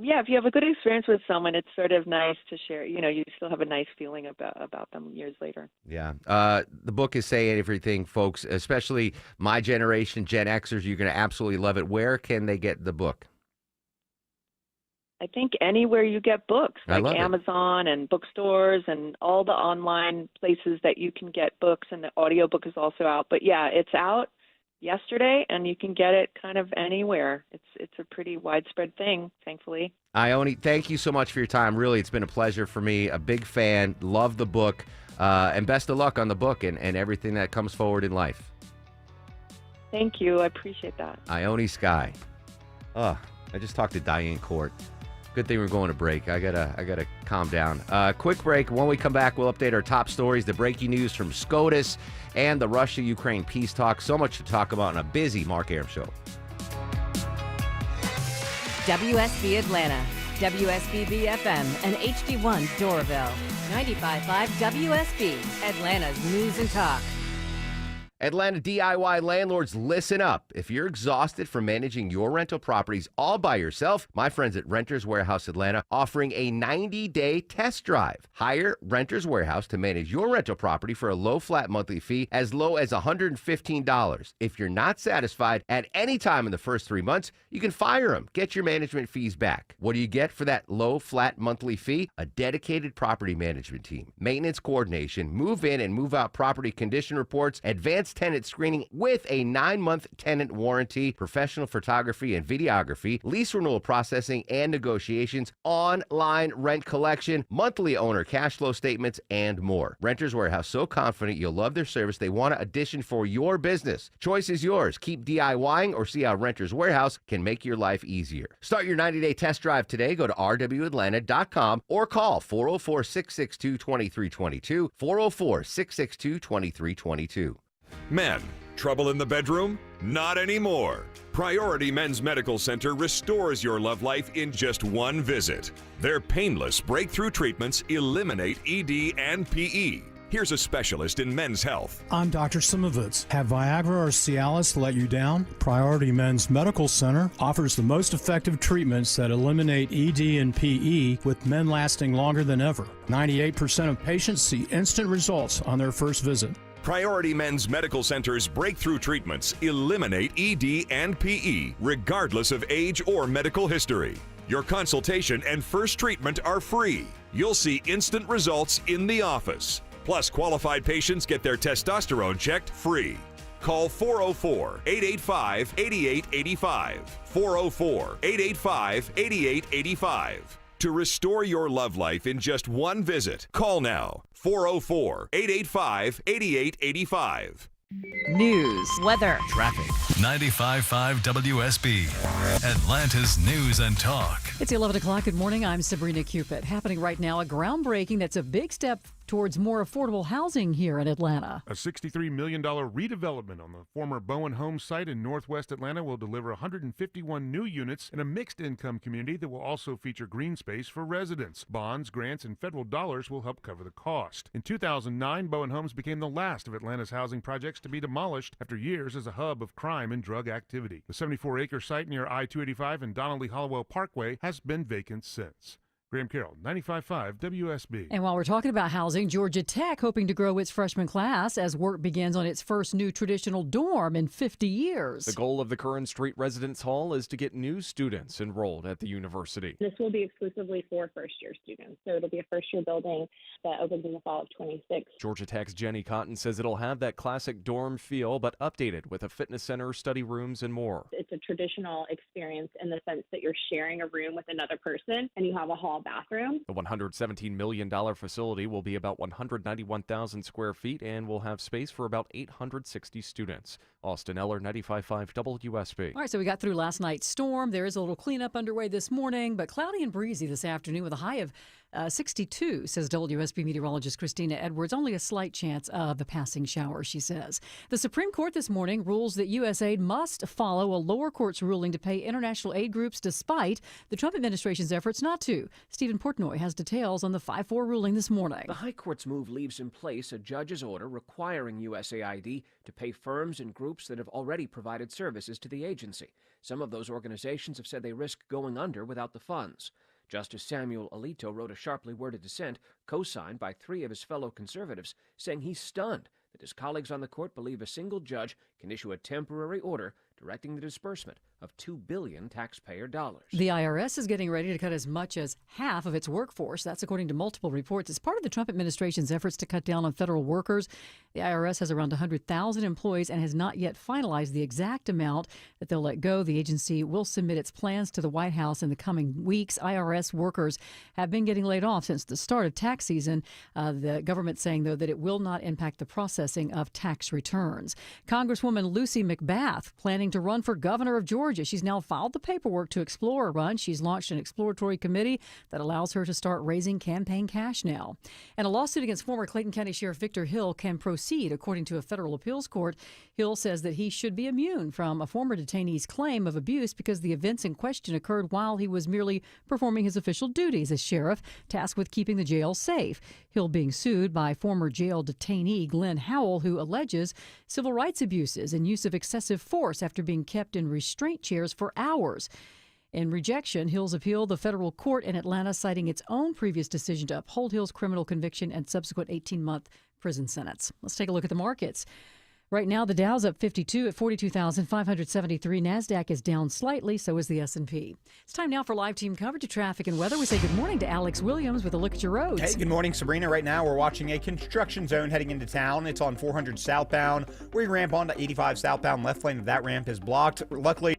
Yeah, if you have a good experience with someone, it's sort of nice to share. You still have a nice feeling about them years later. Yeah. The book is saying everything, folks, especially my generation, Gen Xers. You're going to absolutely love it. Where can they get the book? I think anywhere you get books, I like love it. Amazon and bookstores and all the online places that you can get books, and the audiobook is also out. But yeah, it's out yesterday, and you can get it kind of anywhere. It's a pretty widespread thing, thankfully. Ione, thank you so much for your time. Really, it's been a pleasure for me. A big fan. Love the book. And best of luck on the book and everything that comes forward in life. Thank you. I appreciate that. Ione Skye. I just talked to Diane Court. Good thing we're going to break. I gotta calm down. Quick break. When we come back, we'll update our top stories, the breaking news from SCOTUS, and the Russia-Ukraine peace talk. So much to talk about in a busy Mark Arum show. WSB Atlanta, WSBB FM, and HD1 Doraville. 95.5 WSB, Atlanta's News and Talk. Atlanta DIY landlords, listen up. If you're exhausted from managing your rental properties all by yourself, my friends at Renters Warehouse Atlanta offering a 90-day test drive. Hire Renters Warehouse to manage your rental property for a low flat monthly fee as low as $115. If you're not satisfied at any time in the first 3 months, you can fire them. Get your management fees back. What do you get for that low flat monthly fee? A dedicated property management team, maintenance coordination, move in and move out property condition reports, advanced tenant screening with a 9-month tenant warranty, professional photography and videography, lease renewal processing and negotiations, online rent collection, monthly owner cash flow statements, and more. Renters Warehouse, so confident you'll love their service, they want an addition for your business. Choice is yours. Keep DIYing or see how Renters Warehouse can make your life easier. Start your 90-day test drive today. Go to rwatlanta.com or call 404-662-2322, 404-662-2322. Men, trouble in the bedroom? Not anymore. Priority Men's Medical Center restores your love life in just one visit. Their painless breakthrough treatments eliminate ED and PE. Here's a specialist in men's health. I'm Dr. Simovitz. Have Viagra or Cialis let you down? Priority Men's Medical Center offers the most effective treatments that eliminate ED and PE, with men lasting longer than ever. 98% of patients see instant results on their first visit. Priority Men's Medical Center's breakthrough treatments eliminate ED and PE, regardless of age or medical history. Your consultation and first treatment are free. You'll see instant results in the office. Plus, qualified patients get their testosterone checked free. Call 404-885-8885. 404-885-8885. To restore your love life in just one visit, call now. 404-885-8885. News, weather, traffic. 95.5 WSB, Atlanta's News and Talk. It's 11 o'clock. Good morning. I'm Sabrina Cupid. Happening right now, a groundbreaking that's a big step towards more affordable housing here in Atlanta. A $63 million redevelopment on the former Bowen Homes site in northwest Atlanta will deliver 151 new units in a mixed-income community that will also feature green space for residents. Bonds, grants, and federal dollars will help cover the cost. In 2009, Bowen Homes became the last of Atlanta's housing projects to be demolished after years as a hub of crime and drug activity. The 74-acre site near I-285 and Donnelly-Hollowell Parkway has been vacant since. Graham Carroll, 95.5 WSB. And while we're talking about housing, Georgia Tech hoping to grow its freshman class as work begins on its first new traditional dorm in 50 years. The goal of the Curran Street Residence Hall is to get new students enrolled at the university. This will be exclusively for first-year students, so it'll be a first-year building that opens in the fall of 26. Georgia Tech's Jenny Cotton says it'll have that classic dorm feel, but updated with a fitness center, study rooms, and more. It's a traditional experience in the sense that you're sharing a room with another person, and you have a hall bathroom. The $117 million facility will be about 191,000 square feet and will have space for about 860 students. Austin Eller, 95.5 WSB. All right, so we got through last night's storm. There is a little cleanup underway this morning, but cloudy and breezy this afternoon with a high of 62, says WSB meteorologist Christina Edwards. Only a slight chance of a passing shower, she says. The Supreme Court this morning rules that USAID must follow a lower court's ruling to pay international aid groups despite the Trump administration's efforts not to. Stephen Portnoy has details on the 5-4 ruling this morning. The High Court's move leaves in place a judge's order requiring USAID to pay firms and groups that have already provided services to the agency. Some of those organizations have said they risk going under without the funds. Justice Samuel Alito wrote a sharply worded dissent, co-signed by 3 of his fellow conservatives, saying he's stunned that his colleagues on the court believe a single judge can issue a temporary order directing the disbursement of $2 billion taxpayer dollars. The IRS is getting ready to cut as much as half of its workforce. That's according to multiple reports. It's part of the Trump administration's efforts to cut down on federal workers. The IRS has around 100,000 employees and has not yet finalized the exact amount that they'll let go. The agency will submit its plans to the White House in the coming weeks. IRS workers have been getting laid off since the start of tax season. The government saying, though, that it will not impact the processing of tax returns. Congresswoman Lucy McBath planning to run for governor of Georgia. She's now filed the paperwork to explore a run. She's launched an exploratory committee that allows her to start raising campaign cash now. And a lawsuit against former Clayton County Sheriff Victor Hill can proceed, according to a federal appeals court. Hill says that he should be immune from a former detainee's claim of abuse because the events in question occurred while he was merely performing his official duties as sheriff, tasked with keeping the jail safe. Hill being sued by former jail detainee Glenn Howell, who alleges civil rights abuses and use of excessive force after being kept in restraint chairs for hours. In rejection, Hill's appealed the federal court in Atlanta, citing its own previous decision to uphold Hill's criminal conviction and subsequent 18-month prison sentence. Let's take a look at the markets. Right now, the Dow's up 52 at 42,573. NASDAQ is down slightly, so is the S&P. It's time now for live team coverage of traffic and weather. We say good morning to Alex Williams with a look at your roads. Hey, good morning, Sabrina. Right now, we're watching a construction zone heading into town. It's on 400 southbound, where you ramp onto 85 southbound. Left lane of that ramp is blocked. Luckily,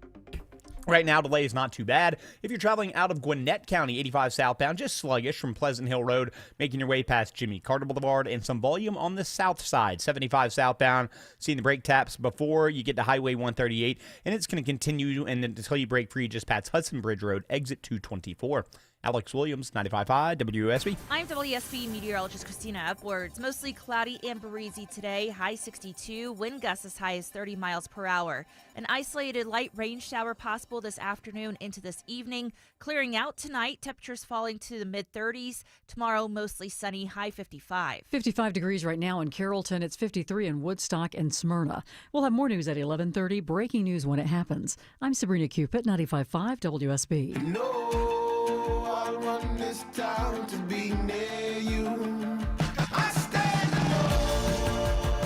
right now, delay is not too bad. If you're traveling out of Gwinnett County, 85 southbound, just sluggish from Pleasant Hill Road, making your way past Jimmy Carter Boulevard, and some volume on the south side, 75 southbound. Seeing the brake taps before you get to Highway 138, and it's going to continue until you break free just past Hudson Bridge Road, exit 224. Alex Williams, 95.5 WSB. I'm WSB meteorologist Christina Edwards. Mostly cloudy and breezy today, high 62, wind gusts as high as 30 miles per hour. An isolated light rain shower possible this afternoon into this evening. Clearing out tonight, temperatures falling to the mid-30s. Tomorrow, mostly sunny, high 55. 55 degrees right now in Carrollton. It's 53 in Woodstock and Smyrna. We'll have more news at 11:30. Breaking news when it happens. I'm Sabrina Cupid, 95.5 WSB. I want this town to be near you.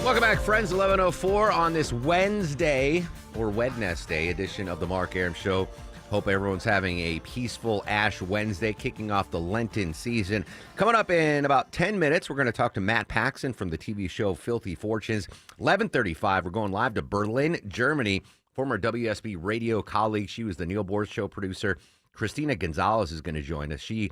Welcome back, friends. 11:04 on this Wednesday, or Wednesday edition of the Mark Arum Show. Hope everyone's having a peaceful Ash Wednesday, kicking off the Lenten season. Coming up in about 10 minutes, we're going to talk to Matt Paxson from the TV show Filthy Fortunes. 11:35, we're going live to Berlin, Germany. Former WSB radio colleague, she was the Neil Bohr Show producer. Christina Gonzalez is going to join us. She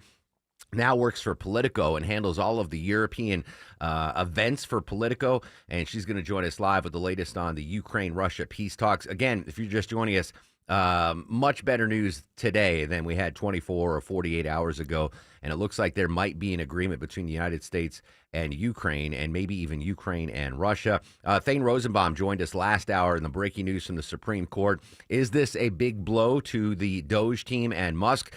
now works for Politico and handles all of the European events for Politico, and she's going to join us live with the latest on the Ukraine-Russia peace talks. Again, if you're just joining us, much better news today than we had 24 or 48 hours ago, and it looks like there might be an agreement between the United States and Ukraine, and maybe even Ukraine and Russia. Thane Rosenbaum joined us last hour in the breaking news from the Supreme Court. Is this a big blow to the Doge team and Musk?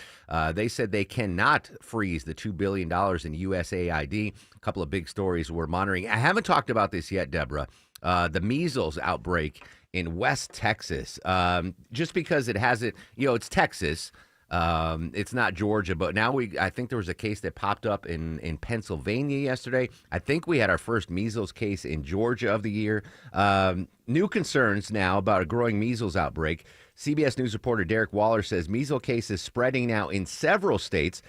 They said they cannot freeze the $2 billion in USAID. A couple of big stories we're monitoring. I haven't talked about this yet, Deborah. The measles outbreak in West Texas, just because it hasn't, it's Texas. It's not Georgia, but now I think there was a case that popped up in Pennsylvania yesterday. I think we had our first measles case in Georgia of the year. New concerns now about a growing measles outbreak. CBS News reporter Derek Waller says measles cases spreading now in several states.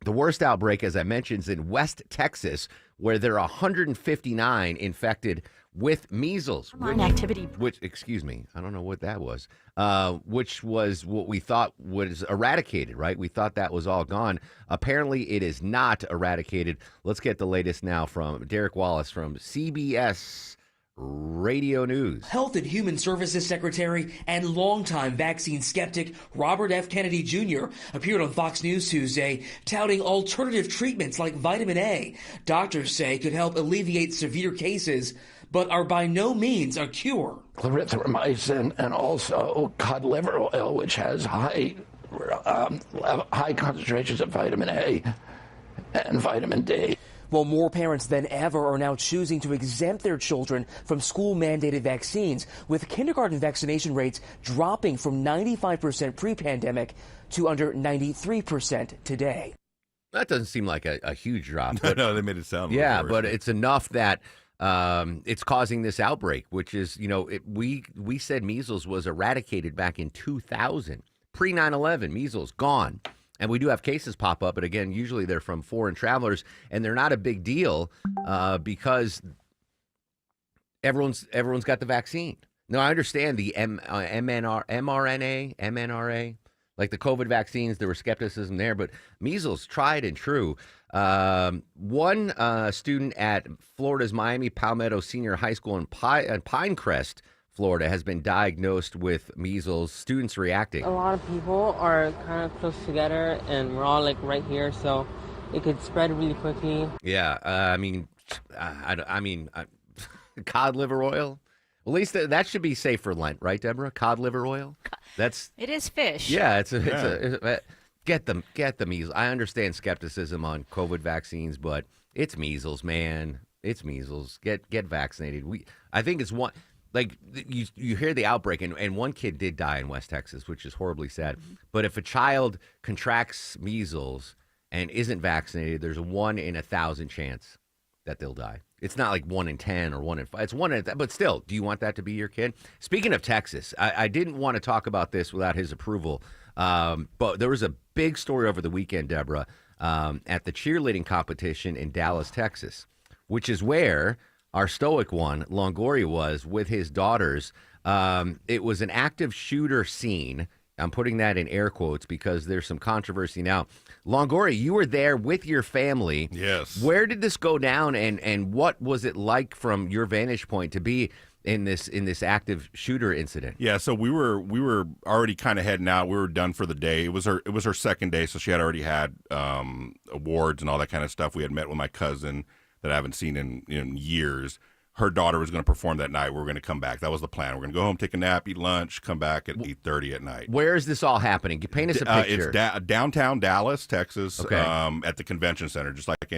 The worst outbreak, as I mentioned, is in West Texas, where there are 159 infected with measles. Excuse me, I don't know what that was. Which was what we thought was eradicated, right? We thought that was all gone. Apparently, it is not eradicated. Let's get the latest now from Derek Wallace from CBS Radio News. Health and Human Services Secretary and longtime vaccine skeptic Robert F. Kennedy Jr. appeared on Fox News Tuesday touting alternative treatments like vitamin A. Doctors say could help alleviate severe cases, but are by no means a cure. Clarithromycin and also cod liver oil, which has high concentrations of vitamin A and vitamin D. Well, more parents than ever are now choosing to exempt their children from school-mandated vaccines, with kindergarten vaccination rates dropping from 95% pre-pandemic to under 93% today. That doesn't seem like a huge drop. But, no, they made it sound yeah, worse. but it's enough that it's causing this outbreak, which is, we said measles was eradicated back in 2000. Pre 9/11, measles gone. And we do have cases pop up, but again, usually they're from foreign travelers, and they're not a big deal because everyone's got the vaccine. Now, I understand the mRNA, like the COVID vaccines, there was skepticism there, but measles, tried and true. One student at Florida's Miami Palmetto Senior High School in Pinecrest, Florida, has been diagnosed with measles. Students reacting. A lot of people are kind of close together, and we're all like right here, so it could spread really quickly. Yeah, cod liver oil. At least that should be safe for Lent, right, Deborah? Cod liver oil. It is fish. Yeah, get the measles. I understand skepticism on COVID vaccines, but it's measles, man. It's measles. Get vaccinated. I think it's one. Like, you hear the outbreak, and one kid did die in West Texas, which is horribly sad. Mm-hmm. But if a child contracts measles and isn't vaccinated, there's a 1 in 1,000 chance that they'll die. It's not like 1 in 10 or 1 in 5. It's 1 in, but still, do you want that to be your kid? Speaking of Texas, I didn't want to talk about this without his approval, but there was a big story over the weekend, Deborah, at the cheerleading competition in Dallas, Texas, which is where our stoic one, Longoria, was with his daughters. It was an active shooter scene. I'm putting that in air quotes because there's some controversy now. Longoria, you were there with your family. Yes. Where did this go down, and what was it like from your vantage point to be in this active shooter incident? Yeah, so we were already kind of heading out. We were done for the day. It was her second day, so she had already had awards and all that kind of stuff. We had met with my cousin that I haven't seen in years. Her daughter was going to perform that night. We were going to come back. That was the plan. We're going to go home, take a nap, eat lunch, come back at 8:30 at night. Where is this all happening? Paint us a picture. It's downtown Dallas, Texas, okay. At the convention center, just like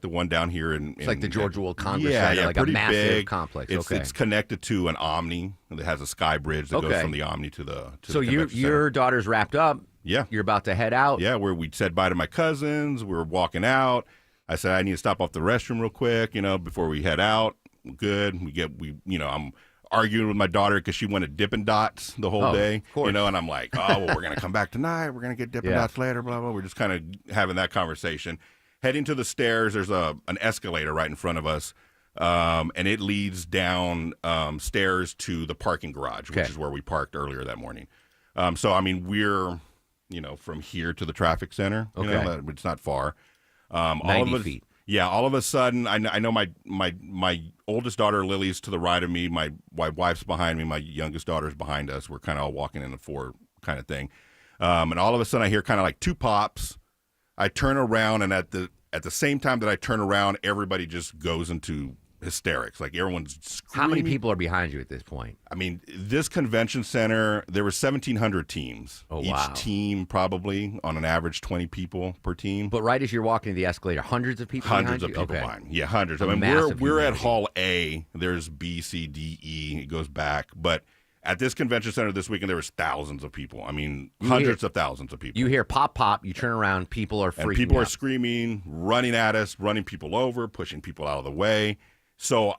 the one down here in. It's like the George Will Congress Center, like pretty a massive big complex. It's connected to an Omni that has a sky bridge that goes from the Omni to the. So your daughter's wrapped up. Yeah, you're about to head out. Yeah, we said bye to my cousins. We were walking out. I said I need to stop off the restroom real quick, before we head out. Good. I'm arguing with my daughter because she wanted Dippin' Dots the whole day, of course. and I'm like, oh, well, we're going to come back tonight. We're going to get Dippin' Dots later, blah, blah. We're just kind of having that conversation. Heading to the stairs, there's an escalator right in front of us, and it leads down stairs to the parking garage, which is where we parked earlier that morning. We're, from here to the traffic center. It's not far. 90 feet. Yeah, all of a sudden, I know my oldest daughter, Lily's to the right of me. My wife's behind me. My youngest daughter's behind us. We're kind of all walking in the four kind of thing. And all of a sudden, I hear kind of like two pops. I turn around, and at the same time that I turn around, everybody just goes into hysterics. Like, everyone's screaming. How many people are behind you at this point? I mean, this convention center, there were 1,700 teams. Oh, Each wow. team probably, on an average, 20 people per team. But right as you're walking the escalator, hundreds of people Hundreds of behind you? people behind me. Yeah, hundreds. A I mean, massive we're at humanity. Hall A. There's B, C, D, E. It goes back. But at this convention center this weekend, there was thousands of people. I mean, hundreds of thousands of people. You hear pop, pop. You turn around. People are freaking And people out. are screaming, running at us, running people over, pushing people out of the way. So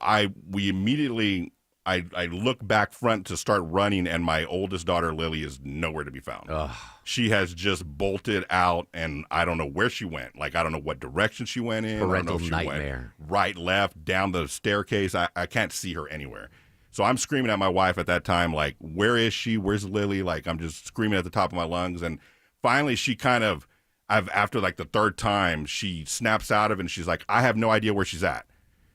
we immediately, I look back front to start running, and my oldest daughter, Lily, is nowhere to be found. Ugh. She has just bolted out, and I don't know where she went. Like, I don't know what direction she went in. Parental I don't know if she nightmare. went right, left, down the staircase. I can't see her anywhere. So I'm screaming at my wife at that time, like, where is she? Where's Lily? Like, I'm just screaming at the top of my lungs. And finally, she kind of, after like the third time, she snaps out of it, and she's like, I have no idea where she's at.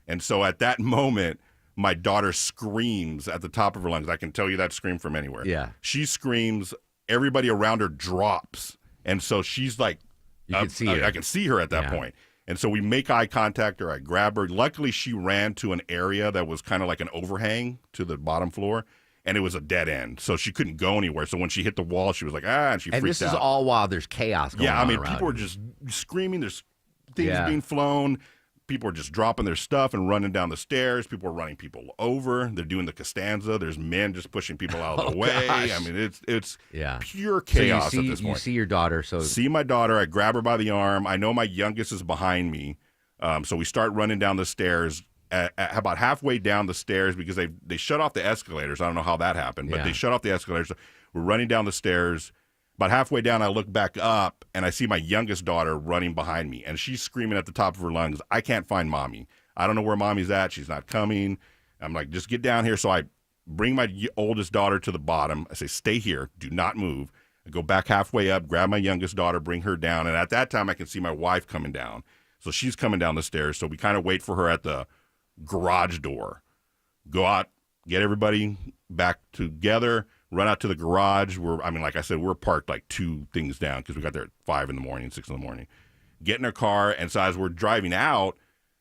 And so at that moment, my daughter screams at the top of her lungs. I can tell you that scream from anywhere. Yeah. She screams. Everybody around her drops. And so she's like, You can see her. I can see her at that point. And so we make eye contact, or I grab her. Luckily, she ran to an area that was kind of like an overhang to the bottom floor, and it was a dead end. So she couldn't go anywhere. So when she hit the wall, she was like, and she freaked out. And this is all while there's chaos going on. Yeah, I mean, around people you. are just screaming. There's things being flown. People are just dropping their stuff and running down the stairs. People are running people over. They're doing the Costanza. There's men just pushing people out of the way. Gosh. I mean, it's Yeah. pure chaos so at this point. You see your daughter. So See my daughter. I grab her by the arm. I know my youngest is behind me. So we start running down the stairs. At about halfway down the stairs, because they shut off the escalators. I don't know how that happened, but they shut off the escalators. We're running down the stairs. About halfway down, I look back up, and I see my youngest daughter running behind me, and she's screaming at the top of her lungs, I can't find Mommy. I don't know where Mommy's at. She's not coming. I'm like, just get down here. So I bring my oldest daughter to the bottom. I say, stay here. Do not move. I go back halfway up, grab my youngest daughter, bring her down, and at that time, I can see my wife coming down. So she's coming down the stairs, so we kind of wait for her at the garage door. Go out, get everybody back together, run out to the garage. Like I said, we're parked like 2 things down because we got there at 5 in the morning, 6 in the morning. Get in our car, and so as we're driving out,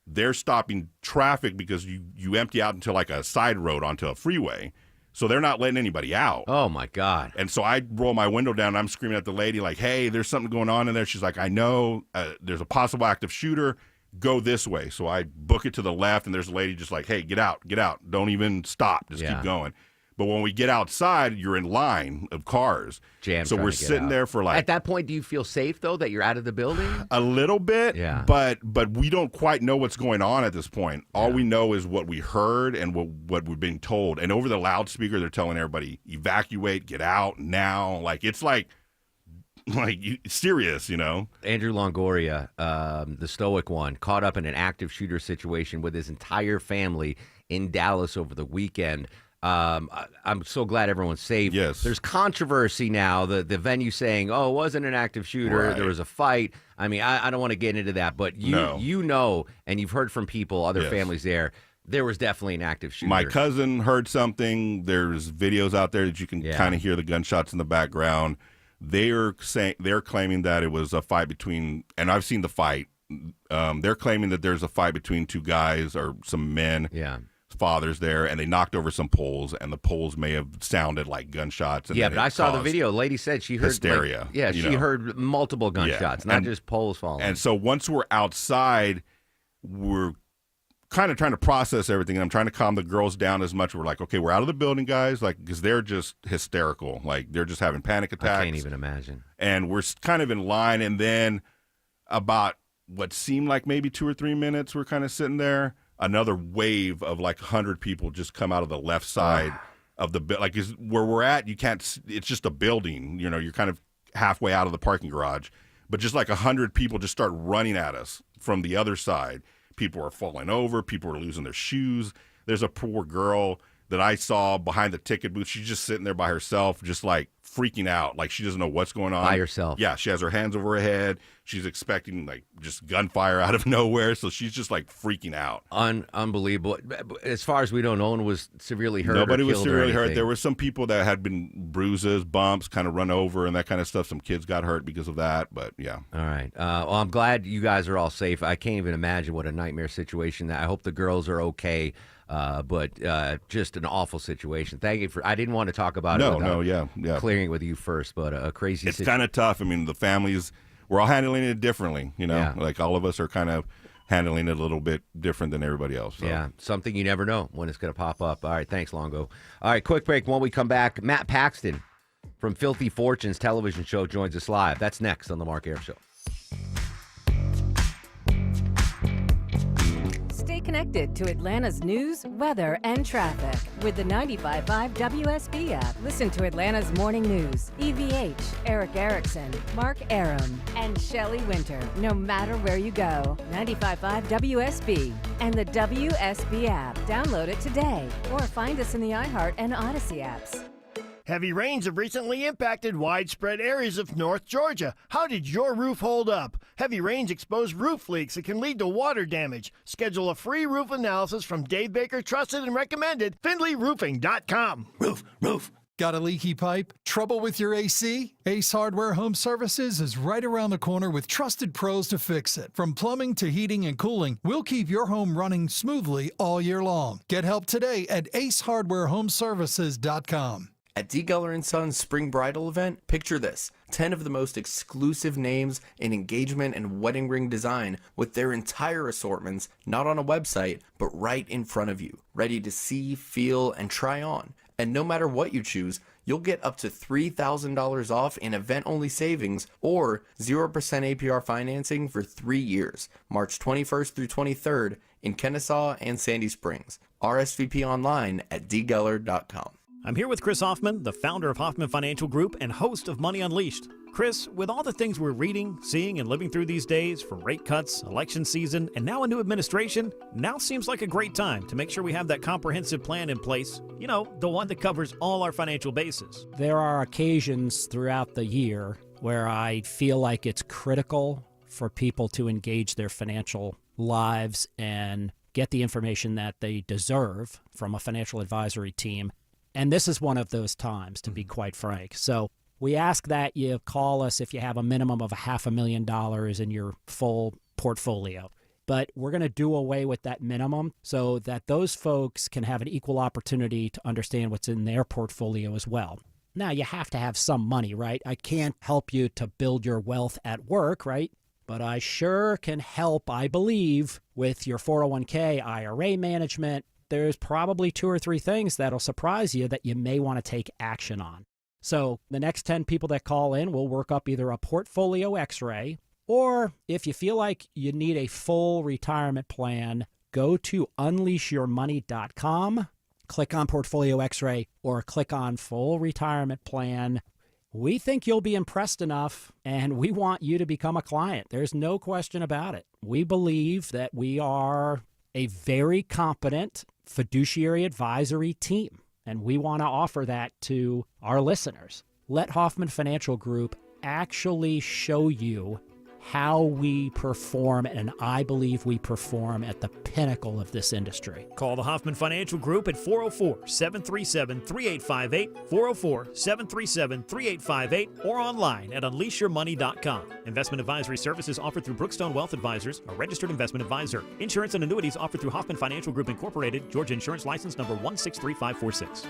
they're stopping traffic because you empty out into like a side road onto a freeway. So they're not letting anybody out. Oh, my God. And so I roll my window down, and I'm screaming at the lady like, hey, there's something going on in there. She's like, I know. There's a possible active shooter. Go this way. So I book it to the left, and there's a lady just like, hey, get out. Don't even stop. Just keep going. But when we get outside, you're in line of cars. Jammed. So we're sitting there for like... At that point, do you feel safe, though, that you're out of the building? A little bit, but we don't quite know what's going on at this point. All we know is what we heard and what we're being told. And over the loudspeaker, they're telling everybody, evacuate, get out now. Like, it's like serious, you know? Andrew Longoria, the stoic one, caught up in an active shooter situation with his entire family in Dallas over the weekend. I'm so glad everyone's safe. Yes. There's controversy now. The venue saying, oh, it wasn't an active shooter. Right. There was a fight. I mean, I don't want to get into that, but you know, and you've heard from people, other families there was definitely an active shooter. My cousin heard something. There's videos out there that you can kind of hear the gunshots in the background. They're claiming that it was a fight between, and I've seen the fight. They're claiming that there's a fight between 2 guys or some men. Yeah. Fathers there, and they knocked over some poles, and the poles may have sounded like gunshots. And But I saw the video. The lady said she heard hysteria. She heard multiple gunshots, not just poles falling. And so once we're outside, we're kind of trying to process everything, and I'm trying to calm the girls down as much. We're like, okay, we're out of the building, guys, like, because they're just hysterical, like they're just having panic attacks. I can't even imagine. And we're kind of in line, and then about what seemed like maybe 2 or 3 minutes, we're kind of sitting there. Another wave of like 100 people just come out of the left side of the like where we're at. You can't. It's just a building. You know, you're kind of halfway out of the parking garage, but just like 100 people just start running at us from the other side. People are falling over. People are losing their shoes. There's a poor girl that I saw behind the ticket booth. She's just sitting there by herself, just like freaking out. Like she doesn't know what's going on. By herself. Yeah, she has her hands over her head. She's expecting like just gunfire out of nowhere. So she's just like freaking out. Unbelievable. As far as we know, no one was severely hurt. Nobody or was killed or severely hurt. anything. There were some people that had been bruises, bumps, kind of run over and that kind of stuff. Some kids got hurt because of that. But yeah. All right. Well, I'm glad you guys are all safe. I can't even imagine what a nightmare situation that. I hope the girls are okay. But just an awful situation. Thank you for. I didn't want to talk about it. Clearing it with you first, but a crazy. It's kind of tough. I mean, the families, we're all handling it differently. You know, like all of us are kind of handling it a little bit different than everybody else. So. Yeah, something you never know when it's going to pop up. All right, thanks, Longo. All right, quick break. When we come back, Matt Paxton from Filthy Fortunes television show joins us live. That's next on the Mark Air Show. Stay connected to Atlanta's news, weather, and traffic with the 95.5 WSB app. Listen to Atlanta's morning news. EVH, Eric Erickson, Mark Aram, and Shelley Winter. No matter where you go, 95.5 WSB and the WSB app. Download it today or find us in the iHeart and Odyssey apps. Heavy rains have recently impacted widespread areas of North Georgia. How did your roof hold up? Heavy rains expose roof leaks that can lead to water damage. Schedule a free roof analysis from Dave Baker, trusted and recommended, FindlayRoofing.com. Roof. Got a leaky pipe? Trouble with your AC? Ace Hardware Home Services is right around the corner with trusted pros to fix it. From plumbing to heating and cooling, we'll keep your home running smoothly all year long. Get help today at acehardwarehomeservices.com. At D. Geller & Sons Spring Bridal event, picture this. 10 of the most exclusive names in engagement and wedding ring design with their entire assortments, not on a website, but right in front of you, ready to see, feel, and try on. And no matter what you choose, you'll get up to $3,000 off in event-only savings or 0% APR financing for 3 years, March 21st through 23rd in Kennesaw and Sandy Springs. RSVP online at dgeller.com. I'm here with Chris Hoffman, the founder of Hoffman Financial Group and host of Money Unleashed. Chris, with all the things we're reading, seeing, and living through these days, from rate cuts, election season, and now a new administration, now seems like a great time to make sure we have that comprehensive plan in place. You know, the one that covers all our financial bases. There are occasions throughout the year where I feel like it's critical for people to engage their financial lives and get the information that they deserve from a financial advisory team. And this is one of those times, to be quite frank. So we ask that you call us if you have a minimum of $500,000 in your full portfolio. But we're going to do away with that minimum so that those folks can have an equal opportunity to understand what's in their portfolio as well. Now, you have to have some money, right? I can't help you to build your wealth at work, right? But I sure can help, I believe, with your 401k, IRA management. There's probably 2 or 3 things that'll surprise you that you may want to take action on. So the next 10 people that call in will work up either a portfolio x-ray, or if you feel like you need a full retirement plan, go to unleashyourmoney.com, click on portfolio x-ray, or click on full retirement plan. We think you'll be impressed enough, and we want you to become a client. There's no question about it. We believe that we are a very competent fiduciary advisory team, and we want to offer that to our listeners. Let Hoffman Financial Group actually show you how we perform, and I believe we perform at the pinnacle of this industry. Call the Hoffman Financial Group at 404-737-3858, 404-737-3858, or online at unleashyourmoney.com. Investment advisory services offered through Brookstone Wealth Advisors, a registered investment advisor. Insurance and annuities offered through Hoffman Financial Group Incorporated, Georgia Insurance License number 163546.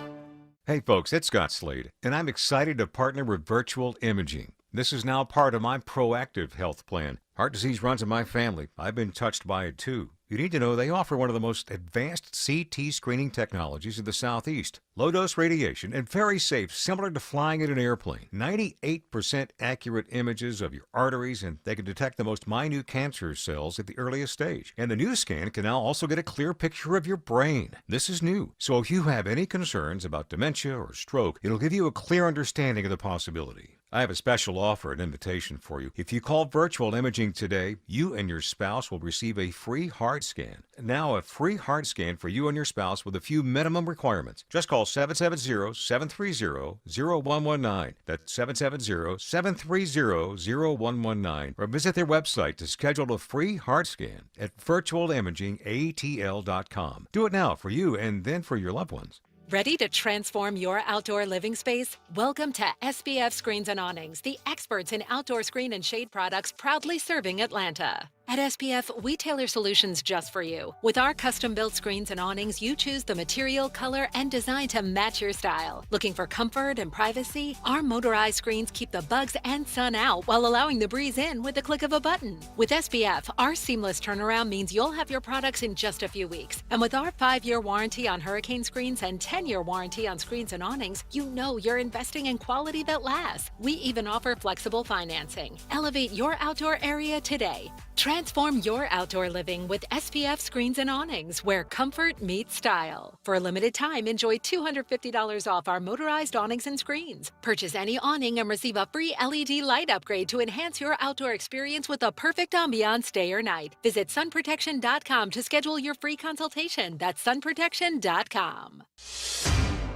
Hey folks, it's Scott Slade, and I'm excited to partner with Virtual Imaging. This is now part of my proactive health plan. Heart disease runs in my family. I've been touched by it too. You need to know they offer one of the most advanced CT screening technologies in the Southeast. Low-dose radiation and very safe, similar to flying in an airplane. 98% accurate images of your arteries, and they can detect the most minute cancer cells at the earliest stage. And the new scan can now also get a clear picture of your brain. This is new. So if you have any concerns about dementia or stroke, it'll give you a clear understanding of the possibility. I have a special offer, an invitation for you. If you call Virtual Imaging today, you and your spouse will receive a free heart scan. Now, a free heart scan for you and your spouse with a few minimum requirements. Just call 770-730-0119. That's 770-730-0119. Or visit their website to schedule a free heart scan at virtualimagingatl.com. Do it now for you and then for your loved ones. Ready to transform your outdoor living space? Welcome to SPF Screens and Awnings, the experts in outdoor screen and shade products proudly serving Atlanta. At SPF, we tailor solutions just for you. With our custom-built screens and awnings, you choose the material, color, and design to match your style. Looking for comfort and privacy? Our motorized screens keep the bugs and sun out while allowing the breeze in with the click of a button. With SPF, our seamless turnaround means you'll have your products in just a few weeks. And with our 5-year warranty on hurricane screens and 10-year warranty on screens and awnings, you know you're investing in quality that lasts. We even offer flexible financing. Elevate your outdoor area today. Transform your outdoor living with SPF Screens and Awnings, where comfort meets style. For a limited time, enjoy $250 off our motorized awnings and screens. Purchase any awning and receive a free LED light upgrade to enhance your outdoor experience with a perfect ambiance day or night. Visit sunprotection.com to schedule your free consultation. That's sunprotection.com.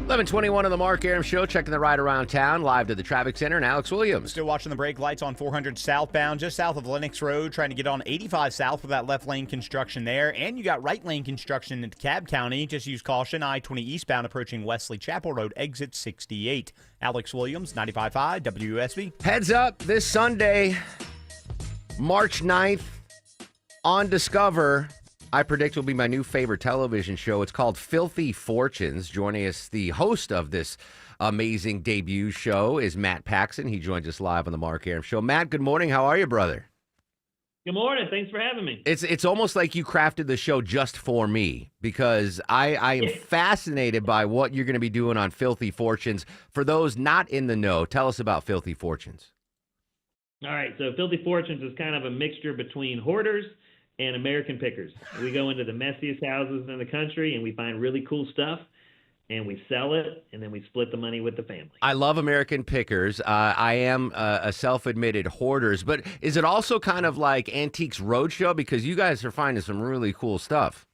11:21 on the Mark Aram Show, checking the ride around town, live to the traffic center, and Alex Williams. Still watching the brake lights on 400 southbound, just south of Lennox Road, trying to get on 85 south with that left lane construction there. And you got right lane construction in DeKalb County. Just use caution, I-20 eastbound approaching Wesley Chapel Road, exit 68. Alex Williams, 95.5 WSB. Heads up, this Sunday, March 9th, on Discover, I predict will be my new favorite television show. It's called Filthy Fortunes. Joining us, the host of this amazing debut show is Matt Paxton. He joins us live on the Mark Aram Show. Matt, good morning. How are you, brother? Good morning. Thanks for having me. It's almost like you crafted the show just for me, because I am fascinated by what you're going to be doing on Filthy Fortunes. For those not in the know, tell us about Filthy Fortunes. All right. So Filthy Fortunes is kind of a mixture between hoarders and American pickers. We go into the messiest houses in the country and we find really cool stuff and we sell it and then we split the money with the family. I love American pickers. I am a self-admitted hoarders, but is it also kind of like Antiques Roadshow, because you guys are finding some really cool stuff?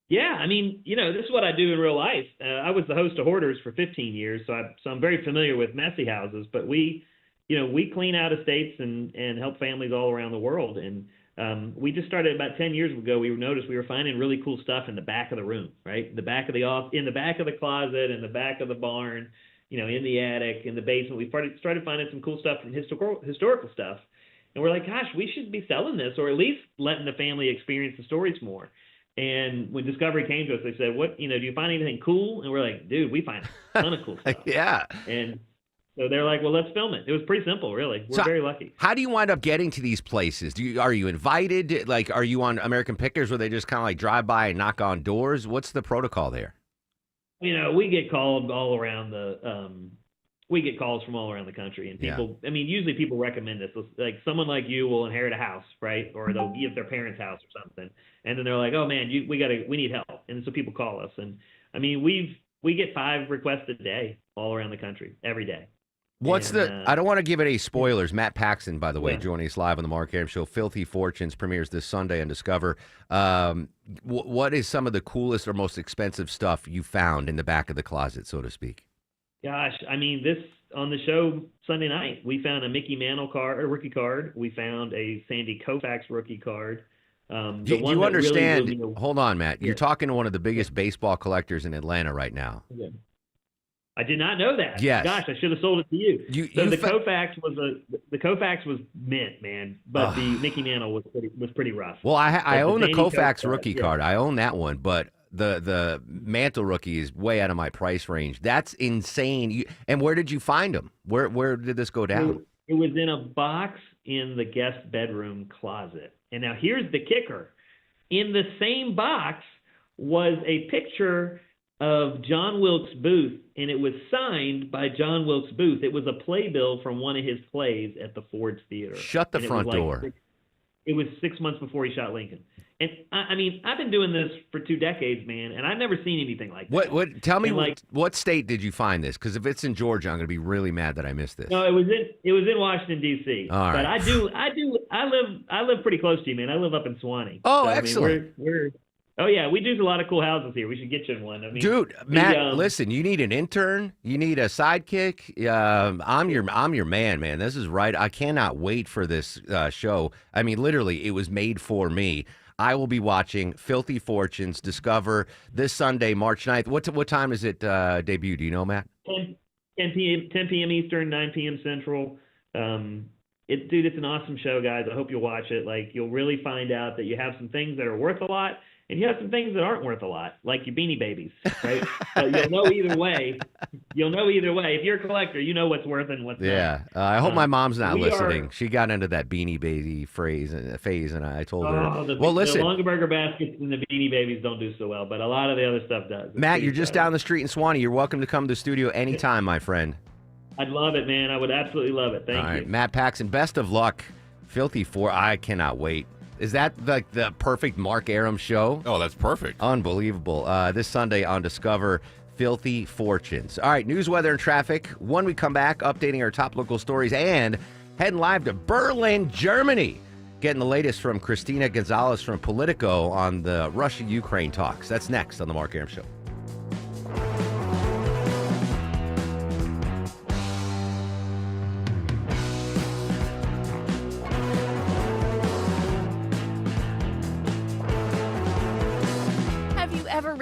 Yeah, I mean, this is what I do in real life. I was the host of Hoarders for 15 years, so I'm very familiar with messy houses, but we clean out estates and help families all around the world. And we just started about 10 years ago. We noticed we were finding really cool stuff in the back of the room, right? In the back of the closet, in the back of the barn, in the attic, in the basement. We started finding some cool stuff from historical stuff. And we're like, gosh, we should be selling this, or at least letting the family experience the stories more. And when Discovery came to us, they said, "What, do you find anything cool?" And we're like, "Dude, we find a ton of cool stuff." Yeah. And so they're like, "Well, let's film it." It was pretty simple, really. We're very lucky. How do you wind up getting to these places? Are you invited? Like, are you on American Pickers where they just kind of like drive by and knock on doors? What's the protocol there? We get called all around we get calls from all around the country, and people, usually people recommend this. Like someone like you will inherit a house, right? Or they'll give their parents' house or something. And then they're like, "Oh man, we need help." And so people call us. And we get 5 requests a day all around the country, every day. I don't want to give it any spoilers. Matt Paxton, by the way, joining us live on the Mark Aram Show. Filthy Fortunes premieres this Sunday on Discover. What is some of the coolest or most expensive stuff you found in the back of the closet, so to speak? Gosh, this on the show Sunday night, we found a Mickey Mantle rookie card. We found a Sandy Koufax rookie card. Do you understand? Really hold on, Matt. You're talking to one of the biggest baseball collectors in Atlanta right now. Yeah. I did not know that. Yes. Gosh, I should have sold it to you. The Koufax was mint, man, but the Mickey Mantle was pretty rough. Well, I own the Koufax rookie card. I own that one, but the Mantle rookie is way out of my price range. That's insane. And where did you find them? Where did this go down? It was in a box in the guest bedroom closet. And now here's the kicker. In the same box was a picture of John Wilkes Booth, and it was signed by John Wilkes Booth. It was a playbill from one of his plays at the Ford's Theater. Shut the front door. It was 6 months before he shot Lincoln. And I've been doing this for 2 decades, man, and I've never seen anything like that. Tell me, what state did you find this? Because if it's in Georgia, I'm going to be really mad that I missed this. No, it was in Washington D.C. All right. But I live pretty close to you, man. I live up in Swanee. Oh, so, excellent. Oh yeah, we do a lot of cool houses here. We should get you in one. Dude, Matt, listen, you need an intern. You need a sidekick. I'm your man. This is right. I cannot wait for this show. Literally, it was made for me. I will be watching Filthy Fortunes, Discover, this Sunday, March 9th. What time is it debut? Do you know, Matt? 10 p.m. Eastern, 9 p.m. Central. It's an awesome show, guys. I hope you'll watch it. You'll really find out that you have some things that are worth a lot, and you have some things that aren't worth a lot, like your Beanie Babies, right? But you'll know either way. If you're a collector, you know what's worth and what's not. Yeah. I hope my mom's not listening. She got into that Beanie Baby phase, and I told her, listen. The Longaberger baskets and the Beanie Babies don't do so well, but a lot of the other stuff does. Matt, you're just down the street in Swanee. You're welcome to come to the studio anytime, my friend. I'd love it, man. I would absolutely love it. Thank you. All right, Matt Paxton, best of luck. Filthy I cannot wait. Is that like the perfect Mark Aram show? Oh, that's perfect. Unbelievable. This Sunday on Discover, Filthy Fortunes. All right, news, weather, and traffic. When we come back, updating our top local stories and heading live to Berlin, Germany. Getting the latest from Christina Gonzalez from Politico on the Russia-Ukraine talks. That's next on the Mark Aram Show.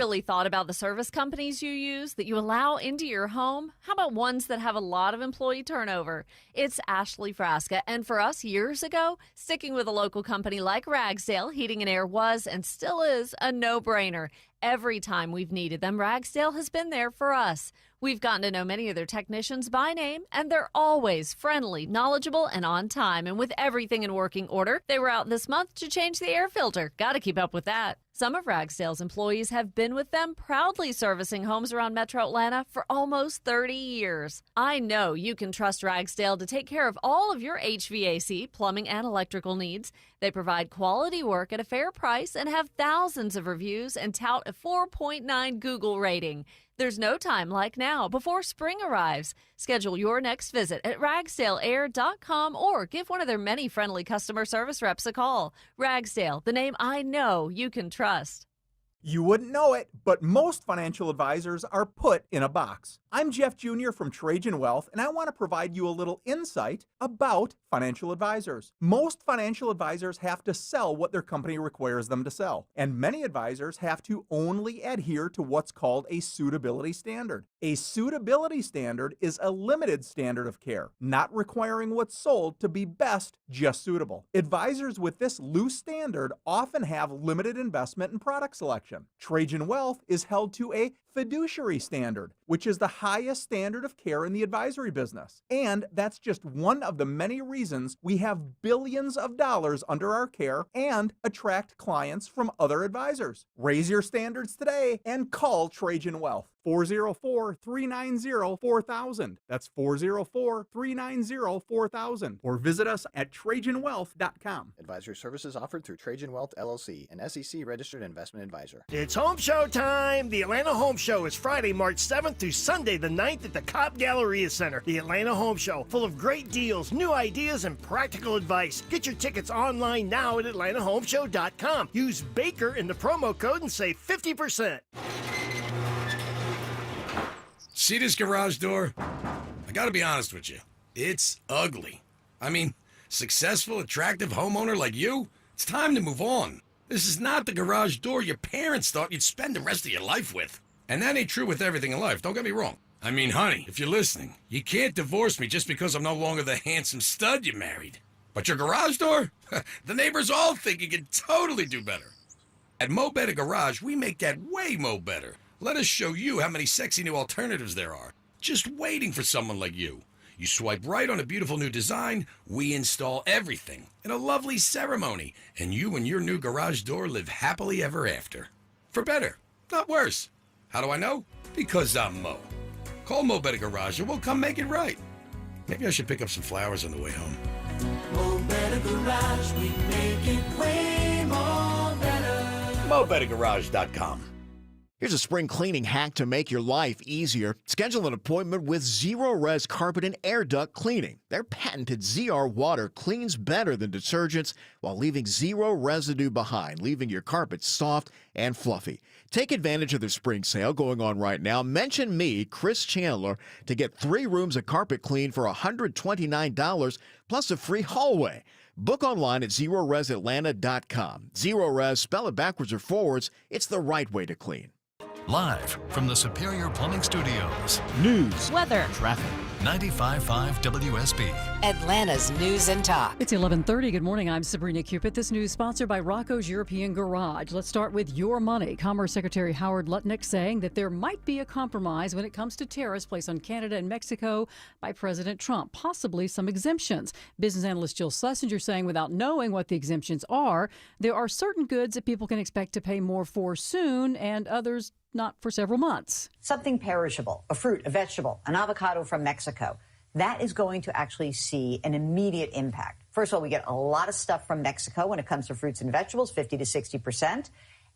really thought about the service companies you use that you allow into your home? How about ones that have a lot of employee turnover? It's Ashley Frasca, and for us years ago, sticking with a local company like Ragsdale Heating and Air was and still is a no-brainer. Every time we've needed them, Ragsdale has been there for us. We've gotten to know many of their technicians by name, and they're always friendly, knowledgeable, and on time. And with everything in working order, they were out this month to change the air filter. Got to keep up with that. Some of Ragsdale's employees have been with them, proudly servicing homes around Metro Atlanta for almost 30 years. I know you can trust Ragsdale to take care of all of your HVAC, plumbing, and electrical needs. They provide quality work at a fair price and have thousands of reviews and tout a 4.9 Google rating. There's no time like now before spring arrives. Schedule your next visit at ragsdaleair.com or give one of their many friendly customer service reps a call. Ragsdale, the name I know you can trust. You wouldn't know it, but most financial advisors are put in a box. I'm Jeff Jr. from Trajan Wealth, and I want to provide you a little insight about financial advisors. Most financial advisors have to sell what their company requires them to sell, and many advisors have to only adhere to what's called a suitability standard. A suitability standard is a limited standard of care, not requiring what's sold to be best, just suitable. Advisors with this loose standard often have limited investment and product selection. Trajan Wealth is held to a fiduciary standard, which is the highest standard of care in the advisory business. And that's just one of the many reasons we have billions of dollars under our care and attract clients from other advisors. Raise your standards today and call Trajan Wealth. 404-390-4000. That's 404-390-4000. Or visit us at TrajanWealth.com. Advisory services offered through Trajan Wealth, LLC, an SEC-registered investment advisor. It's home show time. The Atlanta Home Show is Friday, March 7th through Sunday the 9th at the Cobb Galleria Center. The Atlanta Home Show, full of great deals, new ideas, and practical advice. Get your tickets online now at AtlantaHomeshow.com. Use Baker in the promo code and save 50%. See this garage door? I gotta be honest with you. It's ugly. I mean, successful, attractive homeowner like you, it's time to move on. This is not the garage door your parents thought you'd spend the rest of your life with. And that ain't true with everything in life, don't get me wrong. I mean, honey, if you're listening, you can't divorce me just because I'm no longer the handsome stud you married. But your garage door? The neighbors all think you can totally do better. At Mo Better Garage, we make that way mo better. Let us show you how many sexy new alternatives there are, just waiting for someone like you. You swipe right on a beautiful new design, we install everything in a lovely ceremony, and you and your new garage door live happily ever after. For better, not worse. How do I know? Because I'm Mo. Call Mo Better Garage and we'll come make it right. Maybe I should pick up some flowers on the way home. Mo Better Garage, we make it way more better. MoBetterGarage.com. Here's a spring cleaning hack to make your life easier. Schedule an appointment with Zero-Res Carpet and Air Duct Cleaning. Their patented ZR water cleans better than detergents while leaving zero residue behind, leaving your carpet soft and fluffy. Take advantage of their spring sale going on right now. Mention me, Chris Chandler, to get 3 rooms of carpet clean for $129 plus a free hallway. Book online at ZeroResAtlanta.com. Zero-Res, spell it backwards or forwards, it's the right way to clean. Live from the Superior Plumbing Studios. News, weather, traffic. 95.5 WSB. Atlanta's News and Talk. It's 11:30. Good morning. I'm Sabrina Cupid. This news sponsored by Rocco's European Garage. Let's start with your money. Commerce Secretary Howard Lutnick saying that there might be a compromise when it comes to tariffs placed on Canada and Mexico by President Trump, possibly some exemptions. Business analyst Jill Schlesinger saying without knowing what the exemptions are, there are certain goods that people can expect to pay more for soon and others not for several months. Something perishable, a fruit, a vegetable, an avocado from Mexico, that is going to actually see an immediate impact. First of all, we get a lot of stuff from Mexico when it comes to fruits and vegetables, 50 to 60%.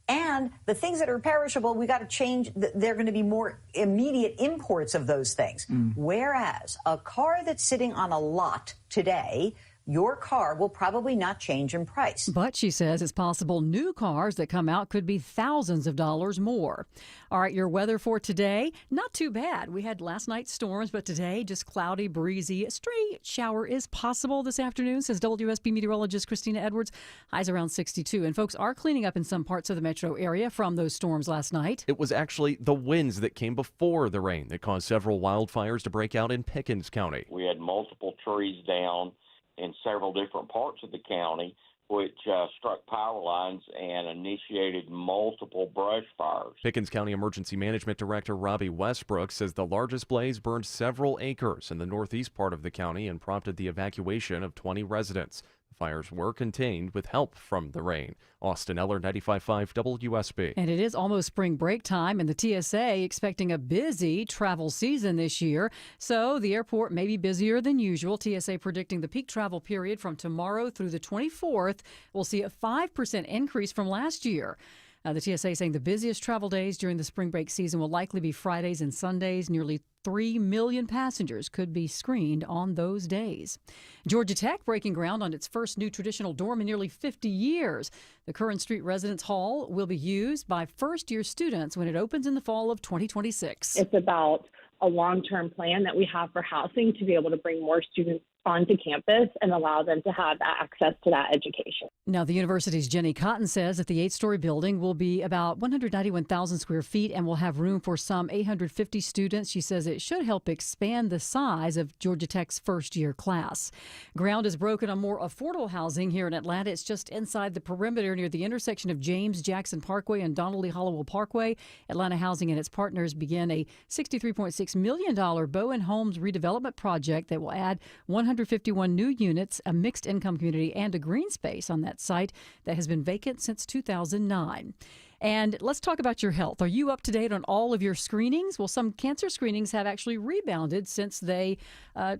And the things that are perishable, we got to change. They're going to be more immediate imports of those things. Whereas a car that's sitting on a lot today your car will probably not change in price. But she says it's possible new cars that come out could be thousands of dollars more. All right, your weather for today, not too bad. We had last night's storms, but today just cloudy, breezy. A stray shower is possible this afternoon, says WSB meteorologist Christina Edwards. Highs around 62. And folks are cleaning up in some parts of the metro area from those storms last night. It was actually the winds that came before the rain that caused several wildfires to break out in Pickens County. We had multiple trees down in several different parts of the county, which struck power lines and initiated multiple brush fires. Pickens County Emergency Management Director Robbie Westbrook says the largest blaze burned several acres in the northeast part of the county and prompted the evacuation of 20 residents. The fires were contained with help from the rain. Austin Eller, 95.5 WSB. And it is almost spring break time, and the TSA expecting a busy travel season this year. So the airport may be busier than usual. TSA predicting the peak travel period from tomorrow through the 24th will see a 5% increase from last year. The TSA saying the busiest travel days during the spring break season will likely be Fridays and Sundays. Nearly 3 million passengers could be screened on those days. Georgia Tech breaking ground on its first new traditional dorm in nearly 50 years. The Curran Street Residence Hall will be used by first-year students when it opens in the fall of 2026. It's about a long-term plan that we have for housing to be able to bring more students onto campus and allow them to have access to that education. Now, the university's Jenny Cotton says that the 8-story building will be about 191,000 square feet and will have room for some 850 students. She says it should help expand the size of Georgia Tech's first-year class. Ground is broken on more affordable housing here in Atlanta. It's just inside the perimeter near the intersection of James Jackson Parkway and Donnelly Hollowell Parkway. Atlanta Housing and its partners began a $63.6 million Bowen Homes redevelopment project that will add 151 new units, a mixed income community, and a green space on that site that has been vacant since 2009. And let's talk about your health. Are you up to date on all of your screenings? Well, some cancer screenings have actually rebounded since they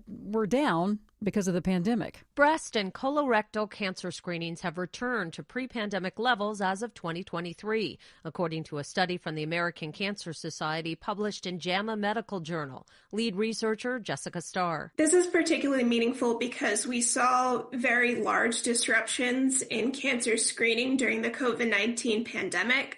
were down because of the pandemic. Breast and colorectal cancer screenings have returned to pre-pandemic levels as of 2023, according to a study from the American Cancer Society published in JAMA Medical Journal. Lead researcher Jessica Starr. This is particularly meaningful because we saw very large disruptions in cancer screening during the COVID-19 pandemic.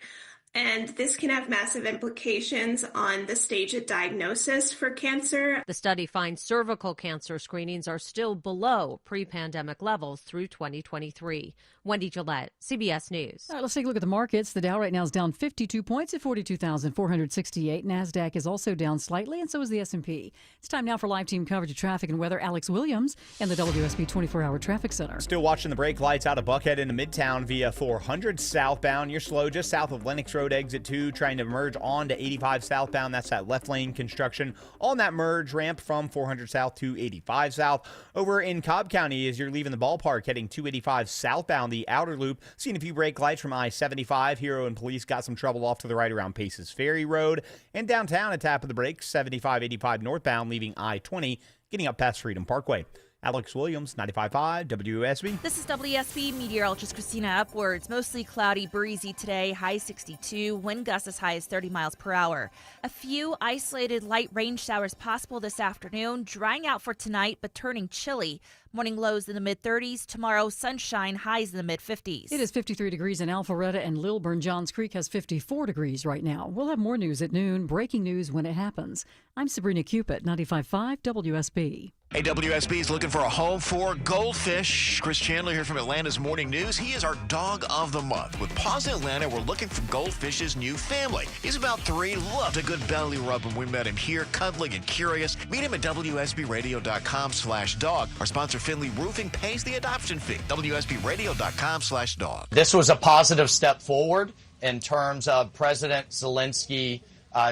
And this can have massive implications on the stage of diagnosis for cancer. The study finds cervical cancer screenings are still below pre-pandemic levels through 2023. Wendy Gillette, CBS News. All right, let's take a look at the markets. The Dow right now is down 52 points at 42,468. NASDAQ is also down slightly, and so is the S&P. It's time now for live team coverage of traffic and weather. Alex Williams and the WSB 24-hour traffic center. Still watching the brake lights out of Buckhead into Midtown via 400 southbound. You're slow just south of Lenox Road, exit 2, trying to merge onto 85 southbound. That's that left lane construction on that merge ramp from 400 south to 85 south. Over in Cobb County, as you're leaving the ballpark, heading 285 southbound, the outer loop. Seeing a few brake lights from I-75. Hero and police got some trouble off to the right around Paces Ferry Road. And downtown, a tap of the brakes, 75-85 northbound, leaving I-20, getting up past Freedom Parkway. Alex Williams, 95.5 WSB. This is WSB meteorologist Christina Upwards. Mostly cloudy, breezy today, high 62, wind gusts as high as 30 miles per hour. A few isolated light rain showers possible this afternoon, drying out for tonight but turning chilly. Morning lows in the mid-30s. Tomorrow, sunshine, highs in the mid-50s. It is 53 degrees in Alpharetta and Lilburn. Johns Creek has 54 degrees right now. We'll have more news at noon, breaking news when it happens. I'm Sabrina Cupid, 95.5 WSB. Hey, WSB is looking for a home for goldfish. Chris Chandler here from Atlanta's Morning News. He is our dog of the month. With Paws Atlanta, we're looking for Goldfish's new family. He's about 3, loved a good belly rub when we met him here, cuddling and curious. Meet him at WSBRadio.com/dog. Our sponsor, Finley Roofing, pays the adoption fee. WSBRadio.com/dog. This was a positive step forward in terms of President Zelensky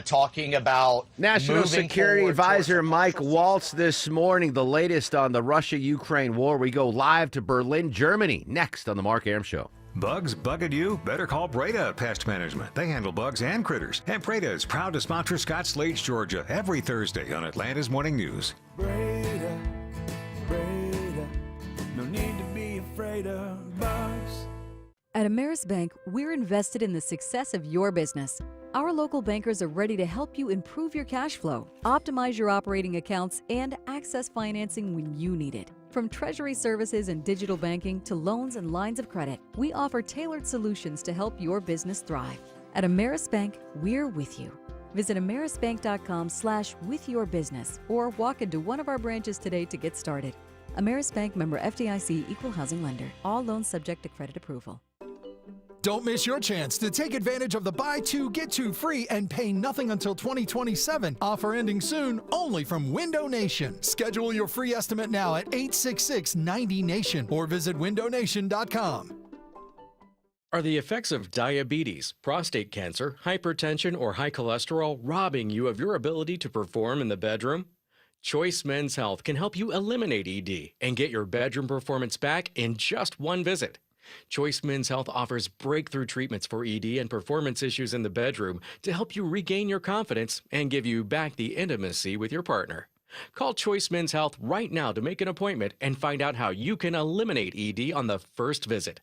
talking about National Security Advisor Mike Waltz this morning. The latest on the Russia-Ukraine war. We go live to Berlin, Germany, next on the Mark Arum Show. Bugs bugging you? Better call Breda Pest Management. They handle bugs and critters. And Breda is proud to sponsor Scott Slade's Georgia every Thursday on Atlanta's Morning News. Breda, no need to be afraid of bugs. At Ameris Bank, we're invested in the success of your business. Our local bankers are ready to help you improve your cash flow, optimize your operating accounts, and access financing when you need it. From treasury services and digital banking to loans and lines of credit, we offer tailored solutions to help your business thrive. At Ameris Bank, we're with you. Visit amerisbank.com/withyourbusiness or walk into one of our branches today to get started. Ameris Bank, member FDIC, equal housing lender. All loans subject to credit approval. Don't miss your chance to take advantage of the buy two, get two free and pay nothing until 2027. Offer ending soon, only from Window Nation. Schedule your free estimate now at 866-90-NATION or visit windownation.com. Are the effects of diabetes, prostate cancer, hypertension, or high cholesterol robbing you of your ability to perform in the bedroom? Choice Men's Health can help you eliminate ED and get your bedroom performance back in just one visit. Choice Men's Health offers breakthrough treatments for ED and performance issues in the bedroom to help you regain your confidence and give you back the intimacy with your partner. Call Choice Men's Health right now to make an appointment and find out how you can eliminate ED on the first visit.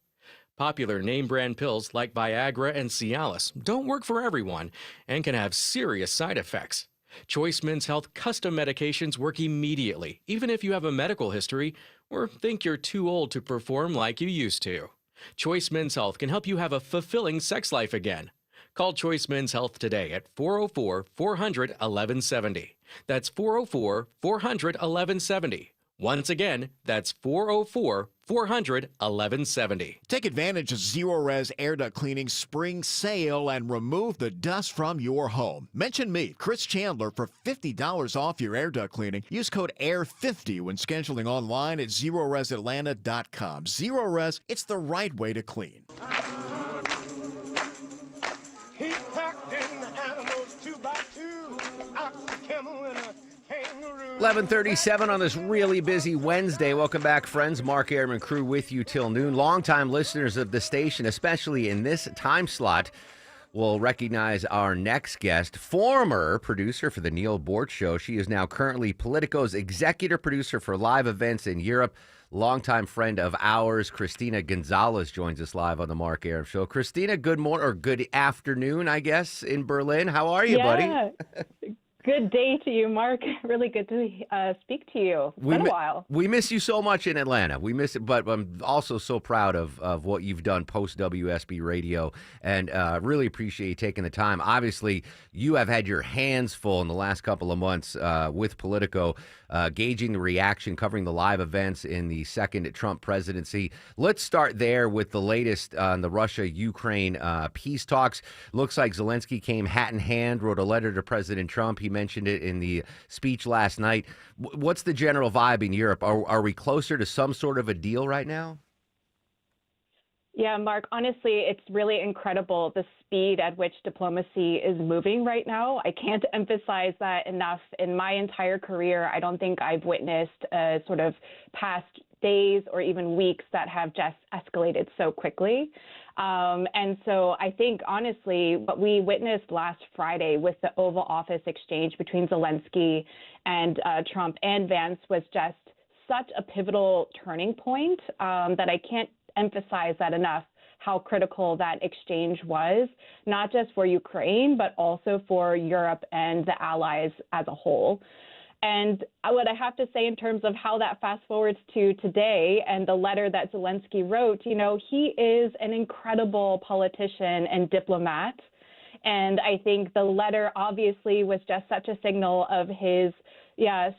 Popular name brand pills like Viagra and Cialis don't work for everyone and can have serious side effects. Choice Men's Health custom medications work immediately, even if you have a medical history or think you're too old to perform like you used to. Choice Men's Health can help you have a fulfilling sex life again. Call Choice Men's Health today at 404-400-1170. That's 404-400-1170. Once again, that's 404-400-1170. Take advantage of Zero-Res Air Duct Cleaning spring sale and remove the dust from your home. Mention me, Chris Chandler, for $50 off your air duct cleaning. Use code AIR50 when scheduling online at ZeroResAtlanta.com. Zero-Res, it's the right way to clean. He packed in the animals 2x2, ox, camel, and a kangaroo. 11:37 on this really busy Wednesday. Welcome back, friends. Mark Arum and crew with you till noon. Longtime listeners of the station, especially in this time slot, will recognize our next guest, former producer for the Neil Bort Show. She is now currently Politico's executive producer for live events in Europe. Longtime friend of ours, Christina Gonzalez, joins us live on the Mark Arum Show. Christina, good morning or good afternoon, I guess, in Berlin. How are you, buddy? Good day to you, Mark. Really good to speak to you. It's been a while. We miss you so much in Atlanta. We miss it, but I'm also so proud of what you've done post WSB Radio, and really appreciate you taking the time. Obviously, you have had your hands full in the last couple of months with Politico, gauging the reaction, covering the live events in the second Trump presidency. Let's start there with the latest on the Russia-Ukraine peace talks. Looks like Zelensky came hat in hand, wrote a letter to President Trump. He mentioned it in the speech last night. What's the general vibe in Europe? Are we closer to some sort of a deal right now? Yeah, Mark, honestly, it's really incredible the speed at which diplomacy is moving right now. I can't emphasize that enough. In my entire career, I don't think I've witnessed sort of past days or even weeks that have just escalated so quickly. And so I think, honestly, what we witnessed last Friday with the Oval Office exchange between Zelensky and Trump and Vance was just such a pivotal turning point that I can't emphasize that enough, how critical that exchange was, not just for Ukraine, but also for Europe and the allies as a whole. And what I have to say in terms of how that fast forwards to today and the letter that Zelensky wrote, you know, he is an incredible politician and diplomat. And I think the letter obviously was just such a signal of his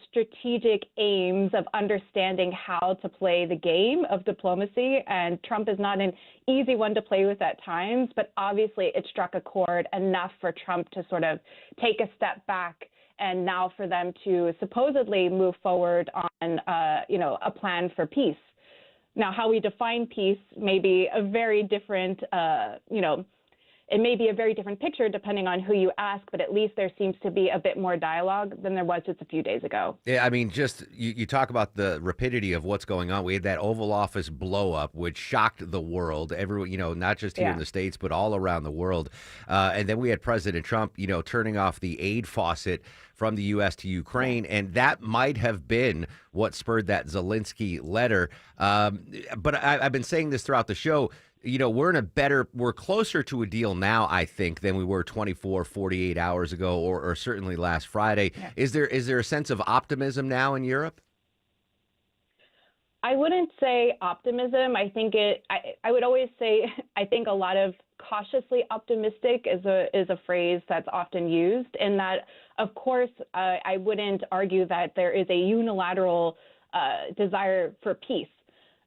strategic aims of understanding how to play the game of diplomacy. And Trump is not an easy one to play with at times, but obviously it struck a chord enough for Trump to sort of take a step back and now for them to supposedly move forward on, a plan for peace. Now, how we define peace may be a very different, it may be a very different picture depending on who you ask, but at least there seems to be a bit more dialogue than there was just a few days ago. Yeah, I mean, just you talk about the rapidity of what's going on. We had that Oval Office blow up, which shocked the world. Everyone, not just here in the States, but all around the world. And then we had President Trump, turning off the aid faucet from the U.S. to Ukraine, and that might have been what spurred that Zelensky letter. But I've been saying this throughout the show. We're closer to a deal now, I think, than we were 24, 48 hours ago, or certainly last Friday. Yeah. Is there a sense of optimism now in Europe? I wouldn't say optimism. I think I would always say I think a lot of cautiously optimistic is a phrase that's often used. In that, of course, I wouldn't argue that there is a unilateral desire for peace.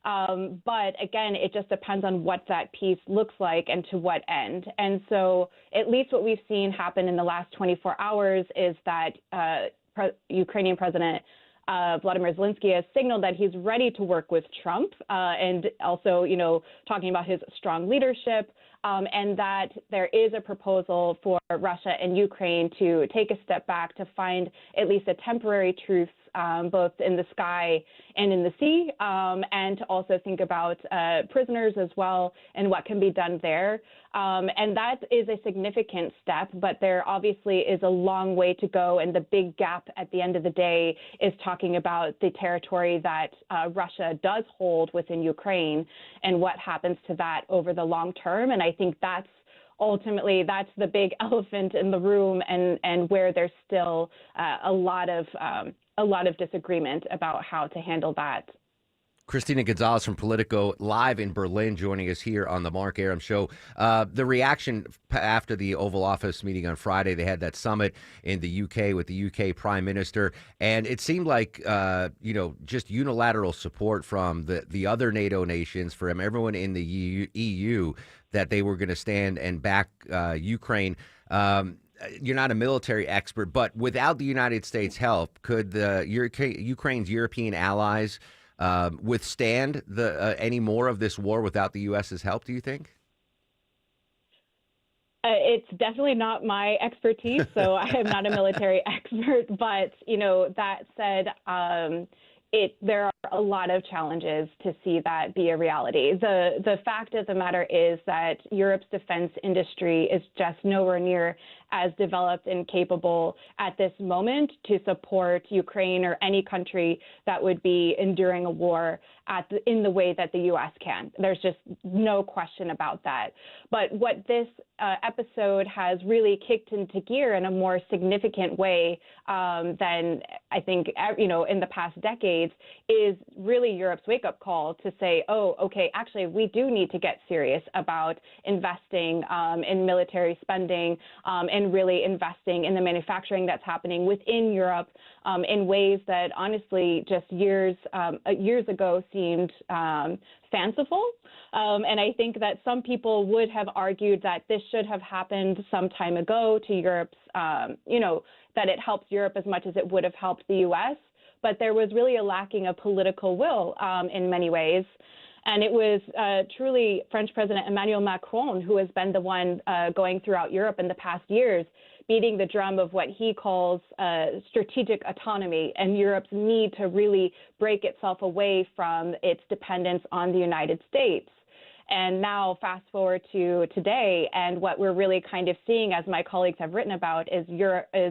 But again, it just depends on what that peace looks like and to what end. And so at least what we've seen happen in the last 24 hours is that Ukrainian President Vladimir Zelensky has signaled that he's ready to work with Trump and also, talking about his strong leadership and that there is a proposal for Russia and Ukraine to take a step back to find at least a temporary truce both in the sky and in the sea, and to also think about prisoners as well and what can be done there. And that is a significant step, but there obviously is a long way to go. And the big gap at the end of the day is talking about the territory that Russia does hold within Ukraine and what happens to that over the long term. And I think that's ultimately the big elephant in the room, and where there's still a lot of disagreement about how to handle that. Christina Gonzalez from Politico, live in Berlin, joining us here on the Mark Arum Show. The reaction after the Oval Office meeting on Friday, they had that summit in the UK with the UK Prime Minister, and it seemed like, just unilateral support from the other NATO nations, from everyone in the EU, that they were going to stand and back Ukraine. You're not a military expert, but without the United States' help, could Ukraine's European allies withstand any more of this war without the U.S.'s help, do you think? It's definitely not my expertise, so I am not a military expert. But, that said, there are a lot of challenges to see that be a reality. The fact of the matter is that Europe's defense industry is just nowhere near as developed and capable at this moment to support Ukraine or any country that would be enduring a war in the way that the U.S. can. There's just no question about that. But what this episode has really kicked into gear in a more significant way than I think, in the past decades is really Europe's wake-up call to say, oh, okay, actually, we do need to get serious about investing in military spending and really investing in the manufacturing that's happening within Europe in ways that honestly just years ago seemed fanciful. And I think that some people would have argued that this should have happened some time ago to Europe's, that it helps Europe as much as it would have helped the U.S., but there was really a lacking of political will in many ways. And it was truly French President Emmanuel Macron who has been the one going throughout Europe in the past years, beating the drum of what he calls strategic autonomy and Europe's need to really break itself away from its dependence on the United States. And now fast forward to today, and what we're really kind of seeing, as my colleagues have written about, is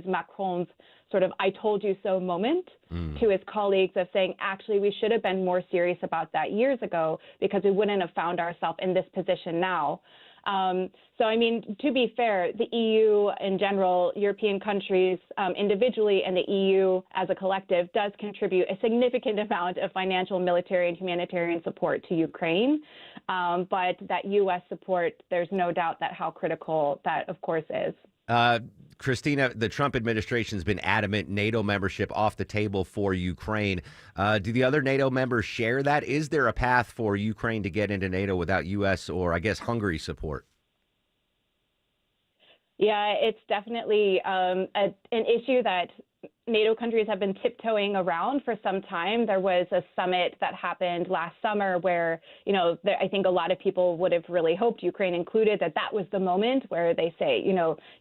Macron's sort of I told you so moment to his colleagues of saying, actually, we should have been more serious about that years ago because we wouldn't have found ourselves in this position now. So, I mean, to be fair, the EU in general, European countries individually, and the EU as a collective does contribute a significant amount of financial, military, and humanitarian support to Ukraine. But that U.S. support, there's no doubt that how critical that, of course, is. Christina, the Trump administration has been adamant NATO membership off the table for Ukraine. Do the other NATO members share that? Is there a path for Ukraine to get into NATO without U.S. or, I guess, Hungary support? Yeah, it's definitely an issue that NATO countries have been tiptoeing around for some time. There was a summit that happened last summer where, I think a lot of people would have really hoped, Ukraine included, that was the moment where they say,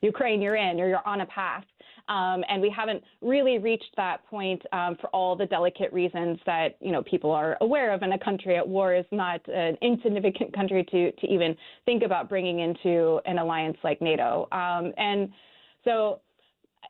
Ukraine, you're in, or you're on a path. And we haven't really reached that point for all the delicate reasons that, people are aware of. And a country at war is not an insignificant country to even think about bringing into an alliance like NATO. And so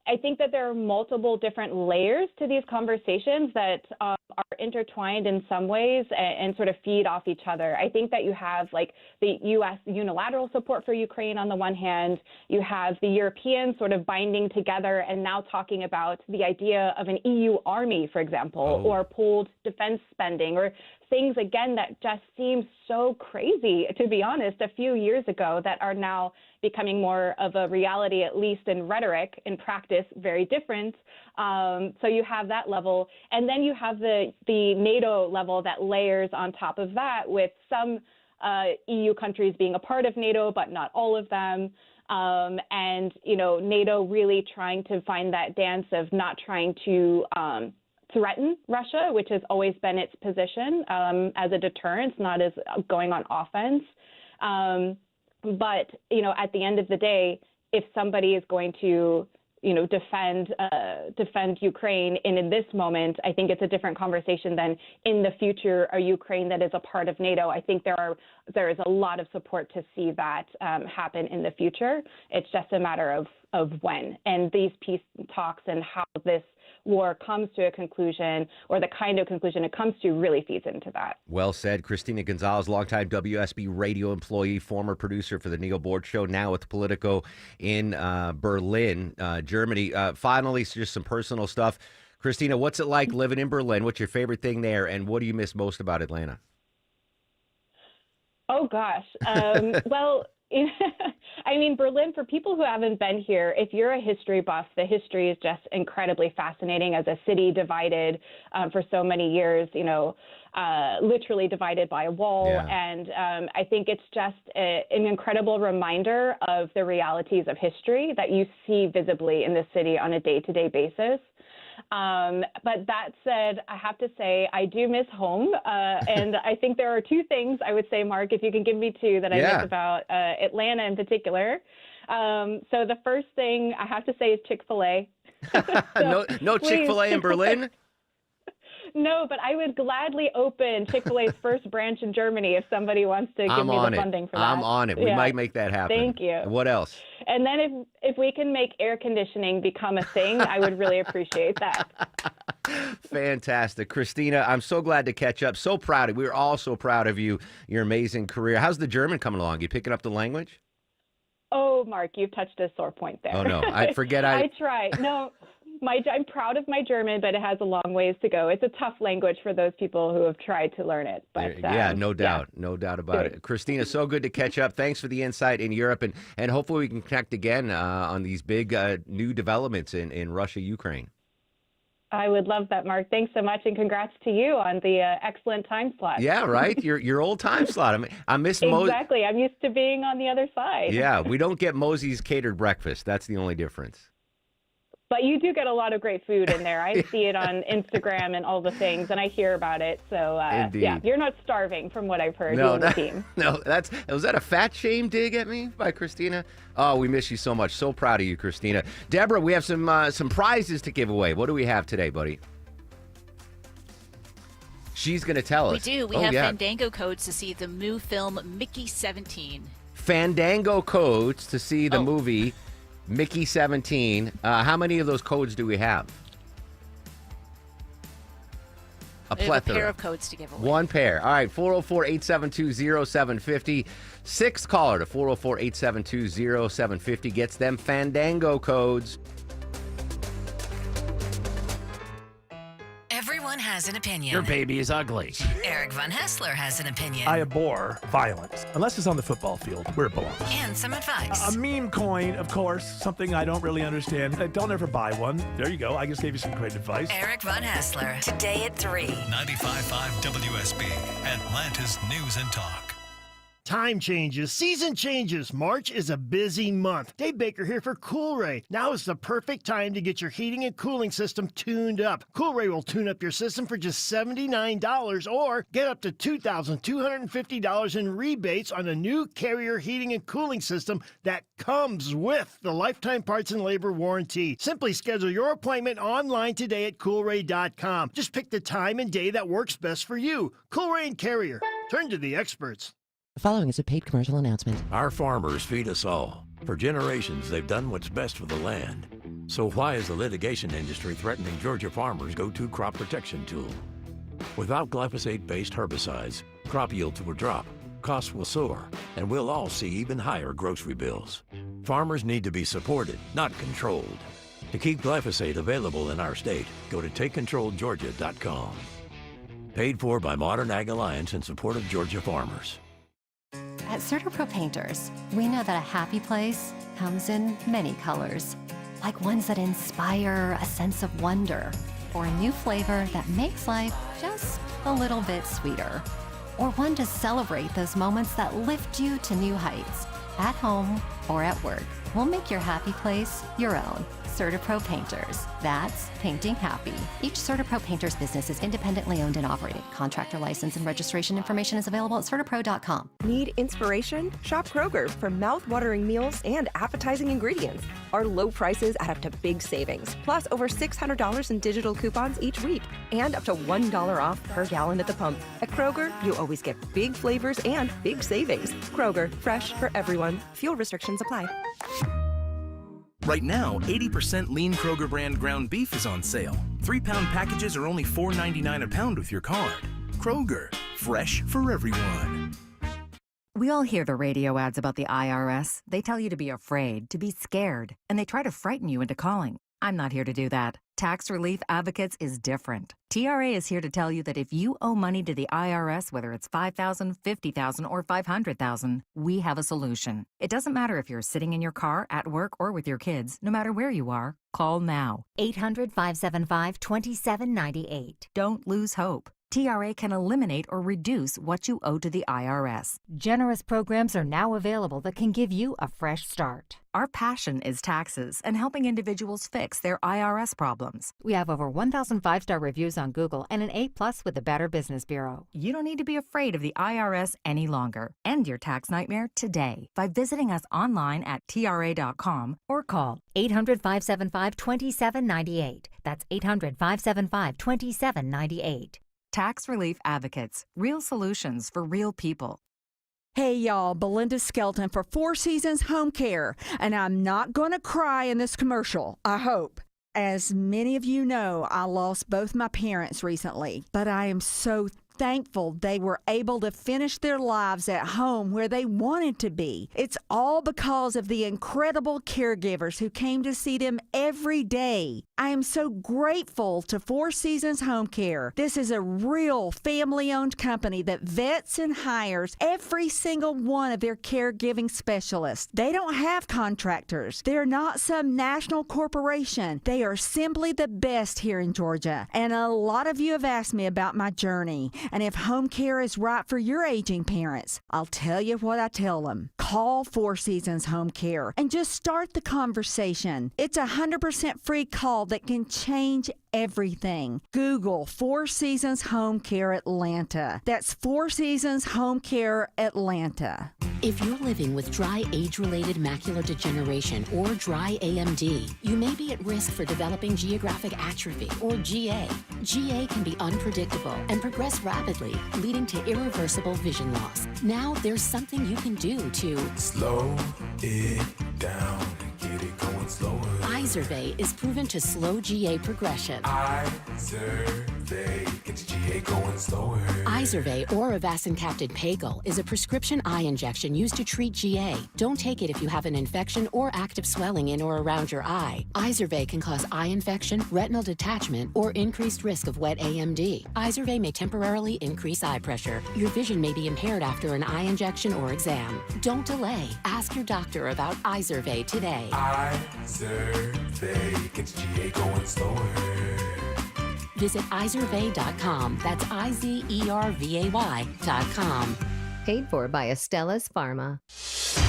I think that there are multiple different layers to these conversations that are intertwined in some ways and sort of feed off each other. I think that you have like the U.S. unilateral support for Ukraine on the one hand, you have the Europeans sort of binding together and now talking about the idea of an EU army, for example, or pooled defense spending or things, again, that just seem so crazy, to be honest, a few years ago that are now becoming more of a reality, at least in rhetoric. In practice, very different. So you have that level. And then you have the NATO level that layers on top of that, with some EU countries being a part of NATO, but not all of them. And, NATO really trying to find that dance of not trying to threaten Russia, which has always been its position as a deterrence, not as going on offense. But, at the end of the day, if somebody is going to, defend Ukraine in this moment, I think it's a different conversation than in the future, a Ukraine that is a part of NATO. I think there is a lot of support to see that happen in the future. It's just a matter of when. And these peace talks and how this war comes to a conclusion, or the kind of conclusion it comes to, really feeds into that. Well said. Christina Gonzalez, longtime WSB radio employee, former producer for the Neil Board Show, now with Politico in Berlin, Germany. Finally, just some personal stuff. Christina, what's it like living in Berlin? What's your favorite thing there, and what do you miss most about Atlanta? Oh, gosh. Well, I mean, Berlin, for people who haven't been here, if you're a history buff, the history is just incredibly fascinating as a city divided for so many years, literally divided by a wall. Yeah. And I think it's just an incredible reminder of the realities of history that you see visibly in the city on a day-to-day basis. But that said, I have to say I do miss home. And I think there are two things I would say, Mark, if you can give me two, that I miss about Atlanta in particular. So the first thing I have to say is Chick-fil-A. No Chick-fil-A in Berlin? No, but I would gladly open Chick-fil-A's first branch in Germany if somebody wants to give me the funding for that. I'm on it. We might make that happen. Thank you. What else? And then if we can make air conditioning become a thing, I would really appreciate that. Fantastic. Christina, I'm so glad to catch up. So proud of you. We're all so proud of you, your amazing career. How's the German coming along? You picking up the language? Oh, Mark, you've touched a sore point there. Oh, no. I forget. I try. No. I'm proud of my German, but it has a long ways to go. It's a tough language for those people who have tried to learn it. But no doubt. No doubt about it. Christina, so good to catch up. Thanks for the insight in Europe, and hopefully we can connect again on these big new developments in Russia, Ukraine. I would love that, Mark. Thanks so much, and congrats to you on the excellent time slot. Yeah, right? Your old time slot. I miss Exactly. I'm used to being on the other side. Yeah, we don't get Mosey's catered breakfast. That's the only difference. But you do get a lot of great food in there. I see it on Instagram and all the things, and I hear about it. So, yeah, you're not starving from what I've heard. No, the team. No, was that a fat shame dig at me by Christina? Oh, we miss you so much. So proud of you, Christina. Deborah, we have some prizes to give away. What do we have today, buddy? She's going to tell us. We do. We have Fandango codes to see the new film Mickey 17. Fandango codes to see the movie Mickey 17. How many of those codes do we have? A pair of codes to give away. One pair. All right, 404-872-0750. Sixth caller to 404-872-0750 gets them Fandango codes. Everyone has an opinion. Your baby is ugly. Eric Von Hessler has an opinion. I abhor violence. Unless it's on the football field, where it belongs. And some advice. A meme coin, of course, something I don't really understand. Don't ever buy one. There you go. I just gave you some great advice. Eric Von Hessler, today at 3. 95.5 WSB, Atlanta's News and Talk. Time changes, season changes. March is a busy month. Dave Baker here for Coolray. Now is the perfect time to get your heating and cooling system tuned up. Coolray will tune up your system for just $79 or get up to $2,250 in rebates on a new Carrier heating and cooling system that comes with the lifetime parts and labor warranty. Simply schedule your appointment online today at Coolray.com. Just pick the time and day that works best for you. Coolray and Carrier. Turn to the experts. The following is a paid commercial announcement. Our farmers feed us all. For generations, they've done what's best for the land. So why is the litigation industry threatening Georgia farmers' go-to crop protection tool? Without glyphosate-based herbicides, crop yields will drop, costs will soar, and we'll all see even higher grocery bills. Farmers need to be supported, not controlled. To keep glyphosate available in our state, go to TakeControlGeorgia.com. Paid for by Modern Ag Alliance in support of Georgia farmers. At CertaPro Painters, we know that a happy place comes in many colors, like ones that inspire a sense of wonder, or a new flavor that makes life just a little bit sweeter, or one to celebrate those moments that lift you to new heights, at home or at work. We'll make your happy place your own. CertaPro Painters. That's painting happy. Each CertaPro Painters business is independently owned and operated. Contractor license and registration information is available at CertaPro.com. Need inspiration? Shop Kroger for mouth-watering meals and appetizing ingredients. Our low prices add up to big savings, plus over $600 in digital coupons each week, and up to $1 off per gallon at the pump. At Kroger, you always get big flavors and big savings. Kroger, fresh for everyone. Fuel restrictions apply. Right now, 80% lean Kroger brand ground beef is on sale. 3-pound packages are only $4.99 a pound with your card. Kroger, fresh for everyone. We all hear the radio ads about the IRS. They tell you to be afraid, to be scared, and they try to frighten you into calling. I'm not here to do that. Tax Relief Advocates is different. TRA is here to tell you that if you owe money to the IRS, whether it's $5,000, $50,000, or $500,000, we have a solution. It doesn't matter if you're sitting in your car, at work, or with your kids. No matter where you are, call now. 800-575-2798. Don't lose hope. TRA can eliminate or reduce what you owe to the IRS. Generous programs are now available that can give you a fresh start. Our passion is taxes and helping individuals fix their IRS problems. We have over 1,000 5-star reviews on Google and an A+ with the Better Business Bureau. You don't need to be afraid of the IRS any longer. End your tax nightmare today by visiting us online at TRA.com or call 800-575-2798. That's 800-575-2798. Tax Relief Advocates. Real solutions for real people. Hey y'all, Belinda Skelton for Four Seasons Home Care, and I'm not going to cry in this commercial, I hope. As many of you know, I lost both my parents recently, but I am so thankful they were able to finish their lives at home where they wanted to be. It's all because of the incredible caregivers who came to see them every day. I am so grateful to Four Seasons Home Care. This is a real family-owned company that vets and hires every single one of their caregiving specialists. They don't have contractors. They're not some national corporation. They are simply the best here in Georgia. And a lot of you have asked me about my journey and if home care is right for your aging parents. I'll tell you what I tell them. Call Four Seasons Home Care and just start the conversation. It's a 100% free call that can change everything. Google Four Seasons Home Care Atlanta. That's Four Seasons Home Care Atlanta. If you're living with dry age-related macular degeneration or dry AMD, you may be at risk for developing geographic atrophy or GA. GA can be unpredictable and progress rapidly, leading to irreversible vision loss. Now there's something you can do to slow it down and get it going slower. Izervay is proven to slow GA progression. Izervay gets GA going slower. Izervay or avacincaptad pagel is a prescription eye injection used to treat GA. Don't take it if you have an infection or active swelling in or around your eye. Izervay can cause eye infection, retinal detachment, or increased risk of wet AMD. Izervay may temporarily increase eye pressure. Your vision may be impaired after an eye injection or exam. Don't delay. Ask your doctor about Izervay today. Izervay gets GA going slower. Visit Izervay.com. That's IZERVAY.com. Paid for by Astellas Pharma.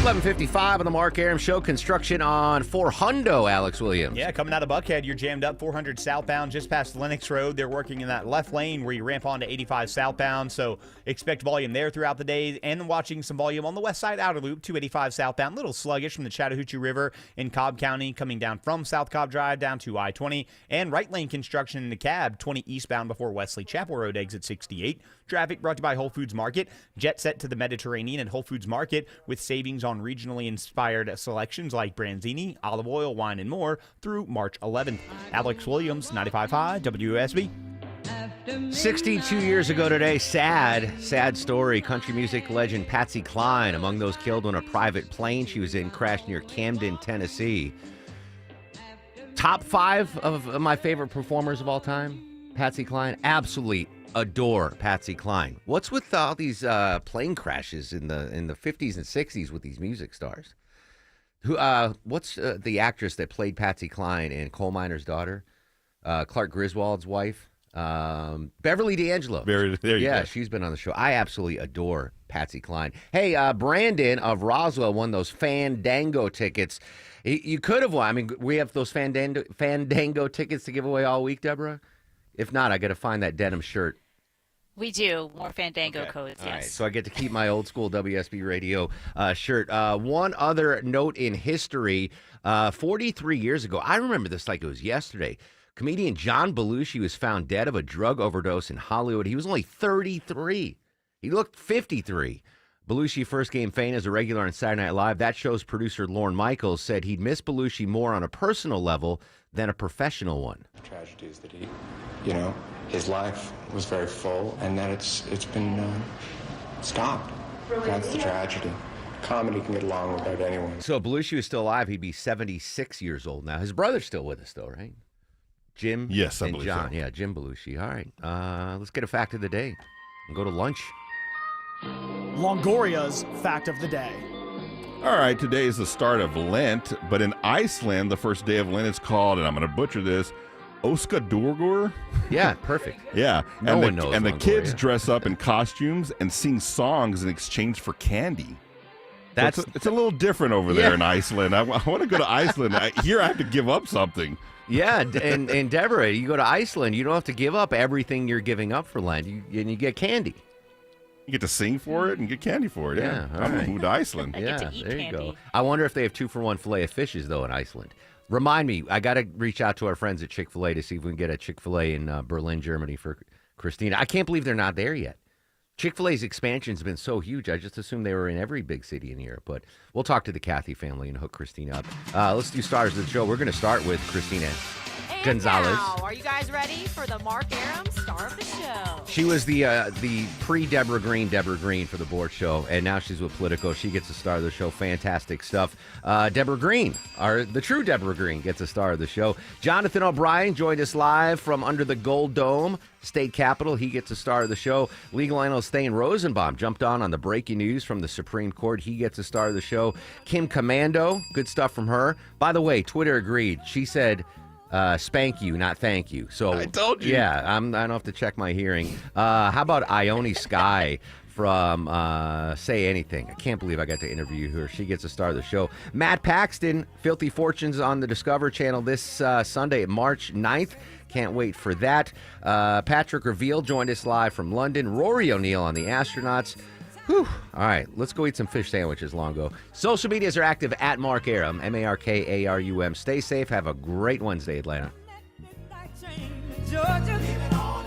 11:55 on the Mark Aram Show. Construction on 400, Alex Williams. Yeah, coming out of Buckhead, you're jammed up 400 southbound just past Lennox Road. They're working in that left lane where you ramp onto 85 southbound, so expect volume there throughout the day. And watching some volume on the west side outer loop, 285 southbound. A little sluggish from the Chattahoochee River in Cobb County, coming down from South Cobb Drive down to I-20. And right lane construction in the cab, 20 eastbound before Wesley Chapel Road, exit 68. Traffic brought to you by Whole Foods Market. Jet set to the Mediterranean at Whole Foods Market with savings on regionally inspired selections like Branzini, olive oil, wine, and more through March 11th. Alex Williams, 95.5 WSB. 62 years ago today, sad story. Country music legend Patsy Cline, among those killed on a private plane she was in, crashed near Camden, Tennessee. Top 5 of my favorite performers of all time. Patsy Cline, absolutely adore Patsy Cline. What's with all these plane crashes in the 50s and 60s with these music stars? What's the actress that played Patsy Cline in Coal Miner's Daughter? Clark Griswold's wife? Beverly D'Angelo. There you go. She's been on the show. I absolutely adore Patsy Cline. Hey, Brandon of Roswell won those Fandango tickets. You could have won. I mean, we have those Fandango tickets to give away all week, Deborah. If not, I got to find that denim shirt. We do. More Fandango codes, All yes. right, so I get to keep my old school WSB radio shirt. One other note in history, 43 years ago, I remember this like it was yesterday. Comedian John Belushi was found dead of a drug overdose in Hollywood. He was only 33. He looked 53. Belushi first gained fame as a regular on Saturday Night Live. That show's producer, Lorne Michaels, said he'd miss Belushi more on a personal level than a professional one. The tragedy is that his life was very full, and that it's been stopped. That's the tragedy. Comedy can get along without anyone. So if Belushi was still alive, he'd be 76 years old now. His brother's still with us, though, right? Jim? Yes, I and believe John. so. Yeah, Jim Belushi. All right. Let's get a fact of the day and go to lunch. Longoria's fact of the day. All right, today is the start of Lent, but in Iceland, the first day of Lent is called, and I'm going to butcher this, Óskadorgur? Yeah, perfect. Yeah. No one knows And the Longoria. kids dress up in costumes and sing songs in exchange for candy. That's it's a little different over there in Iceland. I want to go to Iceland. Here I have to give up something. Yeah, and Deborah, you go to Iceland, you don't have to give up everything you're giving up for Lent, and you get candy. You get to sing for it and get candy for it. Yeah, all I'm right. moved to Iceland. Yeah, there you go. I wonder if they have 2-for-1 filet of fishes, though, in Iceland. Remind me, I got to reach out to our friends at Chick-fil-A to see if we can get a Chick-fil-A in Berlin, Germany for Christina. I can't believe they're not there yet. Chick-fil-A's expansion's been so huge, I just assumed they were in every big city in Europe. But we'll talk to the Kathy family and hook Christina up. Let's do stars of the show. We're going to start with Christina Gonzalez. Now, are you guys ready for the Mark Aram star of the show? She was the pre-Deborah Green for the board show, and now she's with Politico. She gets a star of the show. Fantastic stuff. Deborah Green, the true Deborah Green, gets a star of the show. Jonathan O'Brien joined us live from under the Gold Dome State Capitol. He gets a star of the show. Legal analyst Thane Rosenbaum jumped on the breaking news from the Supreme Court. He gets a star of the show. Kim Commando, good stuff from her. By the way, Twitter agreed. She said, spank you, not thank you. So I told you. Yeah, I don't have to check my hearing. How about Ione Sky from Say Anything? I can't believe I got to interview her. She gets a star of the show. Matt Paxton, Filthy Fortunes on the Discover Channel this Sunday, March 9th. Can't wait for that. Patrick Reveal joined us live from London. Rory O'Neill on the Astronauts. Whew. All right, let's go eat some fish sandwiches, Longo. Social medias are active at Mark Arum, Markarum. Stay safe. Have a great Wednesday, Atlanta. Georgia